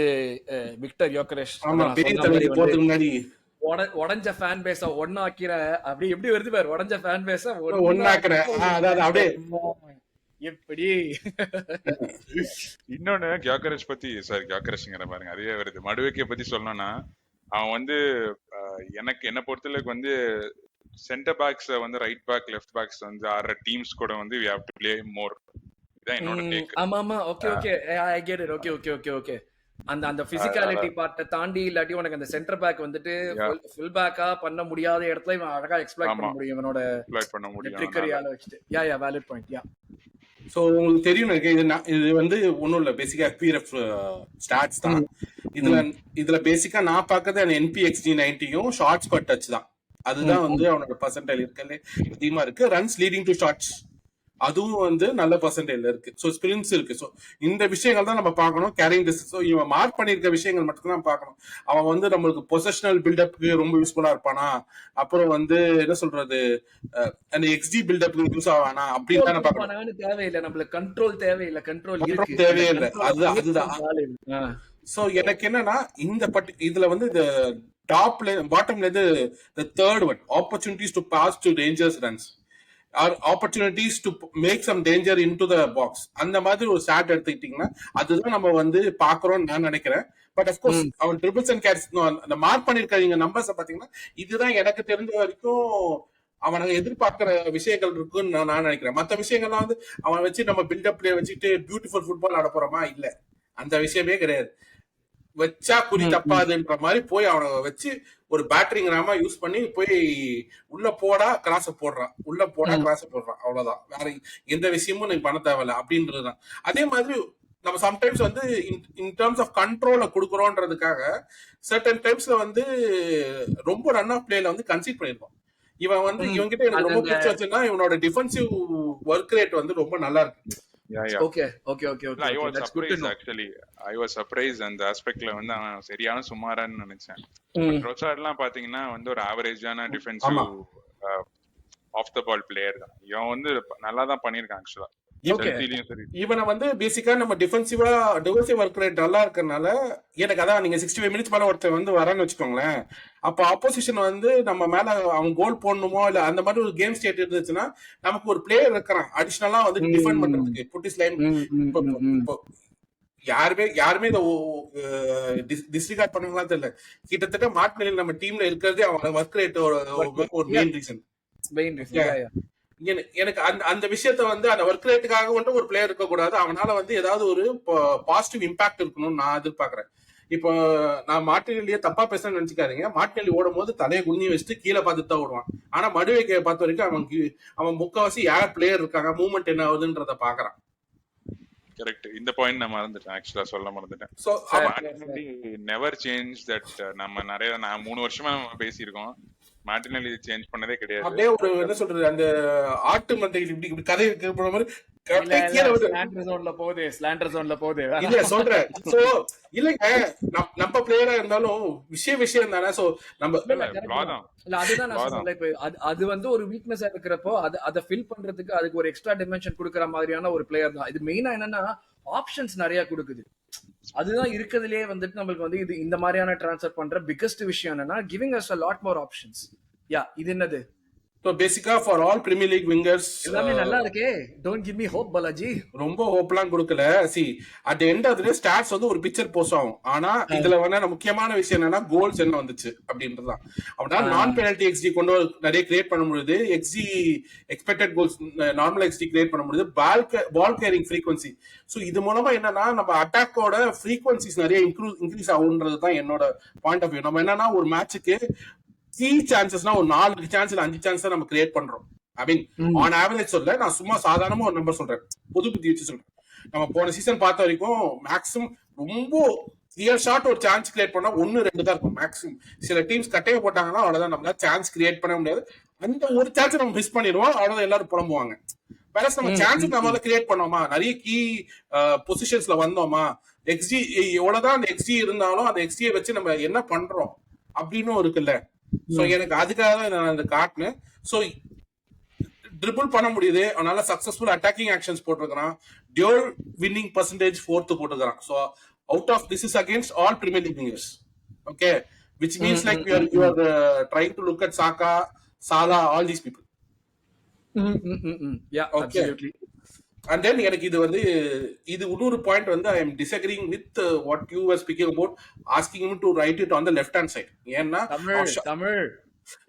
விக்டர் யோக்கரேஷ். ஆமா, பெரிய தலைவலி போறதுக்கு முன்னாடி உடஞ்ச ஃபேன் பேஸ ஒண்ணாக்கிற அப்படி எப்படி வருது பாரு, உடஞ்ச ஃபேன் பேஸ ஒண்ணாக்குற அதாவது அப்படியே எப்படி. இன்னொன்னு கியோகரேஷ் பத்தி, சாரி கியோகரேஷ்ங்கிற பாருங்க அதுவே வருது, மடுவேக்கிய பத்தி சொல்லணும்னா அவன் வந்து எனக்கு என்ன பொறுத்தளவுக்கு வந்து சென்டர் பேக்ஸ் வந்து ரைட் பேக் லெஃப்ட் பேக்ஸ் வந்து ஆடுற டீம்ஸ் கூட வந்து we have to play more. இதான் என்னோட டேக். ஆமா ஆமா, okay okay, I get it. Okay okay okay okay. அந்த பிசிக்காலிட்டி பார்ட்ட தாண்டி இல்லாட்டி உனக்கு அந்த சென்டர் பேக் வந்துட்டு ஃபுல் பேக்கா பண்ண முடியாத இடத்துல இவன் அழகா எக்ஸ்ப்ளாய்ட் பண்ண முடியும் இவனோட பண்ண முடியும் ட்ரிக்கரியால வச்சிட்டு. யா வேலிட் பாயிண்ட். யா சோ உங்களுக்கு தெரியும் இது வந்து ஒண்ணும் இல்ல, பேசிக்கா FPRF ஸ்டாட்ஸ் தான். இதுல பேசிக்கா நான் பாக்குறது NPXG 90யும் ஷார்ட்ஸ் பர் டச் தான். அதுதான் வந்து அவனோட பர்சன்டேஜ் இருக்கல அதிகமா இருக்கு. ரன்ஸ் லீடிங் டு ஷார்ட்ஸ் அதுவும் வந்து நல்ல பர்சன்டேஜ்ல இருக்கு. சோ ஸ்பிரின்ஸ் இருக்கு. சோ இந்த விஷயங்கள் தான் நம்ம பார்க்கணும். கேரிங் டிஸ்டன்ஸ், சோ இவன் மார்க் பண்ணிருக்க விஷயங்கள் மட்டும் தான் பார்க்கணும். அவன் வந்து நம்மளுக்கு பொசிஷனல் பில்டப்க்கு ரொம்ப யூஸ்ஃபுல்லா இருப்பானா, அப்புறம் வந்து என்ன சொல்றது அந்த XG பில்டப்க்கு யூஸ் ஆவானா அப்படின்னு தானே பார்க்கணும். தேவையில்லை நம்மளுக்கு கண்ட்ரோல் தேவையில்லை, கண்ட்ரோல் தேவையில்லை. அதுதான். சோ எனக்கு என்னன்னா இந்த இதுல வந்து இந்த டாப்ல பாட்டம்ல இருந்து the third one, opportunities to pass to dangerous runs or opportunities to make some danger into the box, அந்த மாதிரி ஒரு ஸ்டார்ட் எடுத்துக்கிட்டீங்கன்னா அதுதான் நம்ம வந்து பாக்குறோம்னு நான் நினைக்கிறேன். பட் அஃப்கோர்ஸ் அவன் ட்ரிபிள்ஸ் அண்ட் கேட்ஸ் அந்த மார்க் பண்ணிருக்காங்க நம்பர்ஸ் பாத்தீங்கன்னா இதுதான் எனக்கு தெரிஞ்ச வரைக்கும் அவனை எதிர்பார்க்கிற விஷயங்கள் இருக்குன்னு நான் நினைக்கிறேன். மற்ற விஷயங்கள்லாம் வந்து அவன் வச்சு நம்ம பில்டப் பிளே வச்சுட்டு பியூட்டிஃபுல் ஃபுட்பால் ஆட போறோமா, இல்ல அந்த விஷயமே கிடையாது. வச்சா குறி தப்பாதுன்ற மாதிரி போய் அவனை வச்சு ஒரு பேட்டரிங் ராமா யூஸ் பண்ணி போய் உள்ள போடா கிராஸ போடுறான், உள்ள போடா கிராஸ போடுறான், அவ்வளவுதான். வேற எந்த விஷயமும் நீங்க பண்ண தேவையில்ல அப்படின்றதுதான். அதே மாதிரி நம்ம சம்டைம்ஸ் வந்து இன் டர்ம்ஸ் ஆஃப் கண்ட்ரோல கொடுக்குறோன்றதுக்காக சர்டன் டைம்ஸ்ல வந்து ரொம்ப ரன் ஆஃப் பிளேல வந்து கன்சீட் பண்ணிருப்பான். இவன் வந்து இவன்கிட்ட எனக்கு ரொம்ப பிடிச்ச வச்சுன்னா இவனோட டிஃபென்சிவ் ஒர்க் ரேட் வந்து ரொம்ப நல்லா இருக்கு. Okay. That's good to know. Actually, I was surprised அந்த aspectல வந்து அவன் சரியான சுமாரான்னு நினைச்சேன். ட்ரோசார்ட்லாம் பாத்தீங்கன்னா வந்து ஒரு ஆவரேஜான defensive off the ball player தான். இவன் வந்து நல்லா தான் பண்ணிருக்கான் ஆக்சுவலா. இவனை வந்து பேசிக்கா நம்ம டிஃபென்சிவ் ஒர்க் ரேட் நல்லா இருக்கறனால எனக்கு அதான் நீங்க 65 மினிட்ஸ் மேல ஒருத்தர் வந்து வரான்னு வச்சுக்கோங்களேன், அப்ப ஆப்போசிஷன் வந்து நம்ம மேல அவன் கோல் போடணுமோ இல்ல அந்த மாதிரி ஒரு கேம் ஸ்டேட் இருந்துச்சுன்னா நமக்கு ஒரு பிளேயர் இருக்கிறான் அடிஷனலா வந்து டிஃபெண்ட் பண்றதுக்கு. புட்டிஸ் லைன் யாருமே இதை டிஸ்ரிகார்ட் பண்ணுங்களா தெரியல. கிட்டத்தட்ட மார்டினெல்லி நம்ம டீம்ல இருக்கிறதே அவன் ஒர்க் ரேட் ஒரு மெயின் ரீசன். எனக்கு அந்த விஷயத்த வந்து அந்த ஒர்க் ரேட்டுக்காக வந்து ஒரு பிளேயர் இருக்க கூடாது, அவனால வந்து ஏதாவது ஒரு பாசிட்டிவ் இம்பாக்ட் இருக்கணும்னு நான் எதிர்பார்க்கறேன். இப்போ நான் மார்டினெல்லியே தப்பா பேசணும்னு நினைச்சுக்காதீங்க, மார்டினெல்லி ஓடும் போது தலையை குனிஞ்சு வச்சுட்டு கீழே பார்த்துட்டு தான் ஓடுவான். ஆனா மடுவேக்கைய பார்த்த வரைக்கும் அவன் முக்காவாசி யார் பிளேயர் இருக்காங்க, மூவ்மெண்ட் என்ன ஆகுதுன்றத பாக்குறான். கரெக்ட். இந்த பாயிண்ட் நான் மறந்துட்டேன், ஆக்சுவலா சொல்ல மறந்துட்டேன். So never change that. நம்ம நிறைய 3 வருஷமா நம்ம பேசியிருக்கோம், மார்டினெல்லி சேஞ்ச் பண்ணதே கிடையாது. அப்படியே ஒரு என்ன சொல்றது அந்த ஆட்டு மந்தை இப்படி கதை போற மாதிரி நம்ம பிளேயரா இருந்தாலும் விஷயம் தானே. சோ நம்ம அதுதான் நான் சொல்றேன். இப்ப அது வந்து ஒரு வீக்னஸா இருக்கிறப்போ அதை ஃபில் பண்றதுக்கு அதுக்கு ஒரு எக்ஸ்ட்ரா டிமென்ஷன் கொடுக்கற மாதிரியான ஒரு பிளேயர் தான். இது மெயினா என்னன்னா ஆப்ஷன்ஸ் நிறைய கொடுக்குது. அதுதான் இருக்கிறதுலயே வந்துட்டு நம்மளுக்கு வந்து இது இந்த மாதிரியான டிரான்ஸ்ஃபர் பண்ற பிகஸ்ட் விஷயம் என்னன்னா giving us a lot more options. இது என்னது? So basically for all Premier League wingers எல்லாமே நல்லா இருக்கே. Don't give me hope Balaji. ரொம்ப ஹோப்லாம் கொடுக்கல. see at the end of the day stats வந்து ஒரு பிக்சர் போஸ்ட் ஆகும். ஆனா இதுல வந்து முக்கியமான விஷயம் என்னன்னா கோல்ஸ் என்ன வந்துச்சு அப்படின்றதுதான். அப்படின்னா நான் பெனல்டி XG கொண்டு நிறைய கிரியேட் பண்ண முடியுது, XG expected goals normal XG create பண்ண முடியுது, பால் கேரிங் ஃப்ரீக்வன்சி. சோ இது மூலமா என்னன்னா நம்ம அட்டாக்கோட ஃப்ரீக்வன்சிஸ் நிறைய இன்க்ரீஸ் ஆகுன்றது தான் என்னோட பாயிண்ட் ஆஃப் வியூ. நம்ம என்னன்னா ஒரு மேட்சுக்கு கீ சான்சஸ்னா ஒரு 4 சான்ஸ் இல்ல 5 சான்ஸ் தான் நம்ம கிரியேட் பண்றோம். ஐ மீன் ஆன் ஆவரேஜ் சொல்ல, நான் சும்மா சாதாரணமா ஒரு நம்பர் சொல்றேன், பொது புத்தி வச்சு சொல்றேன். நம்ம போன சீசன் பார்த்த வரைக்கும் மேக்ஸிமம் ரொம்ப கிளியர் ஷாட் ஒரு சான்ஸ் கிரியேட் பண்ணா 1-2 தான் இருக்கும் மேக்ஸிமம். சில டீம்ஸ் கட்டையை போட்டாங்கன்னா அவ்வளவுதான், நம்மளால சான்ஸ் கிரியேட் பண்ண முடியாது. அந்த ஒரு சான்ஸ் நம்ம மிஸ் பண்ணிடுவோம், அவ்வளவுதான், எல்லாரும் புலம்புவாங்க. வேற நம்ம சான்ஸ் நம்மளால கிரியேட் பண்ணோமா, நிறைய கீ பொசிஷன்ஸ்ல வந்தோமா, XG எவ்வளவுதான் அந்த XG இருந்தாலும் அந்த XG வச்சு நம்ம என்ன பண்றோம் அப்படின்னு இருக்குல்ல. சோ எனக்கு அதுக்காக தான் நான் அதை காட்டினேன். சோ ட்ரிபிள் பண்ண முடியுது, அதனால சக்சஸ்ஃபுல் அட்டாக்கிங் ஆக்ஷன்ஸ் போட்டிருக்கிறான், டியூல் வின்னிங் பர்சன்டேஜ் 4th போட்டிருக்கிறான். So out of this is against all premier league wingers. Okay, which means like you are trying to look at Saka, Salah, all these people. Yeah, Okay. absolutely. And then எனக்கு இது வந்து இது இன்னொரு பாயிண்ட் வந்து I am disagreeing with what you were speaking about asking him to write it on the left hand side. ஏன்னா தமிழ்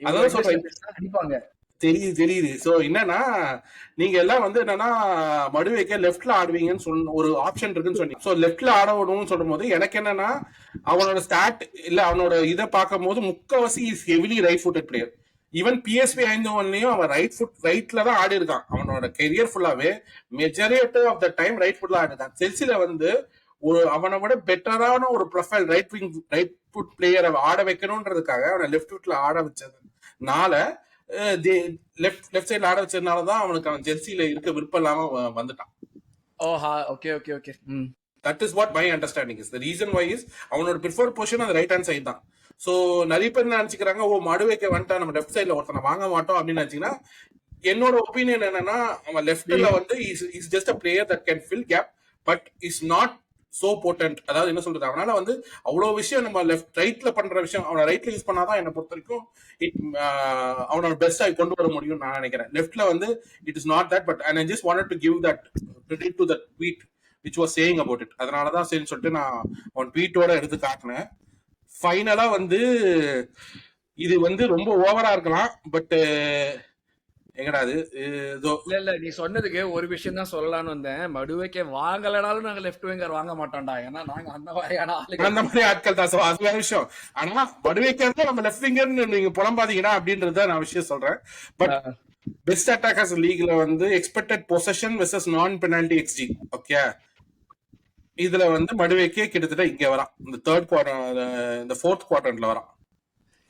அதான் சொல்றேன், அடிப்பாங்க, தெரியுது. சோ என்னன்னா நீங்க எல்லாம் வந்து என்னன்னா மடுவைக்க லெஃப்ட்ல ஆடுவீங்கன்னு சொன்ன ஒரு ஆப்ஷன் இருக்குன்னு சொன்னீங்க. சோ லெஃப்ட்ல ஆடணும்னு சொல்லும் போது எனக்கு என்னன்னா அவனோட ஸ்டாட் இல்ல அவனோட இதை பார்க்கும் போது முக்கவாசி is heavily right footed player. Even PSV ஐந்தவன்லயும் அவன் ரைட்ல தான் ஆடி இருக்கான். அவனோட கெரியர் ஃபுல்லாவே majority of the time right ஃபுட்ல ஆடி இருக்கான். செல்சில வந்து ஒரு அவனை விட பெட்டரான ஒரு ப்ரொஃபைல் ரைட் ஃபுட் பிளேயரை ஆட வைக்கணும்ன்றதுக்காக அவனை லெஃப்ட் ஃபுட்ல ஆட வச்சதுனால லெஃப்ட் சைட்ல ஆட வச்சதுனாலதான் அவனுக்கு அவன் ஜெர்சியில இருக்க விருப்பம் இல்லாம வந்துட்டான். Okay. That is what my understanding is. The reason why is அவனோட preferred position அந்த ரைட் ஹேண்ட் சைடு தான். சோ நிறைய பேர் நினைச்சுக்கிறாங்க ஓ மடுவைக்க வந்துட்டா நம்ம லெஃப்ட் சைட்ல ஒருத்தனை வாங்க மாட்டோம் அப்படின்னு நினைச்சீங்கன்னா என்னோட ஒப்பீனியன் என்னன்னா அவன் லெஃப்ட்ல வந்து is just a player that can fill gap but is not so potent. அதாவது என்ன சொல்றது, அவனால வந்து அவ்வளவு விஷயம் நம்ம லெஃப்ட் ரைட்ல பண்ற விஷயம் அவனை ரைட்ல யூஸ் பண்ணாதான் என்னை பொறுத்த வரைக்கும் அவனோட பெஸ்டா கொண்டு வர முடியும் நான் நினைக்கிறேன். லெஃப்ட்ல வந்து it is not that. But and I just wanted to give that credit to that tweet which was saying about it. அதனாலதான் சரின்னு சொல்லிட்டு நான் அவன் ட்வீட்டோட எடுத்து காட்டினேன். ஃபைனலா வந்து இது வந்து ரொம்ப ஓவரா இருக்கலாம், பட் எங்கடா அது இல்ல நீ சொன்னதுக்கு ஒரு விஷயம் தான் சொல்லலாம்னு வந்தேன். மடுவைக்க வாங்கலனாலும் நாங்க லெஃப்ட் விங்கர் வாங்க மாட்டோம்டா, ஏன்னா நாங்க அந்த மாதிரியான ஆட்கள் தான். அது வேற விஷயம். ஆனா மடுவைக்க நம்ம லெஃப்ட் விங்கர்னு நீங்க புலம்பாதீங்கன்னா அப்படின்றத நான் விஷயம் சொல்றேன். பட் பெஸ்ட் அட்டாக்கர்ஸ் லீக்ல வந்து எக்ஸ்பெக்டட் பொசஷன் வெர்சஸ் நான் பெனால்டி எக்ஸ்ஜி ஓகே இதுல வந்து மடுவைக்கே கிட்டத்தட்ட இங்க வரான். இந்த தேர்ட் குவார்டர் இந்த ஃபோர்த் குவார்டர்ல வரான்.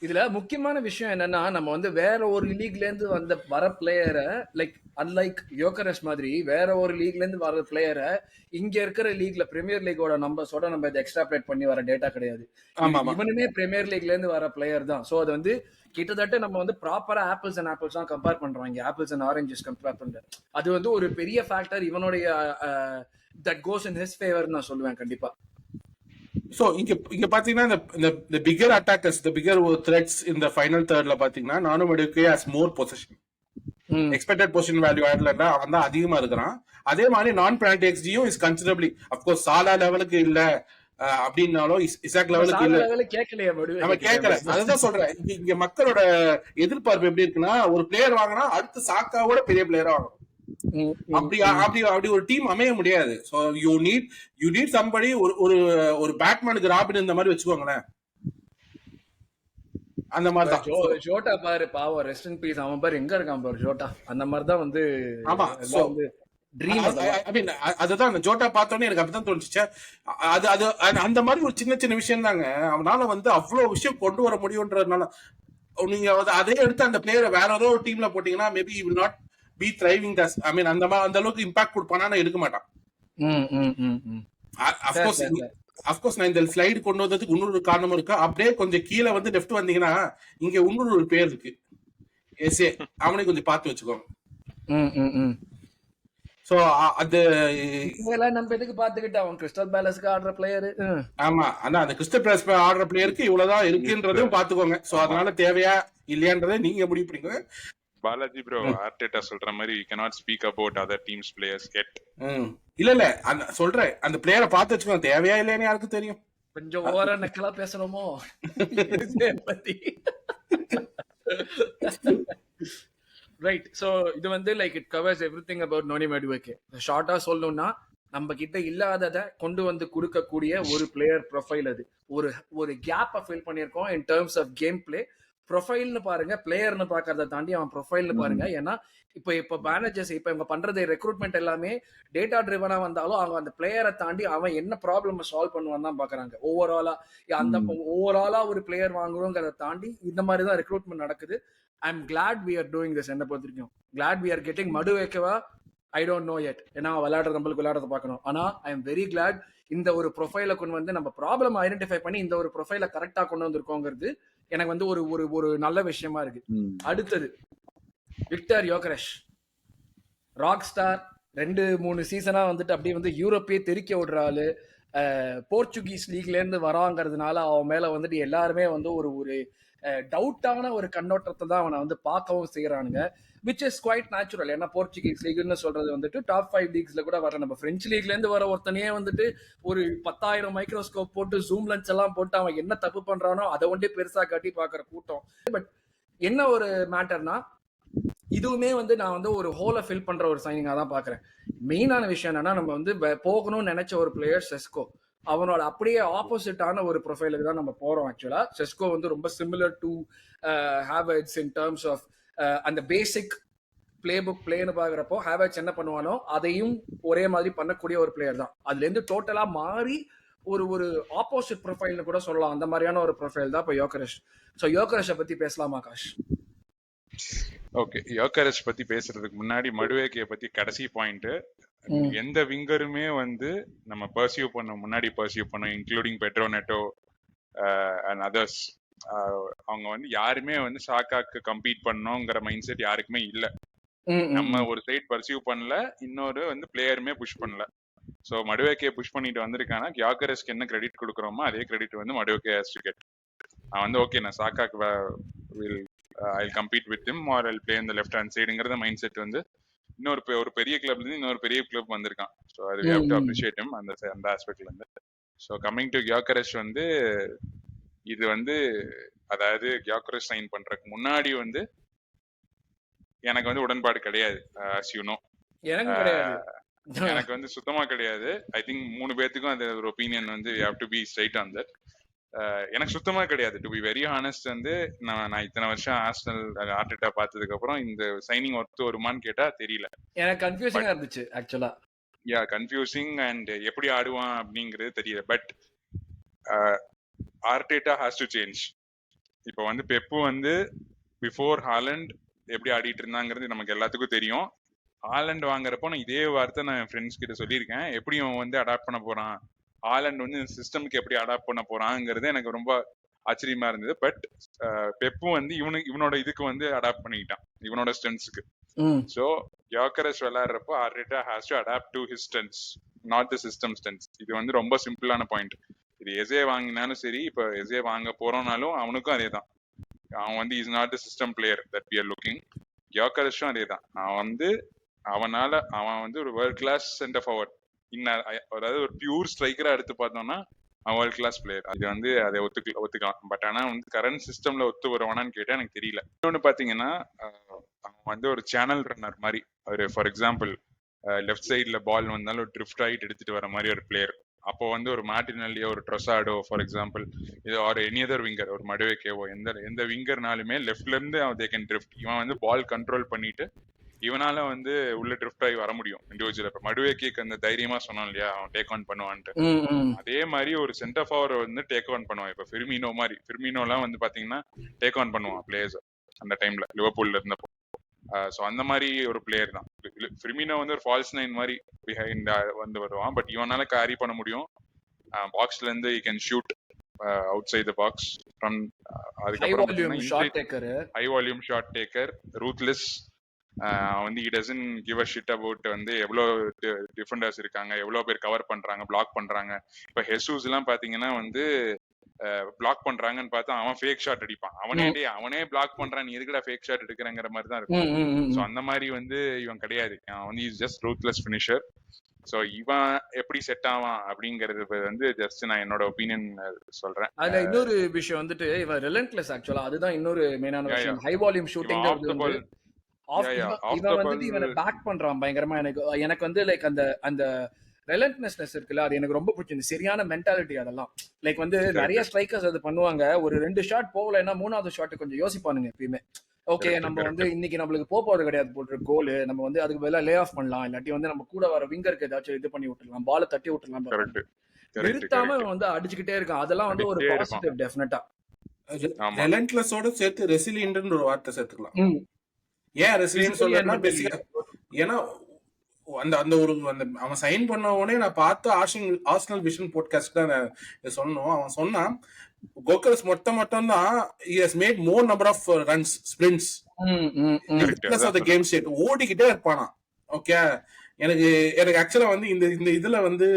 இதுல முக்கியமான விஷயம் என்னன்னா நம்ம வந்து வேற ஒரு லீக்ல இருந்து வர பிளேயரை லைக் அன்லைக் யோகரஸ் மாதிரி வேற ஒரு லீக்ல இருந்து வர பிளேயரை இங்க இருக்கிற லீக்ல பிரீமியர் லீகோட நம்பர்ஸோட நம்ம இதை எக்ஸ்ட்ராப்ளேட் பண்ணி வர டேட்டா கிடையாது. இவனுமே பிரீமியர் லீக்ல இருந்து வர பிளேயர் தான். சோ அது வந்து கிட்டத்தட்ட நம்ம வந்து ப்ராப்பரா ஆப்பிள்ஸ் அண்ட் ஆப்பிள்ஸ் தான் கம்பேர் பண்றோம், ஆப்பிள்ஸ் அண்ட் ஆரஞ்சஸ் கம்பேர் பண்ற. அது வந்து ஒரு பெரிய ஃபேக்டர் இவனுடைய that goes in his favor நான் சொல்லுவேன் கண்டிப்பா. சோ இங்க பாத்தீங்கன்னா இந்த bigger attackers the bigger threats in the final thirdல பாத்தீங்கன்னா நானும் Madueke has more possession expected possession value ஆட்லன்னா அவன் தான் அதிகமா இருக்கிறான். அதே மாதிரி நான் பெனால்டி எக்ஸ்ஜியும் இஸ் கன்சிடரபிளி அப்கோர்ஸ் சாலா லெவலுக்கு இல்ல அப்படின்னாலும் இசாக் லெவலுக்கு இல்ல நம்ம கேட்கல. அதுதான் சொல்றேன், இங்க மக்களோட எதிர்பார்ப்பு எப்படி இருக்குன்னா ஒரு பிளேயர் வாங்கினா அடுத்து சாக்காவோட பெரிய பிளேயரா வாங்கணும். அப்படி ஒரு டீம் அமைய முடியாது. சோ யூ நீட் சம்படி ஒரு பேட்மேனுக்கு ராபின் இந்த மாதிரி வச்சுக்கோங்களேன். அந்த மாதிரி தான் ஜோட்டா பாரு, பாவம் ரெஸ்ட் இன் பீஸ். அவன் பாரு எங்க இருக்கான் பாரு ஜோட்டா. அந்த மாதிரி தான் வந்து ஆமா அதுதான் ஜோட்டா பார்த்தோன்னே எனக்கு அப்படிதான் தோணுச்சு. அது அந்த மாதிரி ஒரு சின்ன விஷயம் தாங்க அவனால வந்து அவ்வளவு விஷயம் கொண்டு வர முடியும்ன்றதுனால நீங்க அதே எடுத்து அந்த பிளேயரை வேற ஏதோ ஒரு டீம்ல போட்டீங்கன்னா maybe will not be thriving thus. I mean அந்த அளவுக்கு இம்பாக்ட் கொடுப்பானா எடுக்க மாட்டான். அப்கோர்ஸ் நான் இந்த ஸ்லைடு கொண்டு வந்ததுக்கு இன்னொரு காரணமும் இருக்கு. அப்படியே கொஞ்சம் கீழே வந்து லெஃப்ட் வந்தீங்கன்னா இங்க இன்னொரு ஒரு பேர் இருக்கு எஸ்ஏ, அவனையும் கொஞ்சம் பார்த்து வச்சுக்கோங்க. சோ அது நம்ம எதுக்கு பாத்துக்கிட்டு அவன் கிறிஸ்டல் பேலஸ்க்கு ஆடுற பிளேயர். ஆமா ஆனா அந்த கிறிஸ்டல் பேலஸ் ஆடுற பிளேயருக்கு இவ்வளவுதான் இருக்குன்றதையும் பாத்துக்கோங்க. சோ அதனால தேவையா இல்லையான்றதை நீங்க முடிவு பண்ணிக்கோங்க. பாலாஜி ப்ரோ ஆர்டெட்டா சொல்ற மாதிரி you cannot speak about other teams players yet. இல்ல அந்த சொல்றேன் அந்த பிளேயரை பார்த்து வச்சுக்கோங்க. தேவையா இல்லையான்னு யாருக்கு தெரியும். கொஞ்சம் ஓவரா நக்கலா பேசணுமோ பத்தி. ரைட். சோ இது வந்து like it covers everything about Noni Madueke. ஷார்ட்டா சொல்லணும்னா நம்ம கிட்ட இல்லாததை கொண்டு வந்து கொடுக்கக்கூடிய ஒரு பிளேயர் ப்ரொஃபைல். அது ஒரு கேப்பை ஃபில் பண்ணியிருக்கோம் in terms of game play. ப்ரொஃபைல்னு பாருங்க, பிளேயர்னு பாக்குறத தாண்டி அவன் ப்ரொஃபைல்னு பாருங்க. ஏன்னா இப்ப மேனேஜர்ஸ் இப்ப இவங்க பண்றது ரெக்ரூட்மெண்ட் எல்லாமே டேட்டா ட்ரிவனா வந்தாலும் அவங்க அந்த பிளேயரை தாண்டி அவன் என்ன ப்ராப்ளம் சால்வ் பண்ணுவான்னு தான் பாக்குறாங்க. ஓவராலா ஒரு பிளேயர் வாங்குறோங்கிறத தாண்டி இந்த மாதிரி தான் ரெக்ரூட்மெண்ட் நடக்குது. I am glad we are doing this. என்ன பொறுத்திருக்கும் கிளாட் வி ஆர் கெட்டிங் மடுவைக்கவா ஐ டோன்ட் நோ yet. ஏன்னா நம்மளுக்கு விளையாடுறத பார்க்கணும். ஆனா ஐ எம் வெரி கிளாட் இந்த ஒரு ப்ரொஃபைலை கொண்டு வந்து நம்ம ப்ராப்ளம் ஐடென்டிஃபை பண்ணி இந்த ஒரு ப்ரொஃபைலை கரெக்டா கொண்டு வந்திருக்கோங்கிறது எனக்கு வந்து ஒரு நல்ல விஷயமா இருக்கு. அடுத்தது விக்டர் யோகரஸ், ராக் ஸ்டார். 2-3 சீசனா வந்துட்டு அப்படியே வந்து யூரோப்பே தெரிக்க விடுற ஆளு. போர்ச்சுகீஸ் லீக்ல இருந்து வராங்கிறதுனால அவன் மேல வந்துட்டு எல்லாருமே வந்து ஒரு ஒரு டவுட்டான ஒரு கண்ணோட்டத்தை தான் அவனை வந்து பார்க்கவும் செய்யறானுங்க, விச் இஸ் குவைட் நேச்சுரல். ஏன்னா போர்ச்சுகீஸ் லீக்னு சொல்றது வந்துட்டு டாப் 5 லீக்ஸ்ல கூட வர, நம்ம பிரெஞ்சு லீக்ல இருந்து வர ஒருத்தனையே வந்துட்டு ஒரு 10,000 மைக்ரோஸ்கோப் போட்டு ஜூம் லென்ஸ் எல்லாம் போட்டு அவன் என்ன தப்பு பண்றானோ அதை ஒன்றே பெருசா காட்டி பாக்குற கூட்டம். பட் என்ன ஒரு மேட்டர்னா, இதுவுமே வந்து நான் வந்து ஒரு ஹோலை ஃபில் பண்ற ஒரு சைனிங்கா தான் பாக்குறேன். மெயினான விஷயம் என்னன்னா, நம்ம வந்து போகணும்னு நினைச்ச ஒரு பிளேயர் செஸ்கோ, அவனோட அப்படியே ஆப்போசிட்டான ஒரு ப்ரொஃபைலுக்கு தான் நம்ம போறோம். ஆக்சுவலா செஸ்கோ வந்து ரொம்ப similar to Havertz in terms of அந்த பேசிக் பிளே புக் பிளேன்னு பாக்குறப்போ ஹேவர்ட்ஸ் என்ன பண்ணுவானோ அதையும் ஒரே மாதிரி பண்ணக்கூடிய ஒரு பிளேயர் தான். அதுல இருந்து டோட்டலா மாறி ஒரு ஒரு ஆப்போசிட் ப்ரொஃபைல்னு கூட சொல்லலாம், அந்த மாதிரியான ஒரு ப்ரொஃபைல் தான் இப்போ யோகரேஷ். ஸோ யோகரேஷை பத்தி பேசலாமா ஆகாஷ்? ஓகே, யோகரேஷ் பத்தி பேசுறதுக்கு முன்னாடி மடுவேக்கிய பத்தி கடைசி பாயிண்ட், எந்த விங்கருமே வந்து நம்ம பர்சியூ பண்ண முன்னாடி பர்சியூ பண்ணோம், including Pedro Neto and others. அவங்க வந்து யாருமே வந்து சாக்காக்கு கம்பீட் பண்ணோங்கிற மைண்ட் செட் யாருக்குமே இல்ல. நம்ம ஒரு சைட் பர்சியூ பண்ணல, இன்னொரு வந்து பிளேயருமே புஷ் பண்ணல. ஸோ மடுவேக்கிய புஷ் பண்ணிட்டு வந்திருக்கானா, யோகரேஷ்க்கு என்ன கிரெடிட் கொடுக்குறோமோ அதே கிரெடிட் வந்து மடுவேக்கே ஹேஸ் டு கெட். அவன் வந்து ஓகே நான் சாக்காக்கு will I'll compete with him or I'll play in the left hand sideங்கிறத மைண்ட் செட் வந்து இன்னொரு ஒரு பெரிய கிளப்ல இருந்து இன்னொரு பெரிய கிளப் வந்திருக்கான். ஸோ அது we have to appreciate him அந்த ஆஸ்பெக்ட்ல இருந்து. ஸோ கம்மிங் டு யோகரேஷ் வந்து இது வந்து அதாவது யோகரேஷ் சைன் பண்றதுக்கு முன்னாடி வந்து எனக்கு வந்து உடன்பாடு கிடையாது. as you know, எனக்கு வந்து சுத்தமா கிடையாது. ஐ திங்க் 3 பேத்துக்கும் அந்த ஒரு ஒப்பீனியன் வந்து you have to be straight on that. எனக்கு சுத்தமா கிடையாது. டு பி வெரி ஹானஸ்ட் வந்து நான் இத்தனை வருஷம் ஆர்சனல் ஆர்டெட்டா பார்த்ததுக்கு அப்புறம் இந்த சைனிங் ஒர்த்து வருமான்னு கேட்டா தெரியல. எனக்கு கன்ஃபியூசிங்கா இருந்துச்சு ஆக்சுவலா. யா, கன்ஃபியூசிங் அண்ட் எப்படி ஆடுவான் அப்படிங்கிறது தெரியல. But Arteta has to change. இப்போ வந்து பெப்பு வந்து பிஃபோர் ஹாலண்ட் எப்படி ஆடிட்டு இருந்தாங்கிறது நமக்கு எல்லாத்துக்கும் தெரியும். ஹாலண்ட் வாங்குறப்போ நான் இதே வார்த்தை நான் என் ஃப்ரெண்ட்ஸ் கிட்ட சொல்லியிருக்கேன், எப்படி அவன் வந்து அடாப்ட் பண்ண போறான், ஹாலண்ட் வந்து சிஸ்டம்க்கு எப்படி அடாப்ட் பண்ண போறாங்கிறது எனக்கு ரொம்ப ஆச்சரியமா இருந்தது. பட் பெப்பும் வந்து இவனோட இதுக்கு வந்து அடாப்ட் பண்ணிக்கிட்டான், இவனோட ஸ்ட்ரென்த்ஸ்க்கு. ஸோ யோகரேஷ் விளையாடுறப்போ Arteta has to adapt to his strengths, not the system strengths. இது வந்து ரொம்ப சிம்பிளான பாயிண்ட். இது எஸ்ஏ வாங்கினாலும் சரி, இப்போ எஸ்ஏ வாங்க போறோம்னாலும் அவனுக்கும் அதே தான். அவன் வந்து is not the system player that we are looking. யோகரேஷும் அதே தான். அவன் வந்து ஒரு வேர்ல்ட் கிளாஸ் சென்டர் ஃபார்வர்ட், அதாவது ஒரு பியூர் ஸ்ட்ரைக்கரா எடுத்து பார்த்தோம்னா அவன் வேர்ல்ட் கிளாஸ் பிளேயர். அது வந்து அதை ஒத்துக்கலாம். பட் ஆனா வந்து கரண்ட் சிஸ்டம்ல ஒத்து வருவானான்னு கேட்டா எனக்கு தெரியல. இன்னொன்னு பாத்தீங்கன்னா, அவன் வந்து ஒரு சேனல் ரன்னர் மாதிரி, ஒரு ஃபார் எக்ஸாம்பிள் லெஃப்ட் சைட்ல பால் வந்தாலும் ஒரு ட்ரிஃப்ட் ரைட் எடுத்துட்டு வர மாதிரி ஒரு பிளேயர். அப்போ வந்து ஒரு மார்டினல்லியோ ஒரு ட்ரொசாடோ ஃபார் எக்ஸாம்பிள், இது ஒரு எனி அதர் விங்கர், ஒரு மடுவேக்கேவோ, எந்த விங்கர்னாலுமே லெஃப்ட்ல இருந்து தே கேன் ட்ரிஃப்ட். இவன் வந்து பால் கண்ட்ரோல் பண்ணிட்டு இவனால வந்து உள்ள ட்ரிஃப்ட் ஆகி வர முடியும் இண்டிவிஜுவல். இப்ப மடுவேக்கிக்கு அந்த தைரியமா சொன்னான் இல்லையா, அவன் டேக் ஆன் பண்ணுவான்ட்டு, அதே மாதிரி ஒரு சென்டர் ஃபார்வர்ட் வந்து டேக் ஆன் பண்ணுவான். இப்ப ஃபிர்மினோ மாதிரி, ஃபிர்மினோலாம் வந்து பாத்தீங்கன்னா டேக் ஆன் பண்ணுவான் பிளேயர்ஸ் அந்த டைம்ல லிவர்பூல்ல இருந்தப்போ. ஸோ அந்த மாதிரி ஒரு பிளேயர் தான் ஃபிர்மினோ. வந்து ஒரு ஃபால்ஸ் நைன் மாதிரி பிஹைண்ட் வந்து வருவான். பட் இவனால கேரி பண்ண முடியும். பாக்ஸ்ல இருந்து you can shoot outside the box from. அதுக்கப்புறம் high volume shot taker, ruthless. வந்து he doesn't give a shit about வந்து எவ்வளோ டிஃபெண்டர்ஸ் இருக்காங்க, எவ்வளோ பேர் கவர் பண்றாங்க, பிளாக் பண்றாங்க. இப்போ ஹெசூஸ் எல்லாம் பாத்தீங்கன்னா வந்து பிளாக் பண்றாங்கன்னு பார்த்தா அவன் ஃபேக் ஷாட் அடிப்பான். அவனே பிளாக் பண்றான், நீ எதுக்குடா ஃபேக் ஷாட் எடுக்கிறங்கிற மாதிரி தான் இருக்கும். ஸோ அந்த மாதிரி வந்து இவன் கிடையாது. அவன் வந்து is just ruthless finisher. So இவன் எப்படி செட் ஆவான் அப்படிங்கறது வந்து ஜஸ்ட் நான் என்னோட ஒப்பீனியன் சொல்றேன். அதுல இன்னொரு விஷயம் வந்துட்டு இவன் ரிலன்ட்லெஸ். ஆக்சுவலா அதுதான் இன்னொரு மெயினான விஷயம். ஹை வால்யூம் ஷூட்டிங் இவன் வந்து இவனை பேக் பண்றான் பயங்கரமா. எனக்கு வந்து லைக் அந்த ரெலன்ட்லெஸ்னஸ் இருக்குல்ல, அது எனக்கு ரொம்ப பிடிச்சிருந்தது. சரியான மென்டாலிட்டி அதெல்லாம். லைக் வந்து நிறைய ஸ்ட்ரைக்கர்ஸ் அது பண்ணுவாங்க, ஒரு 2 ஷாட் போகலைன்னா 3வது ஷாட் கொஞ்சம் யோசிப்பானுங்க எப்பயுமே. ஓகே நம்ம வந்து இன்னைக்கு நம்மளுக்கு போறது கிடையாது போட்டு கோல், நம்ம வந்து அதுக்கு பதிலா லே ஆஃப் பண்ணலாம், இல்லாட்டி வந்து நம்ம கூட வர விங்கருக்கு ஏதாச்சும் இது பண்ணி விட்டுலாம், பால தட்டி விட்டுலாம். நிறுத்தாம வந்து அடிச்சுக்கிட்டே இருக்கான். அதெல்லாம் வந்து ஒரு பாசிட்டிவ் டெஃபினட்டா. ரெலன்ட்லெஸோட சேர்த்து ரெசிலியன்ட்ன்ற ஒரு வார்த்தை சேர்த்துக்கலாம். ஏன் ரெசிலியன்ட் சொல்றேன்னா பேசிக்கா ஏன்னா அந்த ஒரு அவன் சைன் பண்ண உடனே நான் பார்த்து ஆர்சனல் விஷன் பாட்காஸ்ட் தான் சொன்னோம். அவன் சொன்னான் கோகரஸ் மட்டும் தான் he has made more number of runs sprints plus of the game state, ஓடிக்கிட்டே இருப்பானா. ஓகே, எனக்கு ஆக்சுவலா வந்து இந்த இதுல வந்து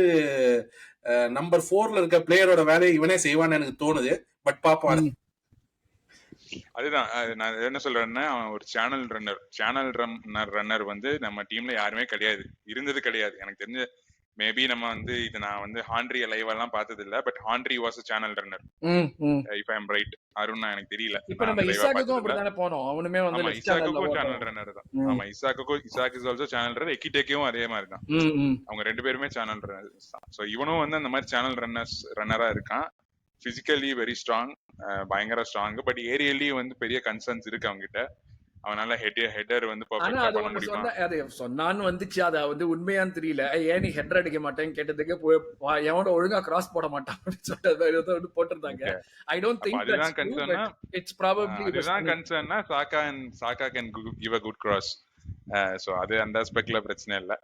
நம்பர் 4ல இருக்க பிளேயரோட வேலையை இவனே செய்வான்னு எனக்கு தோணுது. பட் பாப்போம். அதுதான் நான் என்ன சொல்றேன்னா, அவன் ஒரு சேனல் ரன்னர் வந்து நம்ம டீம்ல யாருமே கிடையாது, இருந்தது கிடையாது. எனக்கு தெரிஞ்ச மேபி நம்ம வந்து இது நான் வந்து ஹாண்ட்ரி லைவ் எல்லாம் பார்த்தது இல்ல, but Henry was channel runner if I am right. Arun எனக்கு தெரியல, இப்ப நம்ம இசாக்குக்கும் அப்படிதானே போனோம். அவனுமே வந்து ஆமா இசாக்குக்கும் சேனல் ரன்னர் தான். ஆமா Isak is also channel runner. எக்கிடேக்கும் அதே மாதிரி தான். அவங்க 2 பேருமே சேனல் ரன்னர்ஸ் தான். சோ இவனும் வந்து அந்த மாதிரி சேனல் ரன்னரா இருக்கான். பிசிக்கலி வெரி ஸ்ட்ராங், பயங்கர ஸ்ட்ராங். பட் ஏரியலி வந்து பெரிய கன்சர்ன்ஸ் இருக்கு அவங்க கிட்ட. அவனால ஹெட்டர் வந்து பெர்ஃபெக்ட்டா பண்ண முடியுமா? அது சொன்னான்னு வந்துச்சு. அத வந்து உண்மையான்னு தெரியல. ஏன் நீ ஹெட்டர் அடிக்க மாட்டேன்னு கேட்டதுக்கு எவனோ ஒழுங்கா கிராஸ் போட மாட்டான் அப்படின்னு சொல்லிட்டு போட்டிருந்தாங்க. ஐ டோன்ட் திங்க் அதுதான் கன்சர்னா. இட்ஸ் ப்ராபபிலி அதுதான் கன்சர்னா சாக்கா can give a good cross. So அது அந்த ஸ்பெக்ல பிரச்சனை இல்ல.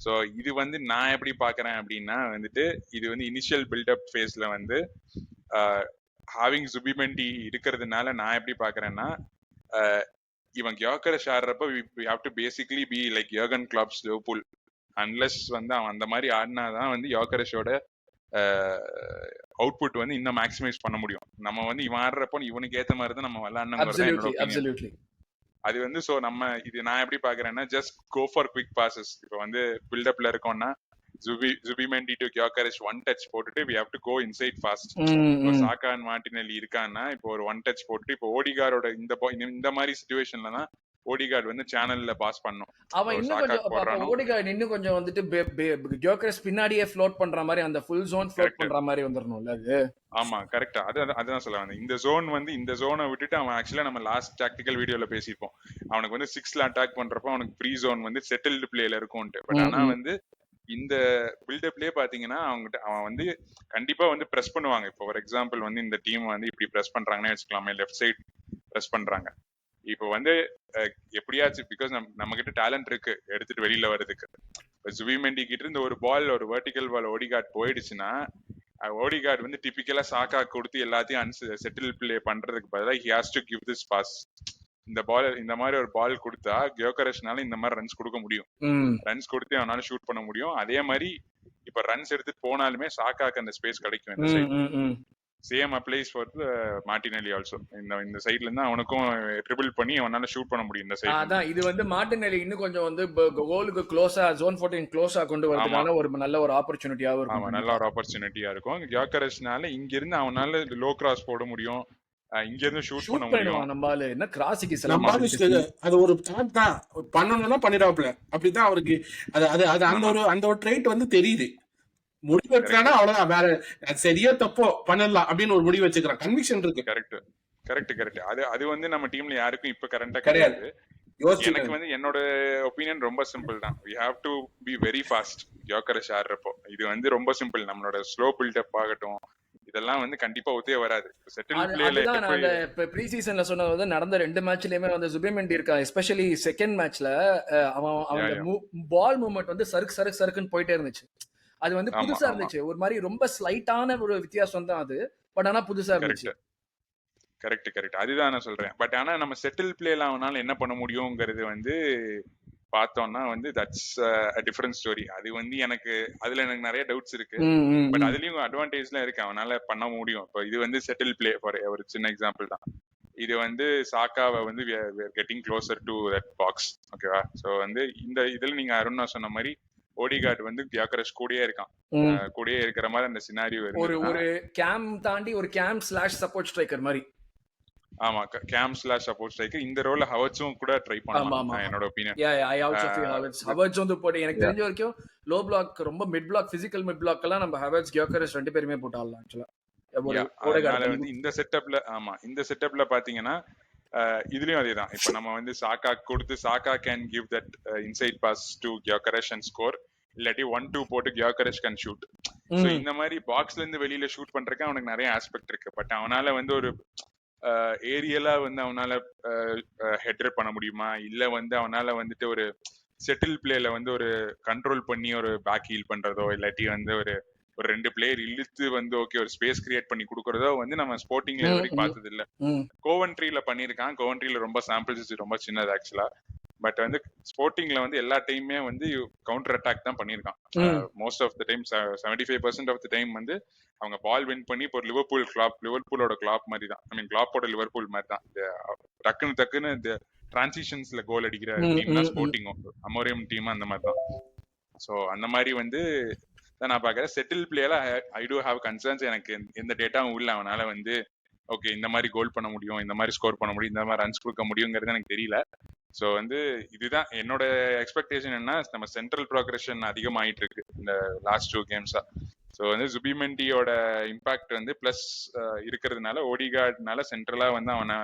சோ இது வந்து நான் எப்படி பாக்குறேன் அப்படின்னா வந்துட்டு, இது வந்து இனிஷியல் பில்டப் ஃபேஸ்ல வந்து ஹேவிங் சுபிமெண்டி இருக்கிறதுனால நான் எப்படி பாக்குறேன்னா, இவன் கியோக்கரஷ் ஆடுறப்ப we have to basically be like Jurgen Klopp's Liverpool. Unless வந்து அவன் அந்த மாதிரி ஆடினாதான் வந்து யோக்கரஷோட அவுட்புட் வந்து இன்னும் மேக்ஸிமைஸ் பண்ண முடியும். நம்ம வந்து இவன் ஆடுறப்போ இவனுக்கு ஏத்த மாதிரி தான் நம்ம விளையாடணும். அது வந்து சோ நம்ம இது நான் எப்படி பாக்குறேன்னா, just go for quick passes. இப்போ வந்து பில்டப்ல இருக்கோம்னா Zubimendi to Gyökeres one touch போட்டுட்டு we have to go inside fast. இப்போ சாக்கா அண்ட் மார்டினெல்லி இருக்கான்னா இப்போ ஒரு ஒன் டச் போட்டுட்டு, இப்போ ஓடிகாரோட இந்த மாதிரி சிச்சுவேஷன்ல தான் ஓடிகார்ட் வந்து சேனல்ல பாஸ் பண்ணும். அவன் இன்னும் கொஞ்சம் வந்துட்டு கியோக்கரஸ் பின்னாடியே ஃப்ளோட் பண்ற மாதிரி, அந்த ஃபுல் ஜோன் ஃப்ளோட் பண்ற மாதிரி வந்துறணும்ல அது. ஆமா கரெக்ட்டா. அதுதான் சொல்ல வந்தேன். இந்த ஜோன் வந்து இந்த ஜோனை விட்டுட்டு அவன் ஆக்சுவலா நம்ம லாஸ்ட் டாக்டிக்கல் வீடியோல பேசிப்போம், அவனுக்கு வந்து 6ல அட்டாக் பண்றப்போ அவனுக்கு ஃப்ரீ ஜோன் வந்து செட்டில்டு பிளேல இருக்கும்ட்டு. பட் ஆனா வந்து இந்த பில்டப்லயே பாத்தீங்கன்னா அவன் வந்து கண்டிப்பா வந்து பிரஸ் பண்ணுவாங்க. இப்போ ஃபார் எக்ஸாம்பிள் வந்து இந்த டீம் வந்து இப்படி பிரஸ் பண்றாங்கன்னு வச்சுக்கலாமே, லெஃப்ட் சைட் பிரஸ் பண்றாங்க. இப்போ வந்து எப்படியாச்சும் பிகாஸ் நம்ம கிட்ட டேலண்ட் இருக்கு எடுத்துட்டு வெளியில வர்றதுக்கு. இப்போ ஜுபிமெண்டி கிட்ட இருந்து ஒரு வெர்டிகல் பால் ஓடிகார்ட் போயிடுச்சுன்னா, ஓடிகார்ட் வந்து டிபிக்கலா சாக்கா கொடுத்து எல்லாத்தையும் செட்டில் பிளே பண்றதுக்கு பதிலாக he has to give this pass. இந்த மாதிரி ஒரு பால் கொடுத்தா கியோக்கரஷ்னால இந்த மாதிரி ரன்ஸ் கொடுக்க முடியும். ரன்ஸ் கொடுத்து அவனால ஷூட் பண்ண முடியும். அதே மாதிரி இப்ப ரன்ஸ் எடுத்துட்டு போனாலுமே சாக்காக்கு அந்த ஸ்பேஸ் கிடைக்கும் இந்த side. Same applies for Martinelli also. இந்த சைடுல இருந்து அவனுக்கும் ட்ரிபிள் பண்ணி அவனால ஷூட் பண்ண முடியும் இந்த சைடு. அதான் இது வந்து மார்டினெல்லி இன்னும் கொஞ்சம் வந்து கோலுக்கு க்ளோஸா, ஜோன் 14 க்ளோஸா கொண்டு வரதுனால ஒரு நல்ல ஒரு ஆப்பர்ச்சுனிட்டியாவும் இருக்கும். ஆமா நல்ல ஒரு ஆப்பர்ச்சுனிட்டியா இருக்கும். கியோக்கரஷ்னால இங்க இருந்து அவனால லோ கிராஸ் போட முடியும், இங்க இருந்து ஷூட் பண்ண முடியும். நம்மால என்ன கிராஸிக்கு அது ஒரு சான்ஸ் தான் பண்ணணும்னா பண்ணிடாப்ல. அப்படிதான் அவருக்கு அது அந்த ஒரு ட்ரைட் வந்து தெரியுது. முடிவு வச்சானா அவ்வளவுதான், வேற சரியோ தப்போ பண்ணலாம் அப்படின்னு ஒரு முடிவு வச்சுக்கிறான். கன்விக்ஷன் இருக்கு. கரெக்ட். அது வந்து நம்ம டீம்ல யாருக்கும் இப்ப கரண்டா கிடையாது. எனக்கு வந்து என்னோட ஒப்பீனியன் ரொம்ப சிம்பிள் தான். we have to be very fast கியோக்கரஷ் ஆடுறப்போ. இது வந்து ரொம்ப சிம்பிள். நம்மளோட ஸ்லோ பில்டப் ஆகட்டும், இதெல்லாம் வந்து கண்டிப்பா ஒத்தே வராது. செட்டில் பிளேல இப்ப ப்ரீ சீசன்ல சொன்னது வந்து நடந்த 2 மேட்ச்லயுமே வந்து சுபிமெண்டி இருக்கா, எஸ்பெஷலி செகண்ட் மேட்ச்ல அவன் பால் மூவ்மெண்ட் வந்து சறுக்குன்னு போயிட்டே இருந்துச்சு. அது வந்து புதுசா இருந்துச்சு. ஒரு மாதிரி ரொம்ப ஸ்லைட்டான ஒரு வித்தியாசம் தான் அது. பட் ஆனா புதுசா இருந்துச்சு. கரெக்ட். அதுதான் நான் சொல்றேன். பட் ஆனா நம்ம செட்டில் பிளேல அவனால என்ன பண்ண முடியும்ங்கிறது வந்து பார்த்தோம்னா வந்து தட்ஸ் a different story. அது வந்து எனக்கு நிறைய டவுட்ஸ் இருக்கு. பட் அதுலயும் அட்வான்டேஜ்லாம் இருக்கு, அவனால பண்ண முடியும். இப்போ இது வந்து செட்டில் பிளே ஃபார் ஒரு சின்ன எக்ஸாம்பிள் தான். இது வந்து சாக்காவை வந்து getting closer to that box. ஓகேவா? ஸோ வந்து இந்த இதுல நீங்க அருணா சொன்ன மாதிரி ஓடிகார்ட் வந்து கியோக்கரஷ் கூடயே இருக்கான். கூடயே இருக்கிற மாதிரி அந்த சினாரியோ ஒரு கேம் தாண்டி ஒரு கேம் ஸ்லாஷ் சப்போர்ட் ஸ்ட்ரைக்கர் மாதிரி. ஆமா கேம் ஸ்லாஷ் சப்போர்ட் ஸ்ட்ரைக்கர். இந்த ரோல்ல ஹவர்ட்ஸும் கூட ட்ரை பண்ணலாம் என்னோட ஒபினியன். ஐ ஆல்சோ ஃபீல் ஹவர்ட்ஸ் வந்து போட்டு எனக்கு தெரிஞ்ச வரைக்கும் லோ பிளாக், ரொம்ப mid black, physical mid black எல்லாம் நம்ம ஹவர்ட்ஸ் கியோக்கரஷ் 2 பேருமே போட்டாலாம் ஆக்சுவலா. அதனால வந்து இந்த செட்டப்ல பாத்தீங்கன்னா இதுலயும் அதேதான். இப்ப நம்ம வந்து சாக்கா கொடுத்து Saka can give that inside pass to Gyokeres and score, இல்லாட்டி 1-2 போட்டு கியோக்கரஷ் கேன் ஷூட். சோ இந்த மாதிரி பாக்ஸ்ல இருந்து வெளியில ஷூட் பண்றதுக்கு அவனுக்கு நிறைய ஆஸ்பெக்ட் இருக்கு. பட் அவனால வந்து ஒரு ஏரியலா வந்து அவனால ஹெட்டர் பண்ண முடியுமா, இல்ல வந்து அவனால வந்துட்டு ஒரு செட்டில் பிளேல வந்து ஒரு கண்ட்ரோல் பண்ணி ஒரு பேக் ஹீல் பண்றதோ, இல்லாட்டி வந்து ஒரு 2 பிளேயர் இழுத்து வந்து ஓகே ஒரு ஸ்பேஸ் கிரியேட் பண்ணி கொடுக்கறதோ வந்து நம்ம ஸ்போர்ட்டிங்ல வரைக்கும் பார்த்தது இல்ல. கோவன்ட்ரியில பண்ணிருக்கான். கோவன்ட்ரியில ரொம்ப சாம்பிள்ஸ் ரொம்ப சின்னது ஆக்சுவலா. பட் வந்து ஸ்போர்ட்டிங்ல வந்து எல்லா டைமே வந்து கவுண்டர் அட்டாக் தான் பண்ணியிருக்கான். Most of the time 75% of the time வந்து அவங்க பால் வின் பண்ணி இப்போ லிவர்பூலோட கிளாப் மாதிரி தான். ஐ மீன் கிளாப்போட லிவர்பூல் மாதிரி தான். டக்குன்னு இந்த டிரான்சிஷன்ஸ்ல கோல் அடிக்கிற டீம் தான் ஸ்போர்ட்டிங்கும், அமோரியம் டீம் அந்த மாதிரி தான். ஸோ அந்த மாதிரி வந்து தான் நான் பார்க்குறேன். செட்டில் பிளேயர்ல ஐ டூ ஹாவ் கன்சர்ன்ஸ். எனக்கு எந்த டேட்டாவும் இல்லை அவனால வந்து ஓகே இந்த மாதிரி கோல் பண்ண முடியும், இந்த மாதிரி ஸ்கோர் பண்ண முடியும், இந்த மாதிரி ரன்ஸ் கொடுக்க முடியுங்கிறது எனக்கு தெரியல. ஸோ வந்து இதுதான் என்னோட எக்ஸ்பெக்டேஷன். என்ன நம்ம சென்ட்ரல் ப்ரோக்ரஷன் அதிகமாயிட்டு இருக்கு இந்த லாஸ்ட் 2 கேம்ஸா. ஸோ வந்து ஜுபிமெண்டியோட இம்பாக்ட் வந்து பிளஸ் இருக்கிறதுனால ஓடிகார்ட்னால சென்ட்ரலா வந்து அவனை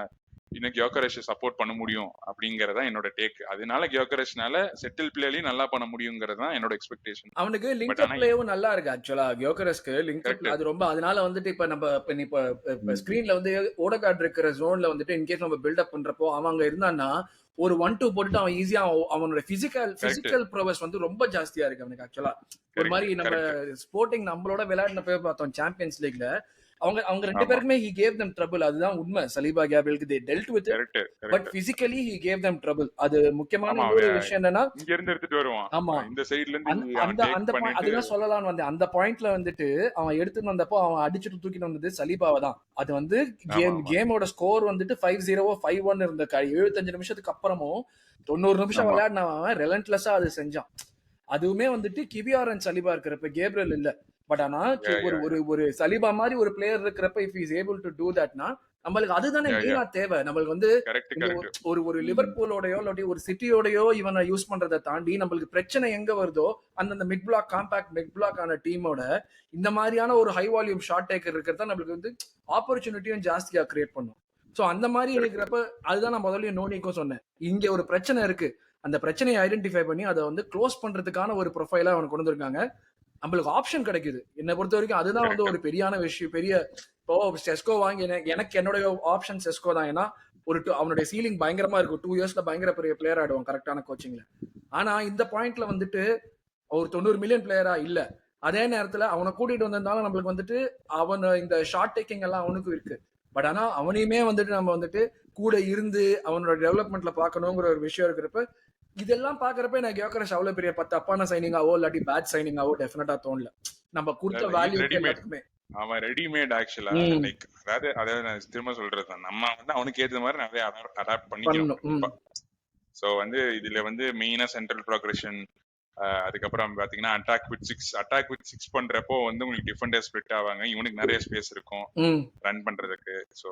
இன்னும் கியோக்கரேஷ் சப்போர்ட் பண்ண முடியும் அப்படிங்கறதா என்னோட டேக். அதனால கியோக்கரேஷ்னால செட்டில் பிளேலையும் நல்லா பண்ண முடியுங்கிறது தான் என்னோட எக்ஸ்பெக்டேஷன். அவனுக்கு லிங்க் பிளேவும் நல்லா இருக்கு ஆக்சுவலா. கியோக்கரஸ்க்கு லிங்க் அது ரொம்ப, அதனால வந்துட்டு இப்ப நம்ம இப்ப ஸ்கிரீன்ல வந்து ஓடகார்ட் இருக்கிற ஜோன்ல வந்துட்டு இன்கேஸ் நம்ம பில்ட் அப் பண்றப்போ அவன் அங்க இருந்தான்னா ஒரு 1-2 போட்டுட்டு அவன் ஈஸியா அவனோட பிசிக்கல் ப்ரோவஸ் வந்து ரொம்ப ஜாஸ்தியா இருக்கு அவனுக்கு ஆக்சுவலா. ஒரு மாதிரி நம்ம ஸ்போர்ட்டிங் நம்மளோட விளையாடின போய் பார்த்தோம் சாம்பியன்ஸ் லீக்ல, அவங்க ரெண்டு பேருக்குமே he gave them trouble. அதுதான் உண்மை. சலீபா கேப்ரியலுக்கு they dealt with it, but physically he gave them trouble. அது முக்கியமான ஒரு விஷயம் என்னன்னா இங்க இருந்து எடுத்துட்டு வருவான். ஆமா, இந்த சைடுல இருந்து அந்த அதுதான் சொல்லலாம்னு வந்து அந்த பாயிண்ட்ல வந்துட்டு அவன் எடுத்துட்டு வந்தப்போ அவன் அடிச்சுட்டு தூக்கிட்டு வந்தது சலீபாவை தான். அது வந்து கேமோட ஸ்கோர் வந்துட்டு 5-0 5-1 இருந்த 75 நிமிஷத்துக்கு அப்புறமும் 90 நிமிஷம் விளையாடினவன் ரெலன்ட்லெஸ்ஸா அது செஞ்சான். அதுவுமே வந்துட்டு கிவியார் அண்ட் சலீபா இருக்கிறப்ப கேப்ரியல் இல்ல. பட் ஆனா ஒரு சலீபா மாதிரி ஒரு பிளேயர் இருக்கிறப்ப if is able to do தட்னா நம்மளுக்கு அதுதானே மெயினா தேவை. நம்மளுக்கு வந்து ஒரு லிவர்பூலோடயோ இல்லாட்டி ஒரு சிட்டியோடயோ இவனை யூஸ் பண்றதை தாண்டி நம்மளுக்கு பிரச்சனை எங்க வருதோ அந்தந்த mid black compact mid black ஆன டீமோட இந்த மாதிரியான ஒரு ஹை வால்யூம் ஷாட் டேக்கர் இருக்கிறதா நம்மளுக்கு வந்து ஆப்பர்ச்சுனிட்டியும் ஜாஸ்தியா கிரியேட் பண்ணும். ஸோ அந்த மாதிரி இருக்கிறப்ப அதுதான் நான் முதல்ல நோனிக்கும் சொன்னேன், இங்க ஒரு பிரச்சனை இருக்கு, அந்த பிரச்சனையை ஐடென்டிஃபை பண்ணி அதை வந்து க்ளோஸ் பண்றதுக்கான ஒரு ப்ரொஃபைலா அவன் கொண்டு வந்திருக்காங்க. நம்மளுக்கு ஆப்ஷன் கிடைக்குது. என்னை பொறுத்த வரைக்கும் அதுதான் வந்து ஒரு பெரியான விஷயம். இப்போ செஸ்கோ வாங்கி எனக்கு என்னுடைய ஆப்ஷன் செஸ்கோ தான். ஏன்னா அவனுடைய சீலிங் பயங்கரமா இருக்கும். 2 இயர்ஸ்ல பயங்கர பெரிய பிளேயர் ஆயிடுவான் கரெக்டான கோச்சிங்ல. ஆனா இந்த பாயிண்ட்ல வந்துட்டு ஒரு 90 மில்லியன் பிளேயரா இல்ல. அதே நேரத்துல அவனை கூட்டிட்டு வந்திருந்தாலும் நம்மளுக்கு வந்துட்டு அவன் இந்த ஷார்ட் டேக்கிங் எல்லாம் அவனுக்கும் இருக்கு. பட் ஆனா அவனையுமே வந்துட்டு நம்ம வந்துட்டு கூட இருந்து அவனோட டெவலப்மெண்ட்ல பாக்கணுங்கிற ஒரு விஷயம் இருக்கிறப்ப இதெல்லாம் பாக்குறப்ப எனக்கு கியோக்கரேஷ் அவ்வளவு பெரிய தப்பான சைனிங்காவோ இல்லாட்டி பேட் சைனிங்காவோ டெஃபினட்டா தோணல. நம்ம கொடுத்த வேல்யூ எல்லாத்துக்குமே அவன் ரெடிமேட் ஆக்சுவலா. லைக் அதாவது நான் திரும்ப சொல்றது நம்ம வந்து அவனுக்கு ஏற்ற மாதிரி நிறைய அடாப்ட் பண்ணிக்கணும். சோ வந்து இதுல வந்து மெயினா சென்ட்ரல் ப்ரோக்ரஷன், அதுக்கப்புறம் பாத்தீங்கன்னா அட்டாக் வித் 6 பண்றப்போ வந்து உங்களுக்கு டிஃபெண்டர் ஸ்பிளிட் ஆவாங்க. இவனுக்கு நிறைய ஸ்பேஸ் இருக்கும் ரன் பண்றதுக்கு. சோ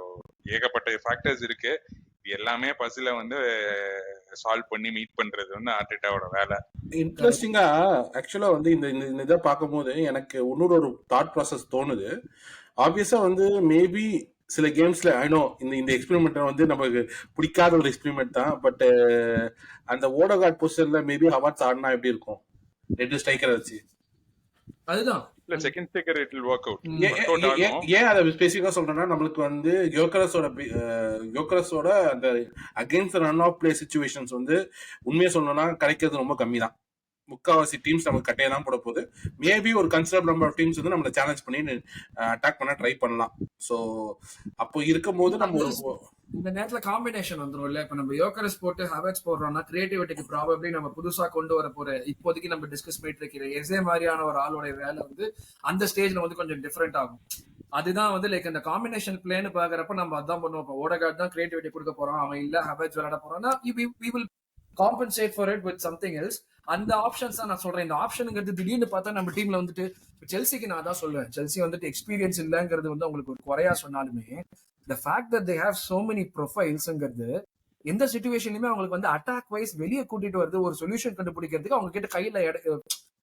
ஏகப்பட்ட ஃபேக்டர்ஸ் இருக்கு. எல்லாமே பசில வந்து சால்வ் பண்ணி மீட் பண்றது வந்து ஆர்டெட்டாவோட வேலை. இன்ட்ரெஸ்டிங்கா ஆக்சுவலா வந்து இந்த இதை பார்க்கும்போது எனக்கு இன்னொரு தாட் ப்ராசஸ் தோணுது. ஆப்வியஸா வந்து மேபி சில கேம்ஸ்ல ஐநோ இந்த எக்ஸ்பெரிமெண்ட் வந்து நமக்கு பிடிக்காத ஒரு எக்ஸ்பெரிமெண்ட் தான். பட் அந்த ஓடகார்ட் பொசிஷன்ல மேபி ஹவார்ட்ஸ் ஆடினா எப்படி இருக்கும் 2 ஸ்ட்ரைக்கர் வச்சு? அதுதான் இல்ல second striker it will work out. ஏன் அதை ஸ்பெசிஃபிக்கா சொல்றேன்னா நம்மளுக்கு வந்து கியோக்கரஸோட அந்த against run of play situations வந்து உண்மையா சொல்லணும்னா கிடைக்கிறது ரொம்ப கம்மி தான். முக்காவாசி டீம்ஸ் நமக்கு கட்டையை தான் போட போகுது. மேபி ஒரு கன்சிடரபிள் நம்பர் ஆஃப் டீம்ஸ் வந்து நம்மளை சேலஞ்ச் பண்ணி அட்டாக் பண்ண ட்ரை பண்ணலாம். ஸோ அப்போ இருக்கும் போது நம்ம இந்த நேரத்துல காம்பினேஷன் வந்துடும் இல்ல. இப்ப நம்ம யோக்கரஸ் போட்டு ஹாவர்ட்ஸ் போடுறோம்னா கிரியேட்டிவிட்டிக்கு ப்ராபப்ளி நம்ம புதுசா கொண்டு வர போற இப்போதைக்கு நம்ம டிஸ்கஸ் பண்ணிட்டு இருக்கிற எஸ்ஏ மாதிரியான ஒரு ஆளுடைய வேலை வந்து அந்த ஸ்டேஜ்ல வந்து கொஞ்சம் டிஃப்ரெண்ட் ஆகும். அதுதான் வந்து லைக் அந்த காம்பினேஷன் பிளேன்னு பாக்குறப்ப நம்ம அதான் பண்ணுவோம். இப்போ ஓடகார்ட் தான் கிரியேட்டிவிட்டி கொடுக்க போறோம், அவன் இல்ல ஹாவர்ட்ஸ் விளையாட போறோம்னா we will compensate for it with something else. அந்த ஆப்ஷன்ஸ் தான் நான் சொல்றேன். இந்த ஆப்ஷனுங்கிறது திடீர்னு பார்த்தா நம்ம டீம்ல வந்துட்டு செல்சிக்கு நான் தான் சொல்லுவேன், செல்சி வந்துட்டு எக்ஸ்பீரியன்ஸ் இல்லைங்கிறது வந்து உங்களுக்கு ஒரு குறையா சொன்னாலுமே the fact that they have so many profiles-ங்கிறது எந்த சிச்சுவேஷன்லயுமே அவங்களுக்கு வந்து அட்டாக் வைஸ் வெளியே கூட்டிட்டு வருது ஒரு சொல்யூஷன் கண்டுபிடிக்கிறதுக்கு அவங்க கிட்ட கையில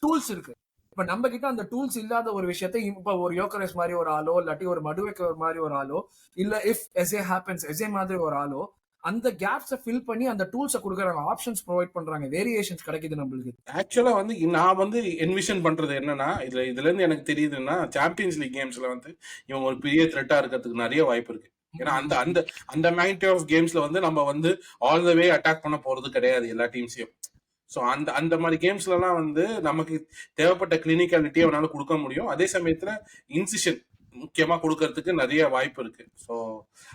டூல்ஸ் இருக்கு. இப்ப நம்ம கிட்ட அந்த டூல்ஸ் இல்லாத ஒரு விஷயத்தை இப்ப ஒரு யோக்கரஸ் மாதிரி ஒரு ஆளோ இல்லாட்டி ஒரு மடுவைக்க மாதிரி ஒரு ஆளோ இல்ல இஃப் எஸ்ஏ ஹேப்பன்ஸ் எஸ்ஏ மாதிரி ஒரு ஆளோ அந்த கேப்ஸை ஃபில் பண்ணி அந்த டூல்ஸை கொடுக்குறாங்க, ஆப்ஷன்ஸ் ப்ரொவைட் பண்றாங்க, வேரியேஷன்ஸ் கிடைக்குது நம்மளுக்கு. ஆக்சுவலா வந்து நான் வந்து என்விஷன் பண்றது என்னன்னா இதுல இருந்து எனக்கு தெரியுதுன்னா சாம்பியன்ஸ் லீக் கேம்ஸ்ல வந்து இவங்க ஒரு பெரிய த்ரெட்டா இருக்கிறதுக்கு நிறைய வாய்ப்பு இருக்கு. ஏன்னா அந்த அந்த அந்த மேக்னிட்டி ஆஃப் கேம்ஸ்ல வந்து நம்ம வந்து ஆல் த வே அட்டாக் பண்ண போறது கிடையாது எல்லா டீம்ஸையும். ஸோ அந்த மாதிரி கேம்ஸ்லாம் வந்து நமக்கு தேவைப்பட்ட கிளினிக்காலிட்டியை அவனால கொடுக்க முடியும். அதே சமயத்துல இன்சிஷன் முக்கியமா கொடுக்கறதுக்கு நிறைய வாய்ப்பு இருக்கு. ஸோ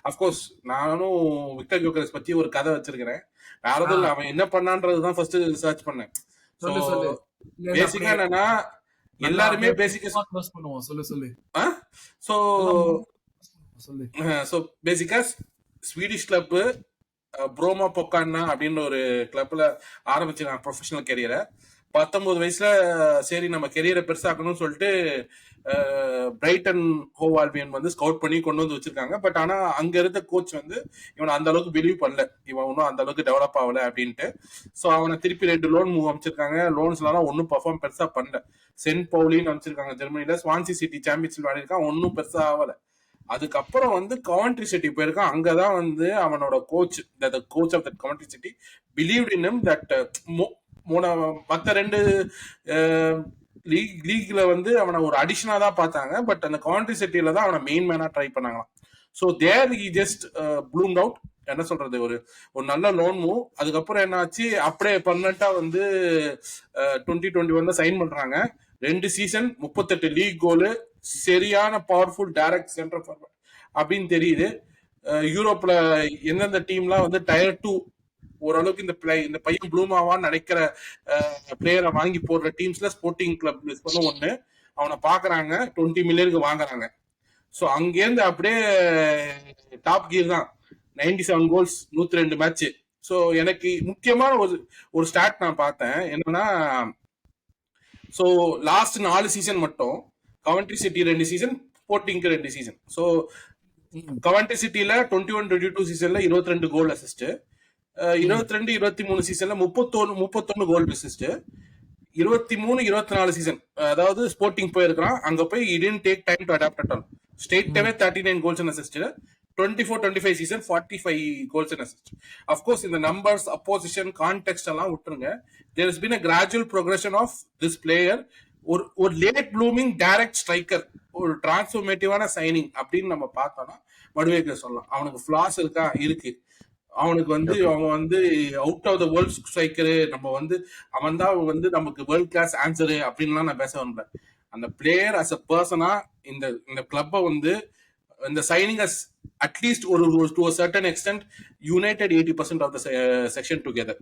அஃப்கோர்ஸ் நானும் விக்டர் கியோகரஸ் பத்தி ஒரு கதை வச்சிருக்கிறேன். வேற எதுவும் இல்ல, அவன் என்ன பண்ணான்றதுதான் ஃபர்ஸ்ட் ரிசர்ச் பண்ணேன். ஸோ சொல்லு பேசிக்கா என்னன்னா எல்லாருமே பேசிக்கா பண்ணுவோம். சொல்லு ஸோ சொல்லு. ஸோ பேசிக்கா ஸ்வீடிஷ் கிளப் ப்ரோமா பொக்கான்னா அப்படின்னு ஒரு கிளப்ல ஆரம்பிச்சிருக்காங்க ப்ரொஃபஷனல் கெரியரை. 19 வயசுல சரி நம்ம கெரியரை பெருசாக்கணும்னு சொல்லிட்டு பிரைட்டன் ஹோவ் ஆல்பியன் வந்து ஸ்கவுட் பண்ணி கொண்டு வந்து வச்சிருக்காங்க. பட் ஆனா அங்க இருந்த கோச் வந்து இவனை அந்த அளவுக்கு பிலீவ் பண்ணல, இவன் ஒன்றும் அந்த அளவுக்கு டெவலப் ஆகல அப்படின்ட்டு. ஸோ அவனை திருப்பி 2 லோன் மூவ் அமைச்சிருக்காங்க. லோன்ஸ்லாம் ஒன்றும் பர்ஃபார்ம் பெருசா பண்ணல. சென்ட் பவுலின்னு அமைச்சிருக்காங்க ஜெர்மனில, ஸ்வான்சி சிட்டி சாம்பியன்ஸ் விளையாடிருக்கான், ஒன்றும் பெருசா ஆகல. அதுக்கப்புறம் வந்து கவன்ட்ரி சிட்டி போயிருக்கான். அங்கதான் வந்து அவனோட coach coach of that Coventry City believed in him that மற்ற 2 லீக்ல வந்து அவனை ஒரு அடிஷனா தான் பார்த்தாங்க. பட் அந்த கவன்ட்ரி சிட்டியில தான் அவனை மெயின் மேனா ட்ரை பண்ணாங்களாம். So there he just bloomed out. என்ன சொல்றது, ஒரு நல்ல லோன் மூவ். அதுக்கப்புறம் என்ன ஆச்சு, அப்படியே பர்மனண்டா வந்து 2021 சைன் பண்றாங்க. 2 சீசன் 38 லீக் கோலு, சரியான பவர்ஃபுல் டைரக்ட் சென்டர் ஃபார்வர்ட் அப்படின்னு தெரியுது. யூரோப்ல எந்தெந்த டீம்லாம் வந்து டயர் 2 ஓரளவுக்கு இந்த பையன் ப்ளூமாவான்னு நினைக்கிற பிளேயரை வாங்கி போடுற டீம்ஸ்ல ஸ்போர்ட்டிங் கிளப் லிஸ்பனும் ஒண்ணு. அவனை பாக்குறாங்க, 20 மில்லியனுக்கு வாங்குறாங்க. ஸோ அங்கேருந்து அப்படியே டாப் கியர் தான். 97 கோல்ஸ் 102 மேட்ச். ஸோ எனக்கு முக்கியமான ஒரு ஸ்டாட் நான் பார்த்தேன். என்னன்னா, ஸோ லாஸ்ட் 4 சீசன் மட்டும் கவன்ட்ரி சிட்டி 2 சீசன், ஸ்போர்ட்டிங்க்கு 2 சீசன். ஸோ கவன்ட்ரி சிட்டில 21-22 சீசன்ல 22 கோல் அசிஸ்ட், 22-23 சீசன்ல 31 கோல் அசிஸ்ட், 23-24 சீசன் அதாவது ஸ்போர்ட்டிங் போயிருக்கான். அங்க போய் it take time to adapt at all. ஸ்ட்ரெயிட்டாவே 39 goals and assist. 24-25 season 45 goals and assist. Of course இந்த நம்பர்ஸ், அப்போசிஷன், கான்டெக்ஸ்ட் எல்லாம் விட்டுருங்க. There has been a gradual progression of this player. ஒரு லேட் ப்ளூமிங் டைரக்ட் ஸ்ட்ரைக்கர், ஒரு டிரான்ஸ்ஃபர்மேட்டிவான சைனிங் அப்படின்னு நம்ம பார்த்தோம்னா மடுவேக்கர் சொல்லலாம். அவனுக்கு ஃபிளாஸ் இருக்கா? இருக்கு. அவனுக்கு வந்து அவன் வந்து out of the world striker, நம்ம வந்து அவன் தான் வந்து நமக்கு வேர்ல்ட் கிளாஸ் ஆன்சரு அப்படின்லாம் நான் பேச வரல. அந்த பிளேயர் அஸ் அ பர்சனா இந்த கிளப்பை வந்து இந்த சைனிங் அட்லீஸ்ட் ஒரு to a certain extent United 80% of the section together.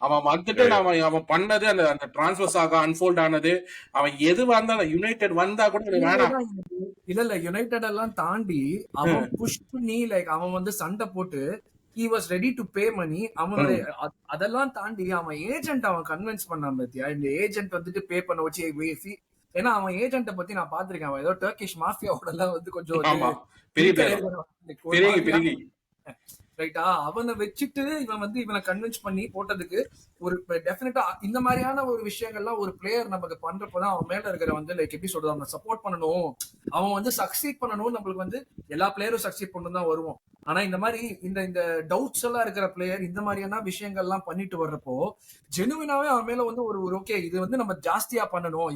அவன் வந்துட்டு அவன் பண்ணது அந்த டிரான்ஸ்ஃபர் ஆக அன்ஃபோல்ட் ஆனது, அவன் எதுவா இருந்தாலும் யுனைடெட் வந்தா கூட வேணாம். இல்ல யுனைடெட் எல்லாம் தாண்டி அவன் புஷ் பண்ணி லைக் அவன் வந்து சண்டை போட்டு he was ready to pay money. அவனுடைய அதெல்லாம் தாண்டி அவன் ஏஜென்ட் அவன் கன்வின்ஸ் பண்ணாம பத்தியா, இந்த ஏஜென்ட் வந்துட்டு பே பண்ண வச்சு. ஏன்னா அவன் ஏஜென்ட்டை பத்தி நான் பாத்திருக்கேன். அவன் ஏதோ டர்க்கிஷ் மாஃபியாவோட எல்லாம் வந்து கொஞ்சம் ரைட்டா, அவனை வச்சுட்டு இவன் வந்து இவனை கன்வின்ஸ் பண்ணி போட்டதுக்கு ஒரு டெஃபினட்டா இந்த மாதிரியான ஒரு விஷயங்கள்லாம் ஒரு பிளேயர் நமக்கு பண்றப்பதான் அவன் மேல இருக்கிற வந்து லைக் எப்படி சொல்றது, அவனை சப்போர்ட் பண்ணணும், அவன் வந்து சக்சீட் பண்ணணும். நம்மளுக்கு வந்து எல்லா பிளேயரும் சக்சீட் பண்ணணும் தான் வருவோம். ஆனா இந்த மாதிரி இந்த டவுட்ஸ் எல்லாம் இருக்கிற பிளேயர் இந்த மாதிரியான விஷயங்கள்லாம் பண்ணிட்டு வர்றப்போ ஜெனுவினாவே அவன் மேல வந்து ஒரு ஓகே இது வந்து நம்ம ஜாஸ்தியா பண்ணணும்,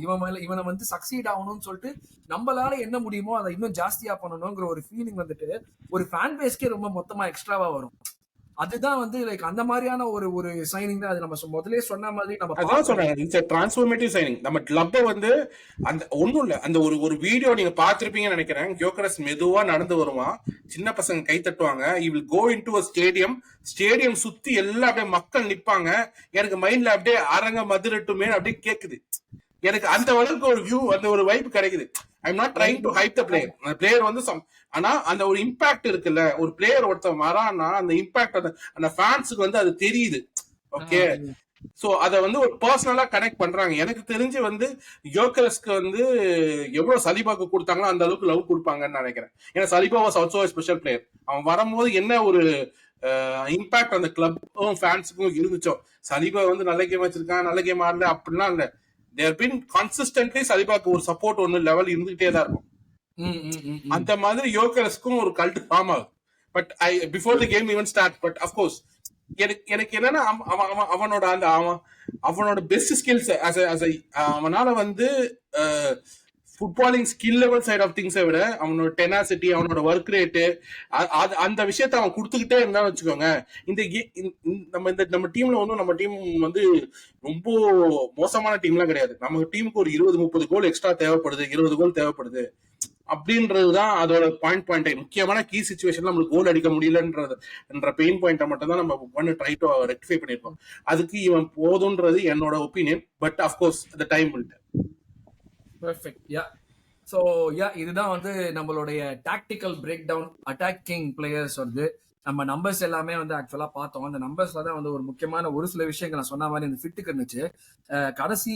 இவனை வந்து சக்சீட் ஆகணும்னு சொல்லிட்டு நம்மளால என்ன முடியுமோ அதை இன்னும் ஜாஸ்தியா பண்ணணுங்கிற ஒரு ஃபீலிங் வந்துட்டு ஒரு ஃபேன் பேஸ்க்கே ரொம்ப மொத்தமா எக்ஸ்ட்ராவா வரும். அதுதான் வந்து லைக் அந்த மாதிரியான ஒரு சைனிங் தான். அது நம்ம முதலே சொன்ன மாதிரி நம்ம அதான் சொல்றேன், இட்ஸ் a transformative signing. நம்ம கிளப்பை வந்து அந்த ஒண்ணும் இல்ல, அந்த ஒரு வீடியோ நீங்க பாத்திருப்பீங்கன்னு நினைக்கிறேன். கியோகரஸ் மெதுவா நடந்து வருவான், சின்ன பசங்க கை தட்டுவாங்க. he will go into a stadium சுத்தி எல்லாம் அப்படியே மக்கள் நிப்பாங்க. எனக்கு மைண்ட்ல அப்படியே அரங்க மதுரட்டுமே அப்படியே கேக்குது. எனக்கு அந்த அளவுக்கு ஒரு வியூ, அந்த ஒரு வைப் கிடைக்குது. I'm not trying to hype the player. அந்த பிளேயர் வந்து ஆனா அந்த ஒரு இம்பாக்ட் இருக்குல்ல, ஒரு பிளேயர் ஒருத்தன் வரான்னா அந்த இம்பாக்ட் அந்த ஃபேன்ஸுக்கு வந்து அது தெரியுது. ஓகே, சோ அத வந்து ஒரு பர்சனலா கனெக்ட் பண்றாங்க. எனக்கு தெரிஞ்சு வந்து யோக்கரஸ்க்கு வந்து எவ்வளவு சலிபாக்கு கொடுத்தாங்களோ அந்த அளவுக்கு லவ் கொடுப்பாங்கன்னு நினைக்கிறேன். ஏன்னா Saliba was also special player. அவன் வரும்போது என்ன ஒரு இம்பாக்ட் அந்த கிளப்பும் ஃபேன்ஸுக்கும் இருந்துச்சோ. சலிபா வந்து நல்ல கேம் வச்சிருக்கான், நல்ல கேம் ஆடல அப்படிலாம் இல்ல. தேர் பின் கன்சிஸ்டன்ட்லி சலிபாக்கு ஒரு சப்போர்ட் ஒன்னு லெவல் இருந்துகிட்டே தான் இருக்கும். அந்த மாதிரி யோக்கரஸ்க்கும் ஒரு கல்ட் ஃபார்ம் ஆகுது. But before the game even start. But of course எனக்கு என்னன்னா அவனோட பெஸ்ட் ஸ்கில்ஸ் அவனால வந்து footballing skill level side of திங்ஸை விட அவனோட டெனாசிட்டி, அவனோட ஒர்க் ரேட்டு, அந்த விஷயத்த அவன் கொடுத்துக்கிட்டே இருந்தான்னு வச்சுக்கோங்க. நம்ம டீம்ல ஒன்றும் நம்ம டீம் வந்து ரொம்ப மோசமான டீம்லாம் கிடையாது. நம்ம டீமுக்கு ஒரு 20-30 கோல் எக்ஸ்ட்ரா தேவைப்படுது, 20 கோல் தேவைப்படுது அப்படின்றதுதான் அதோட பாயிண்ட். முக்கியமான கீ சுச்சுவேஷன்ல நம்மளுக்கு கோல் அடிக்க முடியலன்ற பெயின் பாயிண்ட்டை மட்டும் தான் நம்ம பண்ணி ட்ரை டு ரெக்டிஃபை பண்ணிருக்கோம். அதுக்கு இவன் போதுன்றது என்னோட ஒப்பீனியன். பட் அஃப்கோர்ஸ் அந்த time will tell. Perfect. Yeah so இதுதான் வந்து நம்மளுடைய tactical breakdown attacking players வந்து நம்ம நம்பர்ஸ் எல்லாமே வந்து ஆக்சுவலா பார்த்தோம். அந்த நம்பர்ஸ்ல தான் வந்து ஒரு முக்கியமான ஒரு சில விஷயங்கள் நான் சொன்ன மாதிரி இந்த ஃபிட்டுக்கு இருந்துச்சு. கடைசி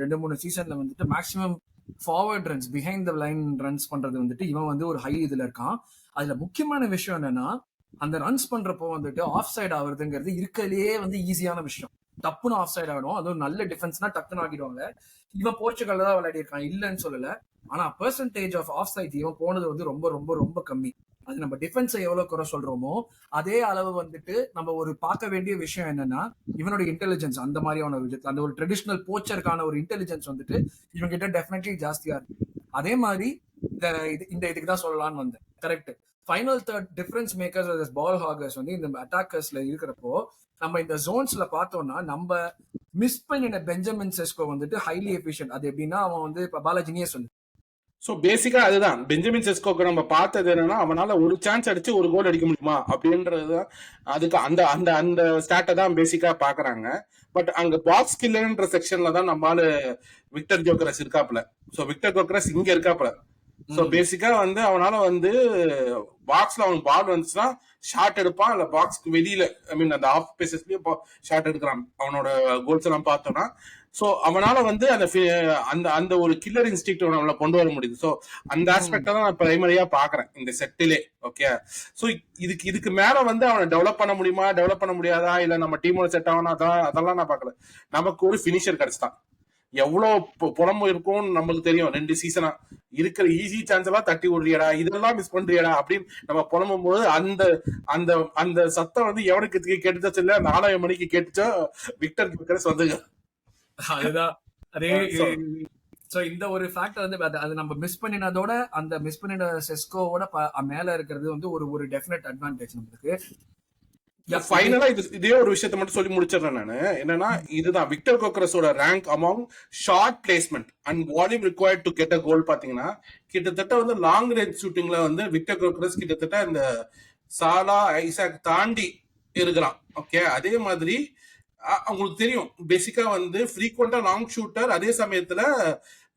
2-3 சீசன்ல வந்துட்டு maximum forward runs, behind the line runs பண்றது வந்துட்டு இவன் வந்து ஒரு ஹை இதுல இருக்கான். அதுல முக்கியமான விஷயம் என்னன்னா, அந்த ரன்ஸ் பண்றப்போ வந்துட்டு ஆஃப் சைட் ஆகுறதுங்கிறது இருக்கிறதுலயே வந்து ஈஸியான விஷயம். டப்புன்னு ஆஃப் சைட் ஆகிடும். அதுவும் நல்ல டிஃபென்ஸ்னா டக்குன்னு ஆகிடுவாங்க. இவன் போர்ச்சுகல்ல தான் விளையாடி இருக்கான், இல்லைன்னு சொல்லல. ஆனா பெர்சன்டேஜ் ஆஃப் ஆஃப் சைட் இவன் போனது வந்து ரொம்ப ரொம்ப ரொம்ப கம்மி. அது நம்ம டிஃபென்ஸை எவ்வளவு குறை சொல்றோமோ அதே அளவு வந்துட்டு நம்ம ஒரு பார்க்க வேண்டிய விஷயம் என்னன்னா, இவனோட இன்டெலிஜென்ஸ் அந்த மாதிரியான ஒரு விஷயத்துல அந்த ஒரு ட்ரெடிஷனல் போச்சருக்கான ஒரு இன்டெலிஜென்ஸ் வந்துட்டு இவங்க கிட்ட டெஃபினெட்லி ஜாஸ்தியா இருக்கு. அதே மாதிரி இந்த இதுக்கு தான் சொல்லலாம்னு வந்தேன். Correct. Final third difference makers ball hoggers வந்து இந்த அட்டாக்கர்ஸ்ல இருக்கிறப்போ நம்ம இந்த ஜோன்ஸ்ல பார்த்தோம்னா நம்ம மிஸ் பண்ணின பெஞ்சமின் செஸ்கோ வந்துட்டு ஹைலி எஃபிஷியன்ட். அது எப்படின்னா அவன் வந்து இப்ப பாலாஜினியே சொல்லு. ஸோ பேசிக்கா அதுதான் பெஞ்சமின் செஸ்கோக்கு நம்ம பார்த்தது என்னன்னா, அவனால ஒரு சான்ஸ் அடிச்சு ஒரு கோல் அடிக்க முடியுமா அப்படின்றது. அதுக்கு அந்த அந்த அந்த ஸ்டாட்டை தான் பேசிக்கா பாக்குறாங்க. பட் அங்க பாக்ஸ் கில்லர்ன்ற செக்ஷன்ல தான் நம்மளால விக்டர் ஜோக்கரஸ் இருக்காப்ல. ஸோ விக்டர் ஜோக்கரஸ் இங்க இருக்காப்ல. ஸோ பேசிக்கா வந்து அவனால வந்து பாக்ஸ்ல அவனுக்கு பால் வந்துச்சுன்னா ஷாட் எடுப்பான், இல்ல பாக்ஸ்க்கு வெளியில ஐ மீன் அந்த ஆஃப் பேசஸ்லயே ஷாட் எடுக்கிறான். அவனோட கோல்ஸ் எல்லாம் பார்த்தோம்னா சோ அவனால வந்து அந்த அந்த ஒரு கில்லர் இன்ஸ்டிக்ட் நம்மள கொண்டு வர முடியுது. சோ அந்த ஆஸ்பெக்ட தான் நான் பிரைமரியா பாக்குறேன் இந்த செட்டிலே. ஓகே, சோ இதுக்கு மேல வந்து அவனை டெவலப் பண்ண முடியுமா, டெவலப் பண்ண முடியாதா, இல்ல நம்ம டீமோட செட் ஆகணும், அதெல்லாம் நான் பாக்கல. நமக்கு ஒரு பினிஷர் கிடைச்சிட்டான். எவ்வளவு புலம்பு இருக்கும் நம்மளுக்கு தெரியும். 2 சீசனா இருக்கிற ஈஸி சான்ஸ் எல்லாம் தட்டி விடுறியடா, இதெல்லாம் மிஸ் பண்றியடா அப்படின்னு நம்ம புலம்பும் போது அந்த அந்த அந்த சத்தம் வந்து எவனுக்கு கேட்டுச்சோ இல்ல 4 மணிக்கு கேட்டுச்சோ விக்டர் ஜோக்கரஸ் வந்து அதுதான் அதே. சோ இந்த ஒரு ஃபேக்டர் வந்து அது நம்ம மிஸ் பண்ணினதோட அந்த மிஸ் பண்ணின செஸ்கோவோட மேல இருக்கிறது வந்து ஒரு டெஃபினட் அட்வான்டேஜ் நம்மளுக்கு. ஃபைனலா இதே ஒரு விஷயத்த மட்டும் சொல்லி முடிச்சிடறேன் நானு. என்னன்னா இதுதான் விக்டர் கோக்கரஸோட rank among shot placement and volume required to get a goal பாத்தீங்கன்னா கிட்டத்தட்ட வந்து லாங் ரேஞ்ச் ஷூட்டிங்ல வந்து விக்டர் கோக்கரஸ் கிட்டத்தட்ட இந்த சாலா ஐசாக் தாண்டி இருக்கிறான். ஓகே, அதே மாதிரி அவங்களுக்கு தெரியும் பேசிக்கா வந்து ஃப்ரீக்வெண்டா லாங் ஷூட்டர், அதே சமயத்துல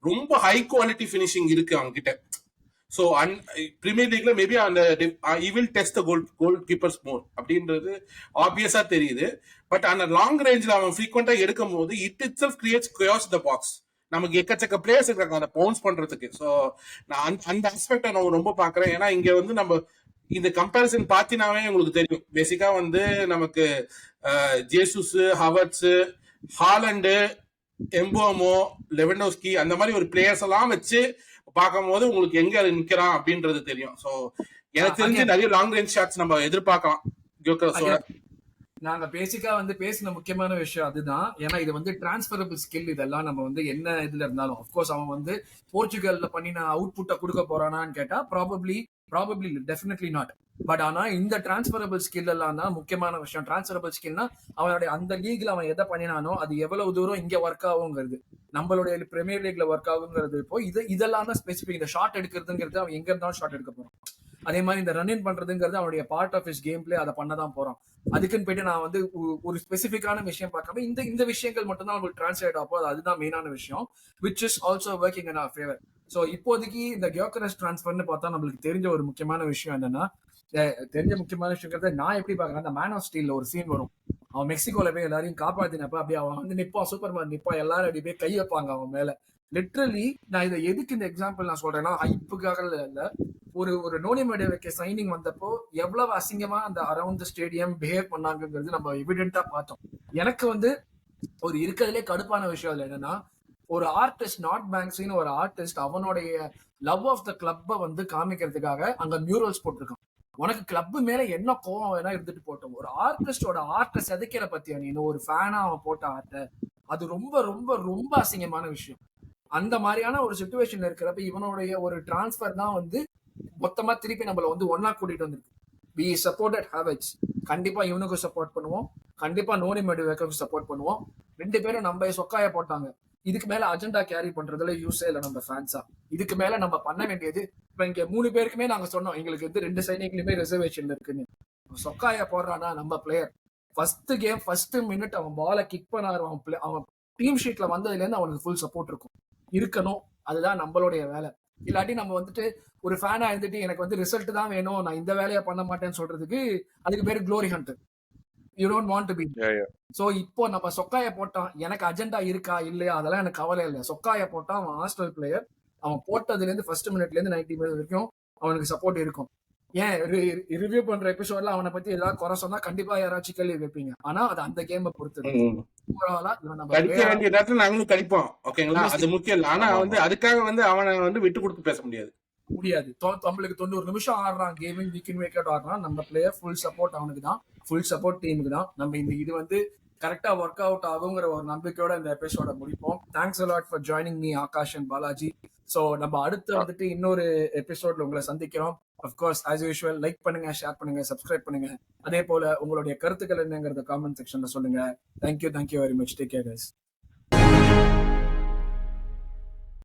ரொம்ப ஹை குவாலிட்டி பினிஷிங் இருக்கு அவங்க கிட்ட. ஸோ பிரீமியர் லீக்ல மேபி அந்த வில் டெஸ்ட் கோல் கீப்பர்ஸ் மோர் அப்படின்றது ஆப்வியஸா தெரியுது. பட் அந்த லாங் ரேஞ்சில் அவன் ஃப்ரீக்வெண்டா எடுக்கும் போது it self creates chaos the box. நமக்கு எக்கச்சக்க பிளேயர்ஸ் இருக்காங்க அதை பவுன்ஸ் பண்றதுக்கு. ஸோ நான் அந்த ஆஸ்பெக்டை நான் ரொம்ப பாக்குறேன். ஏன்னா இங்க வந்து நம்ம இந்த கம்பேரிசன் பாத்தினாவே உங்களுக்கு தெரியும். பேசிக்கா வந்து நமக்கு ஜேசுஸ், ஹவர்ட்ஸ், ஹாலண்டு, எம்போமோ, லெவன்டோஸ்கி அந்த மாதிரி ஒரு பிளேயர்ஸ் எல்லாம் வச்சு பார்க்கும் போது உங்களுக்கு எங்க நிக்கிறான் அப்படின்றது தெரியும். சோ எனக்கு தெரிஞ்சு நிறைய லாங் ரேஞ்ச் ஷாட்ஸ் நம்ம எதிர்பார்க்கலாம் ஜோக்கர்ஸோட. நாங்க பேசிக்கா வந்து பேசின முக்கியமான விஷயம் அதுதான். ஏன்னா இது வந்து டிரான்ஸ்பரபிள் ஸ்கில். இதெல்லாம் நம்ம வந்து என்ன இதுல இருந்தாலும் அப்கோர்ஸ் அவன் வந்து போர்ச்சுகல்ல பண்ணின அவுட்புட்டை கொடுக்க போறானான்னு கேட்டா ப்ராபப்ளி டெஃபினெட்லி நாட். பட் ஆனா இந்த டிரான்ஸ்பரபிள் ஸ்கில் எல்லாம் தான் முக்கியமான விஷயம். டிரான்ஸ்பரபிள் ஸ்கில்னா அவனுடைய அந்த லீக்ல அவன் எதை பண்ணினானோ அது எவ்வளவு தூரம் இங்க ஒர்க் ஆகுங்கிறது, நம்மளுடைய பிரீமியர் லீக்ல ஒர்க் ஆகுங்கிறது. இப்போ இதெல்லாம் தான் ஸ்பெசிபிக். இந்த ஷாட் எடுக்கிறதுங்கிறது அவன் எங்க இருந்தாலும் ஷாட் எடுக்க போறான். அதே மாதிரி இந்த ரன் இன் பண்றதுங்கிறது அவனுடைய part of his game play. அதை பண்ணதான் போறான். அதுக்குன்னு போயிட்டு நான் வந்து ஒரு ஸ்பெசிபிக்கான விஷயம் பார்க்காம இந்த விஷயங்கள் மட்டும் தான் உங்களுக்கு டிரான்ஸ்லேட் ஆகும். அதுதான் மெயினான விஷயம், which is also working in our favour. ஸோ இப்போதைக்கு இந்த கியோக்கரஸ் டிரான்ஸ்பர்னு பார்த்தா நம்மளுக்கு தெரிஞ்ச ஒரு முக்கியமான விஷயம் என்னன்னா, நான் எப்படி பாக்குறேன், அந்த மேன் ஆஃப் ஸ்டீல்ல ஒரு சீன் வரும். அவன் மெக்சிகோல போய் எல்லாரையும் காப்பாத்தினப்ப அப்படியே அவன் வந்து நிப்பான், சூப்பர் மேன் நிப்பான், எல்லாரும் அப்படி போய் கை வைப்பாங்க அவன் மேல. லிட்ரலி நான் இதை எதுக்கு இந்த எக்ஸாம்பிள் நான் சொல்றேன்னா, ஹைப்புக்காக இல்ல, ஒரு நோனி மேடேவுக்கு சைனிங் வந்தப்போ எவ்வளவு அசிங்கமா அந்த அரௌண்ட் த ஸ்டேடியம் பிஹேவ் பண்ணாங்கிறது நம்ம எவிடென்ட்டா பார்த்தோம். எனக்கு வந்து ஒரு இருக்கிறதுலே கடுப்பான விஷயம் அதுல என்னன்னா, ஒரு ஆர்டிஸ்ட், நாட் பேங்க்ஸின்னு ஒரு ஆர்டிஸ்ட் அவனுடைய லவ் ஆஃப் த கிளப்பை வந்து காமிக்கிறதுக்காக அங்க மியூரல்ஸ் போட்டிருக்கான். உனக்கு கிளப் மேல என்ன கோவம் வேணா இருந்துட்டு போட்டோம், ஒரு ஆர்டிஸ்டோட ஆர்ட்டை செதுக்கிற பத்தியா நீ ஒரு ஃபேனா அவன் போட்ட ஆர்ட்டை, அது ரொம்ப ரொம்ப ரொம்ப அசிங்கமான விஷயம். அந்த மாதிரியான ஒரு சுச்சுவேஷன் இருக்கிறப்ப இவனுடைய ஒரு டிரான்ஸ்பர் தான் வந்து மொத்தமா திருப்பி நம்மள வந்து ஒன்னா கூட்டிட்டு வந்திருக்கு. வி சப்போர்ட்டட் ஹேவர்ட்ஸ், கண்டிப்பா இவனுக்கு சப்போர்ட் பண்ணுவோம், கண்டிப்பா நோனி மெடுவேக்கு சப்போர்ட் பண்ணுவோம். 2 பேரும் நம்ம சொக்காய போட்டாங்க. இதுக்கு மேல அஜெண்டா கேரி பண்றதுல யூஸே இல்ல நம்ம ஃபேன்ஸா. இதுக்கு மேல நம்ம பண்ண வேண்டியது, இப்ப இங்க 3 பேருக்குமே நாங்க சொன்னோம் எங்களுக்கு வந்து 2 சைனிங்லயுமே ரிசர்வேஷன் இருக்குன்னு. சொக்காய போடுறானா நம்ம player, first game first minute அவன் பால கிக் பண்ணாரு, அவன் டீம் ஷீட்ல வந்ததுல இருந்து அவனுக்கு ஃபுல் சப்போர்ட் இருக்கணும். அதுதான் நம்மளுடைய வேலை. இல்லாட்டி நம்ம வந்துட்டு ஒரு ஃபேனா இருந்துட்டு எனக்கு வந்து ரிசல்ட் தான் வேணும், நான் இந்த வேலையை பண்ண மாட்டேன்னு சொல்றதுக்கு அதுக்கு பேரு glory hunt. You don't want to be. So இப்போ நம்ம சொக்காய போட்டான், எனக்கு அஜெண்டா இருக்கா இல்லையா அதெல்லாம் எனக்கு கவலை இல்லை. சொக்காய போட்டான், அவன் ஹாஸ்டல் பிளேயர், அவன் போட்டதுல இருந்து ஃபர்ஸ்ட் மினிட்ல இருந்து 90 மினிட் வரைக்கும் அவனுக்கு சப்போர்ட் இருக்கும். ஏன் ரிவ்யூ பண்ற எபிசோட்ல அவனை பத்தி ஏதாவது குறை சொன்னா கண்டிப்பா யாராச்சும் கேள்வி வைப்பீங்க. ஆனா அது அந்த கேமை பொறுத்தது. கடிக்க வேண்டிய நேரத்துல நாங்களும் கடிப்போம், ஓகேங்களா? அது முக்கியம் இல்ல. ஆனா வந்து அதுக்காக வந்து அவனை வந்து விட்டு கொடுத்து பேச முடியாது. நம்மளுக்கு 90 நிமிஷம் ஆடுறான், கேமிங் வீக்கின் வீக்கெட் ஆடுறான், நம்ம பிளேயர் ஃபுல் சப்போர்ட் அவனுக்கு தான், ஃபுல் சப்போர்ட் டீமுக்கு தான். நம்ம இந்த இது வந்து கரெக்டா ஒர்க் அவுட் ஆகுங்கிற ஒரு நம்பிக்கையோட இந்த எபிசோட முடிப்போம். Thanks a lot for joining me Akash and Balaji. So நம்ம அடுத்து வந்துட்டு இன்னொரு எபிசோட்ல உங்களை சந்திக்கிறோம். அஃப்கோர்ஸ் ஆஸ் யூஷுவல் லைக் பண்ணுங்க, ஷேர் பண்ணுங்க, சப்ஸ்கிரைப் பண்ணுங்க. அதே போல உங்களுடைய கருத்துக்கள் என்னங்கிறத காமெண்ட் செக்ஷன்ல சொல்லுங்க. Thank you very much. Take care guys.